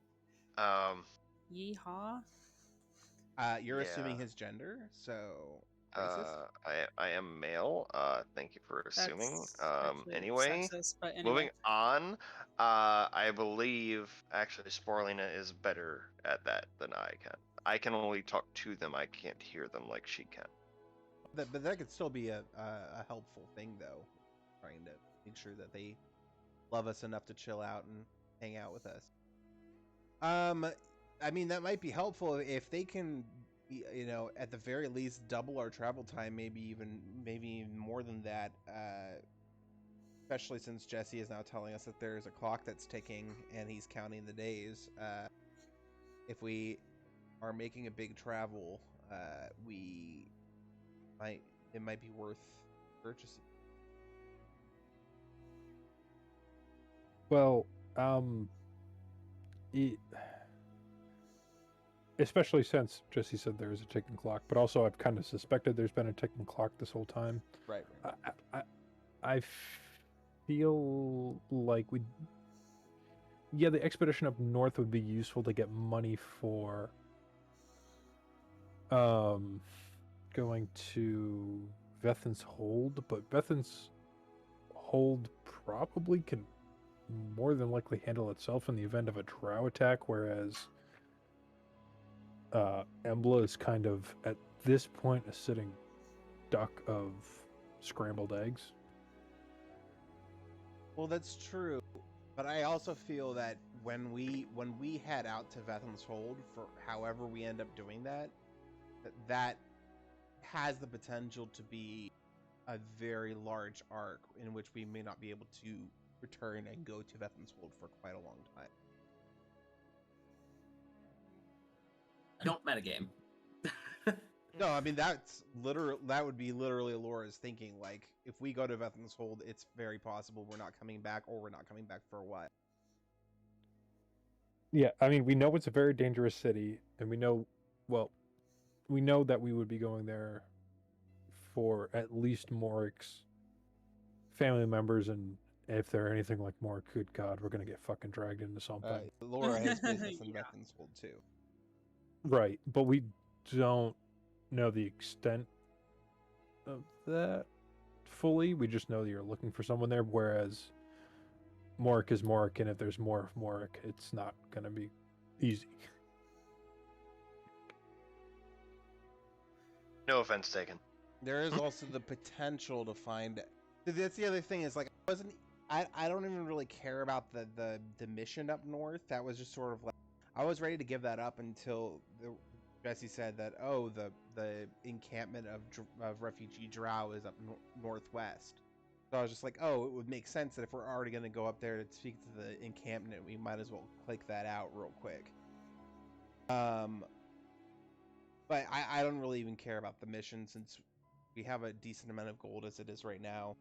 Yeehaw. You're assuming Yeah. his gender, so racist. I am male. Thank you for assuming. That's actually Anyway, sexist, but anyway. moving on. I believe actually Sporelina is better at that than I can. I can only talk to them. I can't hear them like she can. But that could still be a helpful thing, though. Trying to make sure that they love us enough to chill out and hang out with us. I mean, that might be helpful if they can, you know, at the very least double our travel time, maybe even more than that. Especially since Jesse is now telling us that there's a clock that's ticking and he's counting the days. If we are making a big travel, it might be worth purchasing. Well, especially since Jesse said there is a ticking clock, but also I've kind of suspected there's been a ticking clock this whole time. Right. I feel like the expedition up north would be useful to get money for going to Vethin's Hold, but Vethin's Hold probably can more than likely handle itself in the event of a Drow attack, whereas Embla is kind of, at this point, a sitting duck of scrambled eggs. Well, that's true, but I also feel that when we head out to Vethin's Hold, for however we end up doing that has the potential to be a very large arc in which we may not be able to return and go to Vethin's Hold for quite a long time. Don't metagame. No, I mean that would be literally Elora's thinking. Like, if we go to Vethin's Hold, it's very possible we're not coming back, or we're not coming back for a while. Yeah, I mean, we know it's a very dangerous city, and we know that we would be going there for at least Morrik's family members, and if they're anything like Morrik, good God, we're gonna get fucking dragged into something. Elora has business in Yeah. Vethin's Hold too. Right, but we don't know the extent of that fully. We just know that you're looking for someone there, whereas Morrik is Morrik, and if there's more of Morrik, it's not gonna be easy. No offense taken. There is also the potential to find. That's the other thing, is like I don't even really care about the mission up north. That was just sort of like, I was ready to give that up until Jesse said that, oh, the encampment of refugee Drow is up northwest. So I was just like, oh, it would make sense that if we're already going to go up there to speak to the encampment, we might as well click that out real quick. But I don't really even care about the mission, since we have a decent amount of gold as it is right now.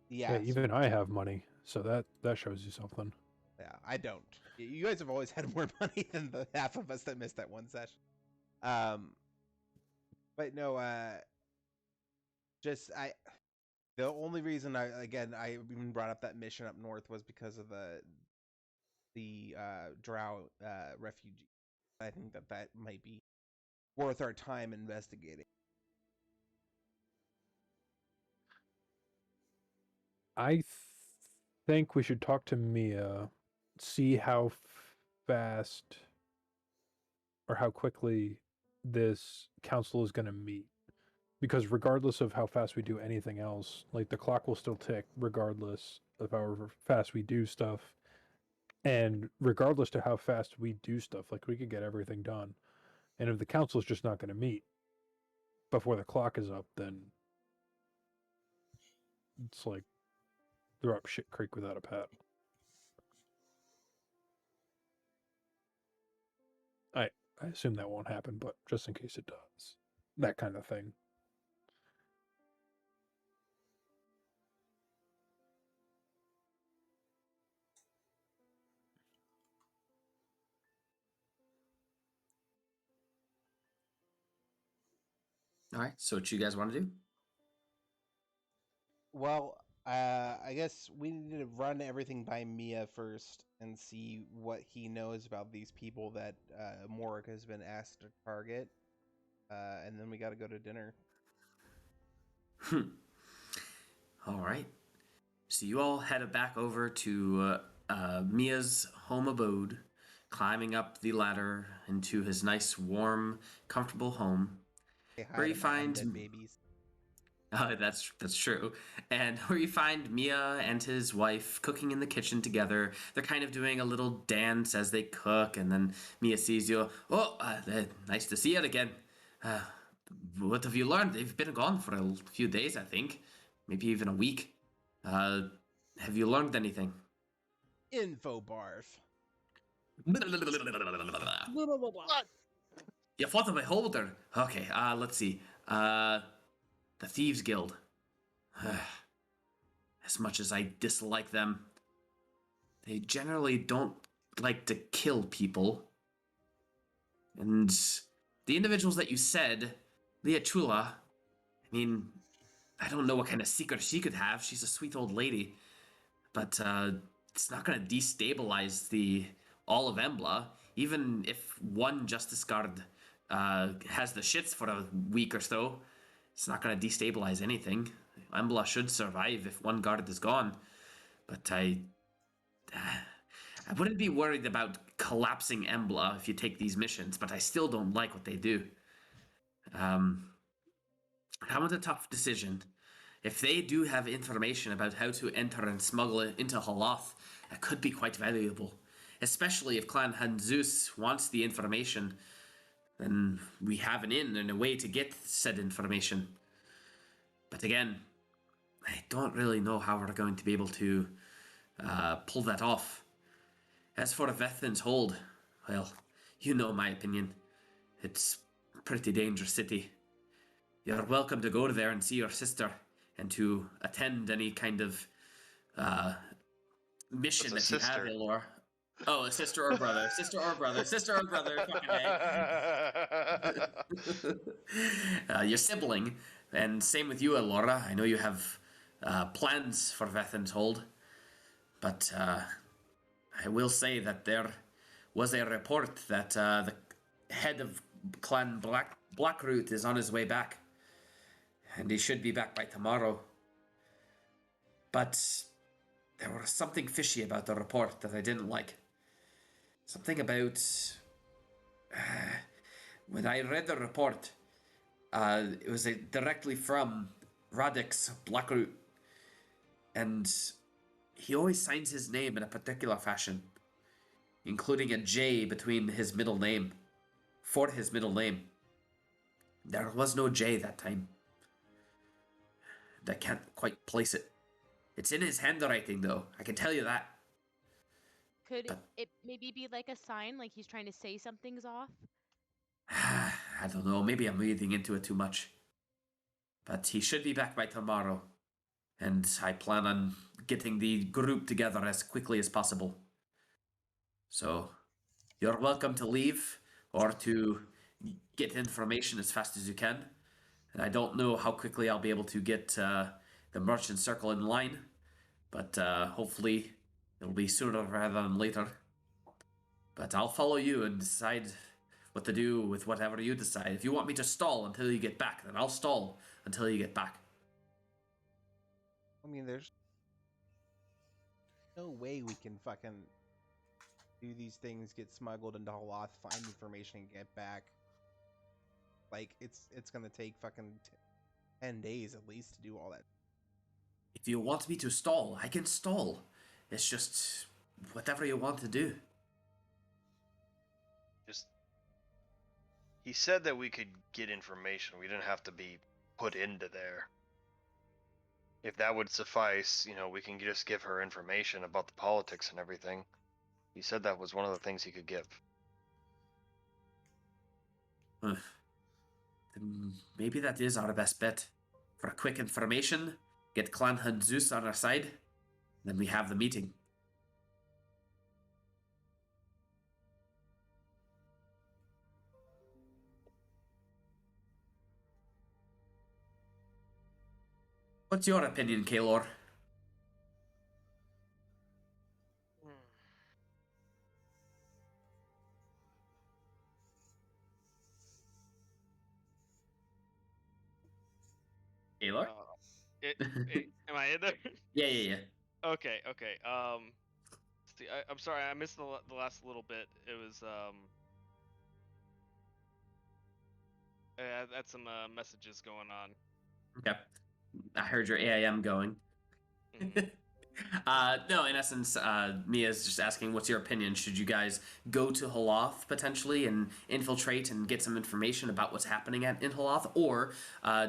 Yeah, even I have money, so that shows you something. Yeah, I don't. You guys have always had more money than the half of us that missed that one session. But no, the only reason I even brought up that mission up north was because of the Drow refugee. I think that might be worth our time investigating. I think we should talk to Mia, see how fast or how quickly this council is going to meet. Because regardless of how fast we do anything else, like, the clock will still tick regardless of how fast we do stuff. And regardless to how fast we do stuff, like, we could get everything done. And if the council's just not going to meet before the clock is up, then It's like they're up shit creek without a paddle. I assume that won't happen, but just in case it does. That kind of thing. All right. So what you guys want to do? Well, I guess we need to run everything by Mia first and see what he knows about these people that Morrik has been asked to target, and then we got to go to dinner. All right. So you all headed back over to Mia's home abode, climbing up the ladder into his nice, warm, comfortable home. Say hi Where you to my find- undead babies. That's true. And where you find Mia and his wife cooking in the kitchen together. They're kind of doing a little dance as they cook, and then Mia sees you. Oh, nice to see you again. What have you learned? They've been gone for a few days, I think. Maybe even a week. Have you learned anything? Info barf. You fought the Beholden. Okay, let's see. The Thieves Guild. As much as I dislike them, they generally don't like to kill people. And the individuals that you said, Leah Chula, I mean, I don't know what kind of secret she could have. She's a sweet old lady. But it's not going to destabilize all of Embla. Even if one Justice Guard has the shits for a week or so, it's not going to destabilize anything. Embla should survive if one guard is gone. But I wouldn't be worried about collapsing Embla if you take these missions, but I still don't like what they do. Come with a tough decision. If they do have information about how to enter and smuggle it into Holoth, that could be quite valuable. Especially if Clan Henzeus wants the information, then we have an in and a way to get said information. But again, I don't really know how we're going to be able to pull that off. As for Vethin's Hold, well, you know my opinion. It's a pretty dangerous city. You're welcome to go there and see your sister, and to attend any kind of mission that you have, Elora. Oh, a sister or brother. Sister or brother. Sister or brother. Fucking A. Your sibling. And same with you, Elora. I know you have plans for Vethin's Hold. But I will say that there was a report that the head of Clan Blackroot is on his way back. And he should be back by tomorrow. But there was something fishy about the report that I didn't like. Something about... when I read the report, it was directly from Radix Blackroot. And he always signs his name in a particular fashion, including a J between his middle name, for his middle name. There was no J that time. And I can't quite place it. It's in his handwriting, though. I can tell you that. Could it maybe be like a sign, like he's trying to say something's off? I don't know. Maybe I'm reading into it too much. But he should be back by tomorrow. And I plan on getting the group together as quickly as possible. So, you're welcome to leave or to get information as fast as you can. And I don't know how quickly I'll be able to get the merchant circle in line. But hopefully it'll be sooner rather than later. But I'll follow you and decide what to do with whatever you decide. If you want me to stall until you get back, then I'll stall until you get back. I mean, there's no way we can fucking do these things, get smuggled into Holoth, find information, and get back. Like, it's gonna take fucking 10 days at least to do all that. If you want me to stall, I can stall. It's just whatever you want to do. He said that we could get information. We didn't have to be put into there. if that would suffice, we can just give her information about the politics and everything. He said that was one of the things he could give. Then maybe that is our best bet. For quick information, get Clan Henzeus on our side, then we have the meeting. What's your opinion, Kaelor? Kaelor? Am I in there? Yeah. Okay. See, I'm sorry, I missed the last little bit. It was I had some messages going on. Okay. I heard your AIM going. Mhm. No, in essence, Mia's just asking, what's your opinion? Should you guys go to Haloth potentially and infiltrate and get some information about what's happening in Haloth, or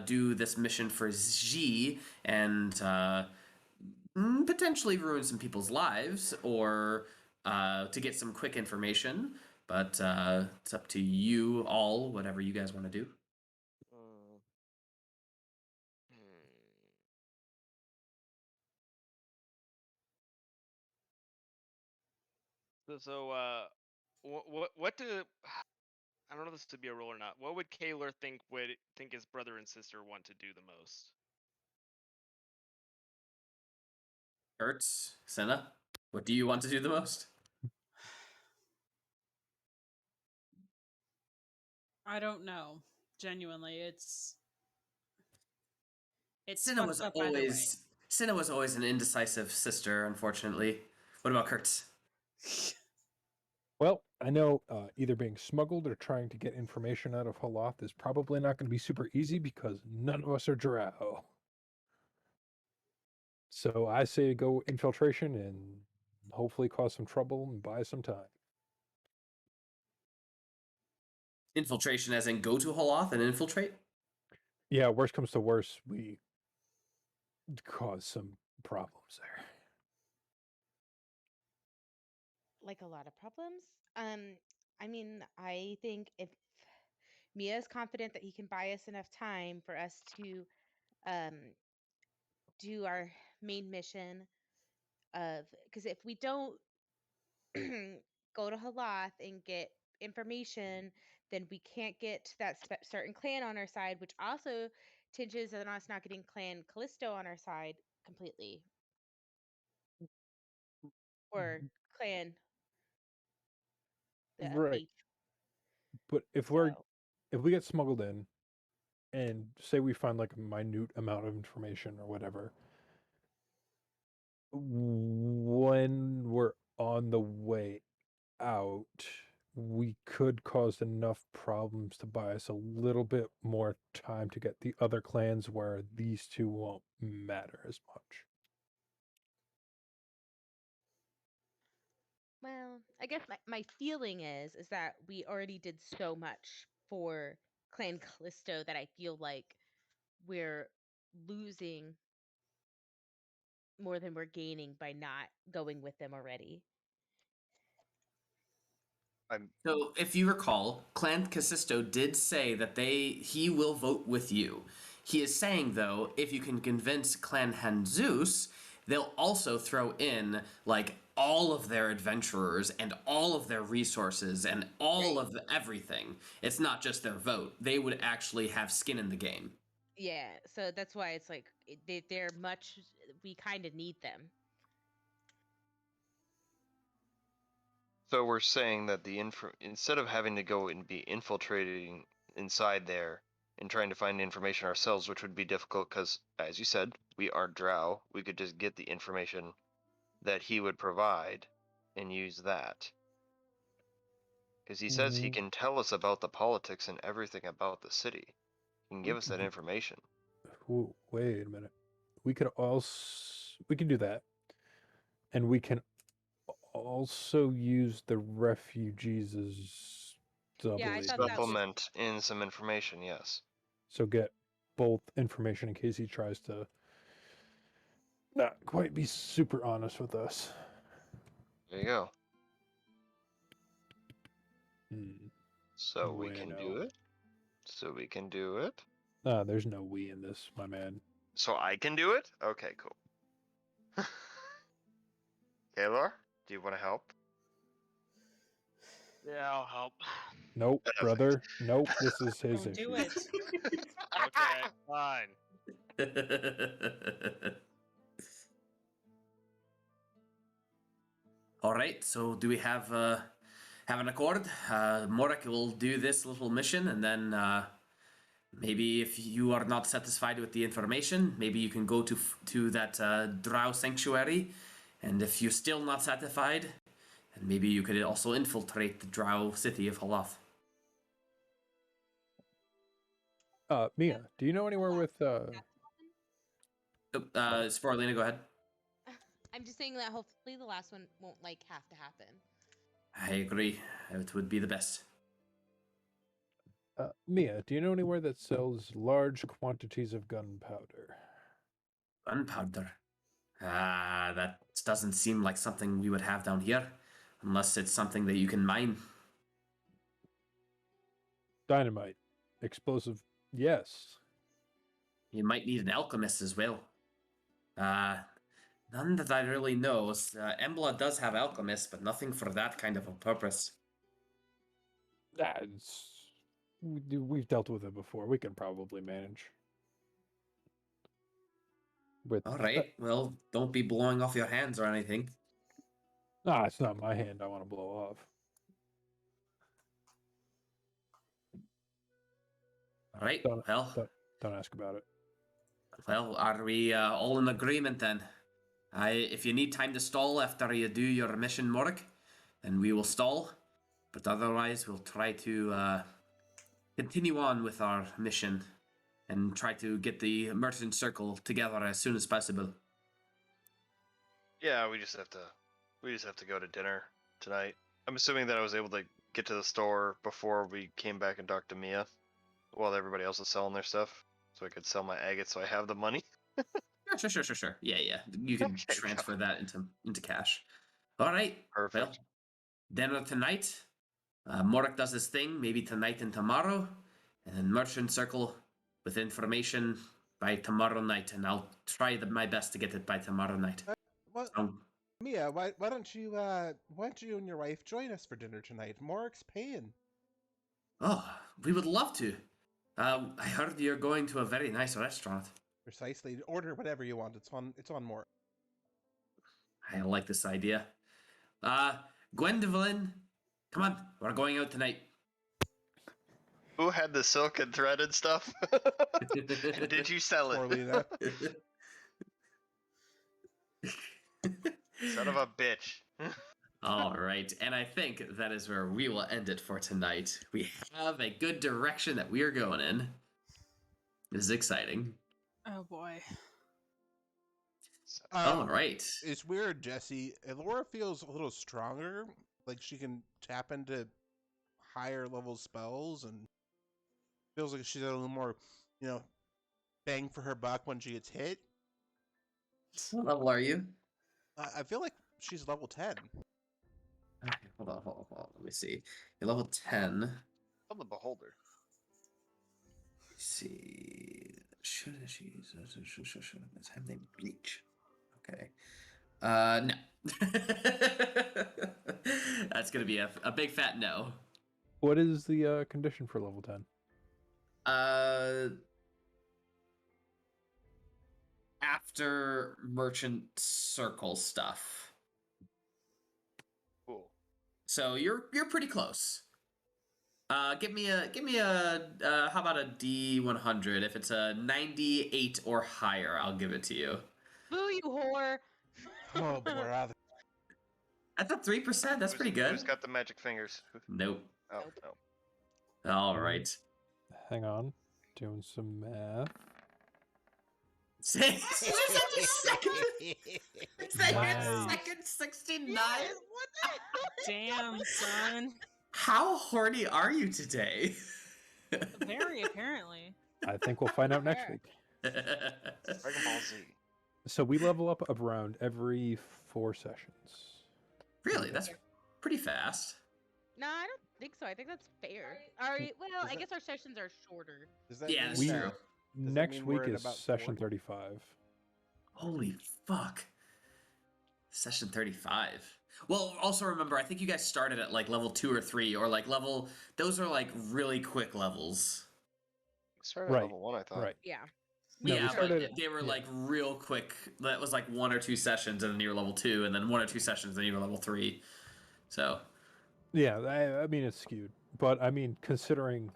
do this mission for Xi and potentially ruin some people's lives, or to get some quick information? But it's up to you all, whatever you guys want to do. So, what do I don't know if this to be a role or not. What would Kaelor think his brother and sister want to do the most? Kertz, Senna, what do you want to do the most? I don't know. Genuinely, it's Cinna was fucked up either way. Cinna was always an indecisive sister, unfortunately. What about Kertz? Well, I know either being smuggled or trying to get information out of Haloth is probably not going to be super easy because none of us are Drow. So I say go infiltration and hopefully cause some trouble and buy some time. Infiltration as in go to Haloth and infiltrate? Yeah, worst comes to worst, we cause some problems there. Like a lot of problems. I mean, I think if Mia is confident that he can buy us enough time for us to um do our main mission of, because if we don't go to Halath and get information, then we can't get to that certain clan on our side, which also tinges on us not getting clan Callisto on our side completely, or clan the Right. H. But if So we get smuggled in and say we find like a minute amount of information or whatever, when we're on the way out, we could cause enough problems to buy us a little bit more time to get the other clans where these two won't matter as much. well, I guess my feeling is that we already did so much for Clan Callisto that I feel like we're losing more than we're gaining by not going with them already. So, if you recall, Clan Casisto did say that he will vote with you. He is saying, though, if you can convince Clan Henzeus, they'll also throw in, like, all of their adventurers and all of their resources and all of everything. It's not just their vote. They would actually have skin in the game. Yeah, so that's why it's like they're much. We kind of need them. So we're saying that instead of having to go and be infiltrating inside there and trying to find information ourselves, which would be difficult because, as you said, we are Drow, we could just get the information that he would provide and use that. Because he says he can tell us about the politics and everything about the city. He can give us that information. Ooh, wait a minute. We can do that, and we can also use the refugees as Yeah, I doubly. thought that was Supplement in some information, yes. So get both information in case he tries to not quite be super honest with us. There you go. Hmm. So we can do Bueno. it. So we can do it. There's no we in this, my man. So I can do it? Okay, cool. Kaelor, do you want to help? Yeah, I'll help. Nope, brother. Nope, this is his Don't issue. do it. Okay, fine. All right. So do we have an accord? Morrik will do this little mission, and then maybe if you are not satisfied with the information, maybe you can go to that Drow sanctuary, and if you're still not satisfied, and maybe you could also infiltrate the Drow city of Holoth. Mia, do you know anywhere with Sporelina, go ahead. I'm just saying that hopefully the last one won't like have to happen. I agree. It would be the best. Mia, do you know anywhere that sells large quantities of gunpowder? Gunpowder. That doesn't seem like something we would have down here, unless it's something that you can mine. Dynamite. Explosive. Yes. You might need an alchemist as well. None that I really know. Embla does have alchemists, but nothing for that kind of a purpose. We've dealt with it before. We can probably manage. All right. Well, don't be blowing off your hands or anything. It's not my hand I want to blow off. All right. Don't ask about it. Well, are we all in agreement then? If you need time to stall after you do your mission, Morrik, then we will stall. But otherwise, we'll try to continue on with our mission and try to get the merchant circle together as soon as possible. Yeah, we just have to go to dinner tonight. I'm assuming that I was able to get to the store before we came back and talked to Mia, while everybody else is selling their stuff, so I could sell my agates so I have the money. Sure. Yeah. You can transfer that into cash. All right. Perfect. Well, dinner tonight. Morrik does his thing, maybe tonight and tomorrow, and then merchant circle with information by tomorrow night, and I'll try my best to get it by tomorrow night. Mia, why don't you and your wife join us for dinner tonight? Morrik's paying. Oh, we would love to. I heard you're going to a very nice restaurant. Precisely. Order whatever you want. It's on Morrik. I like this idea. Gwendolyn, come on, we're going out tonight. Who had the silk and threaded stuff? And did you sell it? Sporelina. Son of a bitch. All right, and I think that is where we will end it for tonight. We have a good direction that we are going in. This is exciting. Oh boy. All right. It's weird, Jesse. Elora feels a little stronger. Like she can tap into higher level spells and feels like she's got a little more, bang for her buck when she gets hit. What level are you? I feel like she's level 10. Okay, hold on. Let me see. You're level 10. I'm the beholder. Let's see. Should have name Bleach. Okay. No. That's gonna be a big fat no. What is the condition for level 10? After merchant circle stuff. Cool. So you're pretty close. Give me a how about a D100? If it's a 98 or higher, I'll give it to you. Boo, you whore! Oh, brother. That's a 3%. That's pretty good. Who's got the magic fingers? Nope. Oh, Nope. no. All right. Hang on. Doing some math. Is that your second 69? Yes, what the hell? Damn, son. How horny are you today? Very apparently. I think we'll find out next week. Dragon Ball Z. So we level up around every 4 sessions. Really, that's pretty fast. No, I don't think so. I think that's fair. All right. Well, Does I that- guess our sessions are shorter. Does that Yeah, mean that's We- that, true. does that Next mean week we're at is about session 40? 35. Holy fuck. Session 35. Well, also remember, I think you guys started at like level 2 or 3, or like level. Those are like really quick levels. Started at Right, level 1, I thought. Right. Yeah. No, we yeah, started- but they were yeah. like real quick. That was like 1 or 2 sessions, and then you were level 2, and then 1 or 2 sessions, then you were level 3. So. Yeah, I mean it's skewed, but I mean considering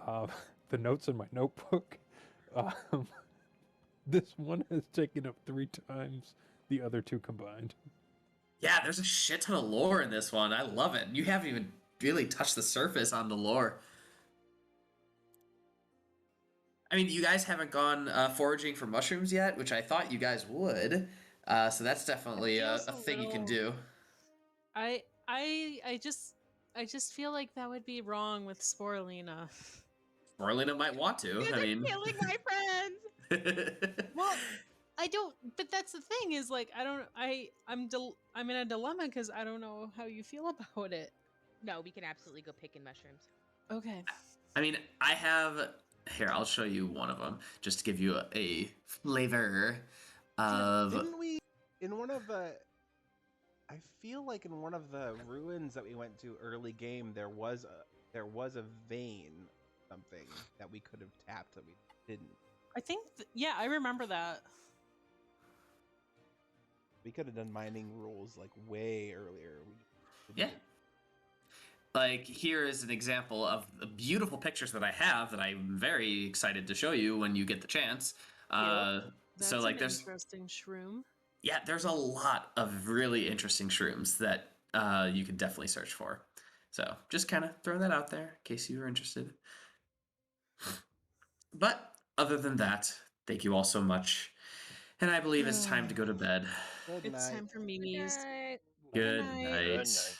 the notes in my notebook, um, this one has taken up 3 times the other 2 combined. Yeah, there's a shit ton of lore in this one. I love it. You haven't even really touched the surface on the lore. I mean, you guys haven't gone foraging for mushrooms yet, which I thought you guys would. So that's definitely a feels a thing you can little- do. I just feel like that would be wrong with Sporelina. Morlina might want to. Because I I'm mean, killing my friends. Well, I don't. But that's the thing is like I don't. I'm in a dilemma because I don't know how you feel about it. No, we can absolutely go picking mushrooms. Okay. I mean, I have here. I'll show you one of them just to give you a flavor of. Didn't we in one of the? I feel like in one of the ruins that we went to early game, there was a vein, something that we could have tapped that we didn't. I think. Yeah, I remember that. We could have done mining rules like way earlier. We Yeah. Like, here is an example of the beautiful pictures that I have that I'm very excited to show you when you get the chance. That's So, like, an there's interesting shroom. yeah, there's a lot of really interesting shrooms that you could definitely search for. So, just kind of throw that out there in case you were interested. But other than that, thank you all so much. And I believe it's time to go to bed. Good It's night. time for Mimi's. Good night. Good night. night. Good night.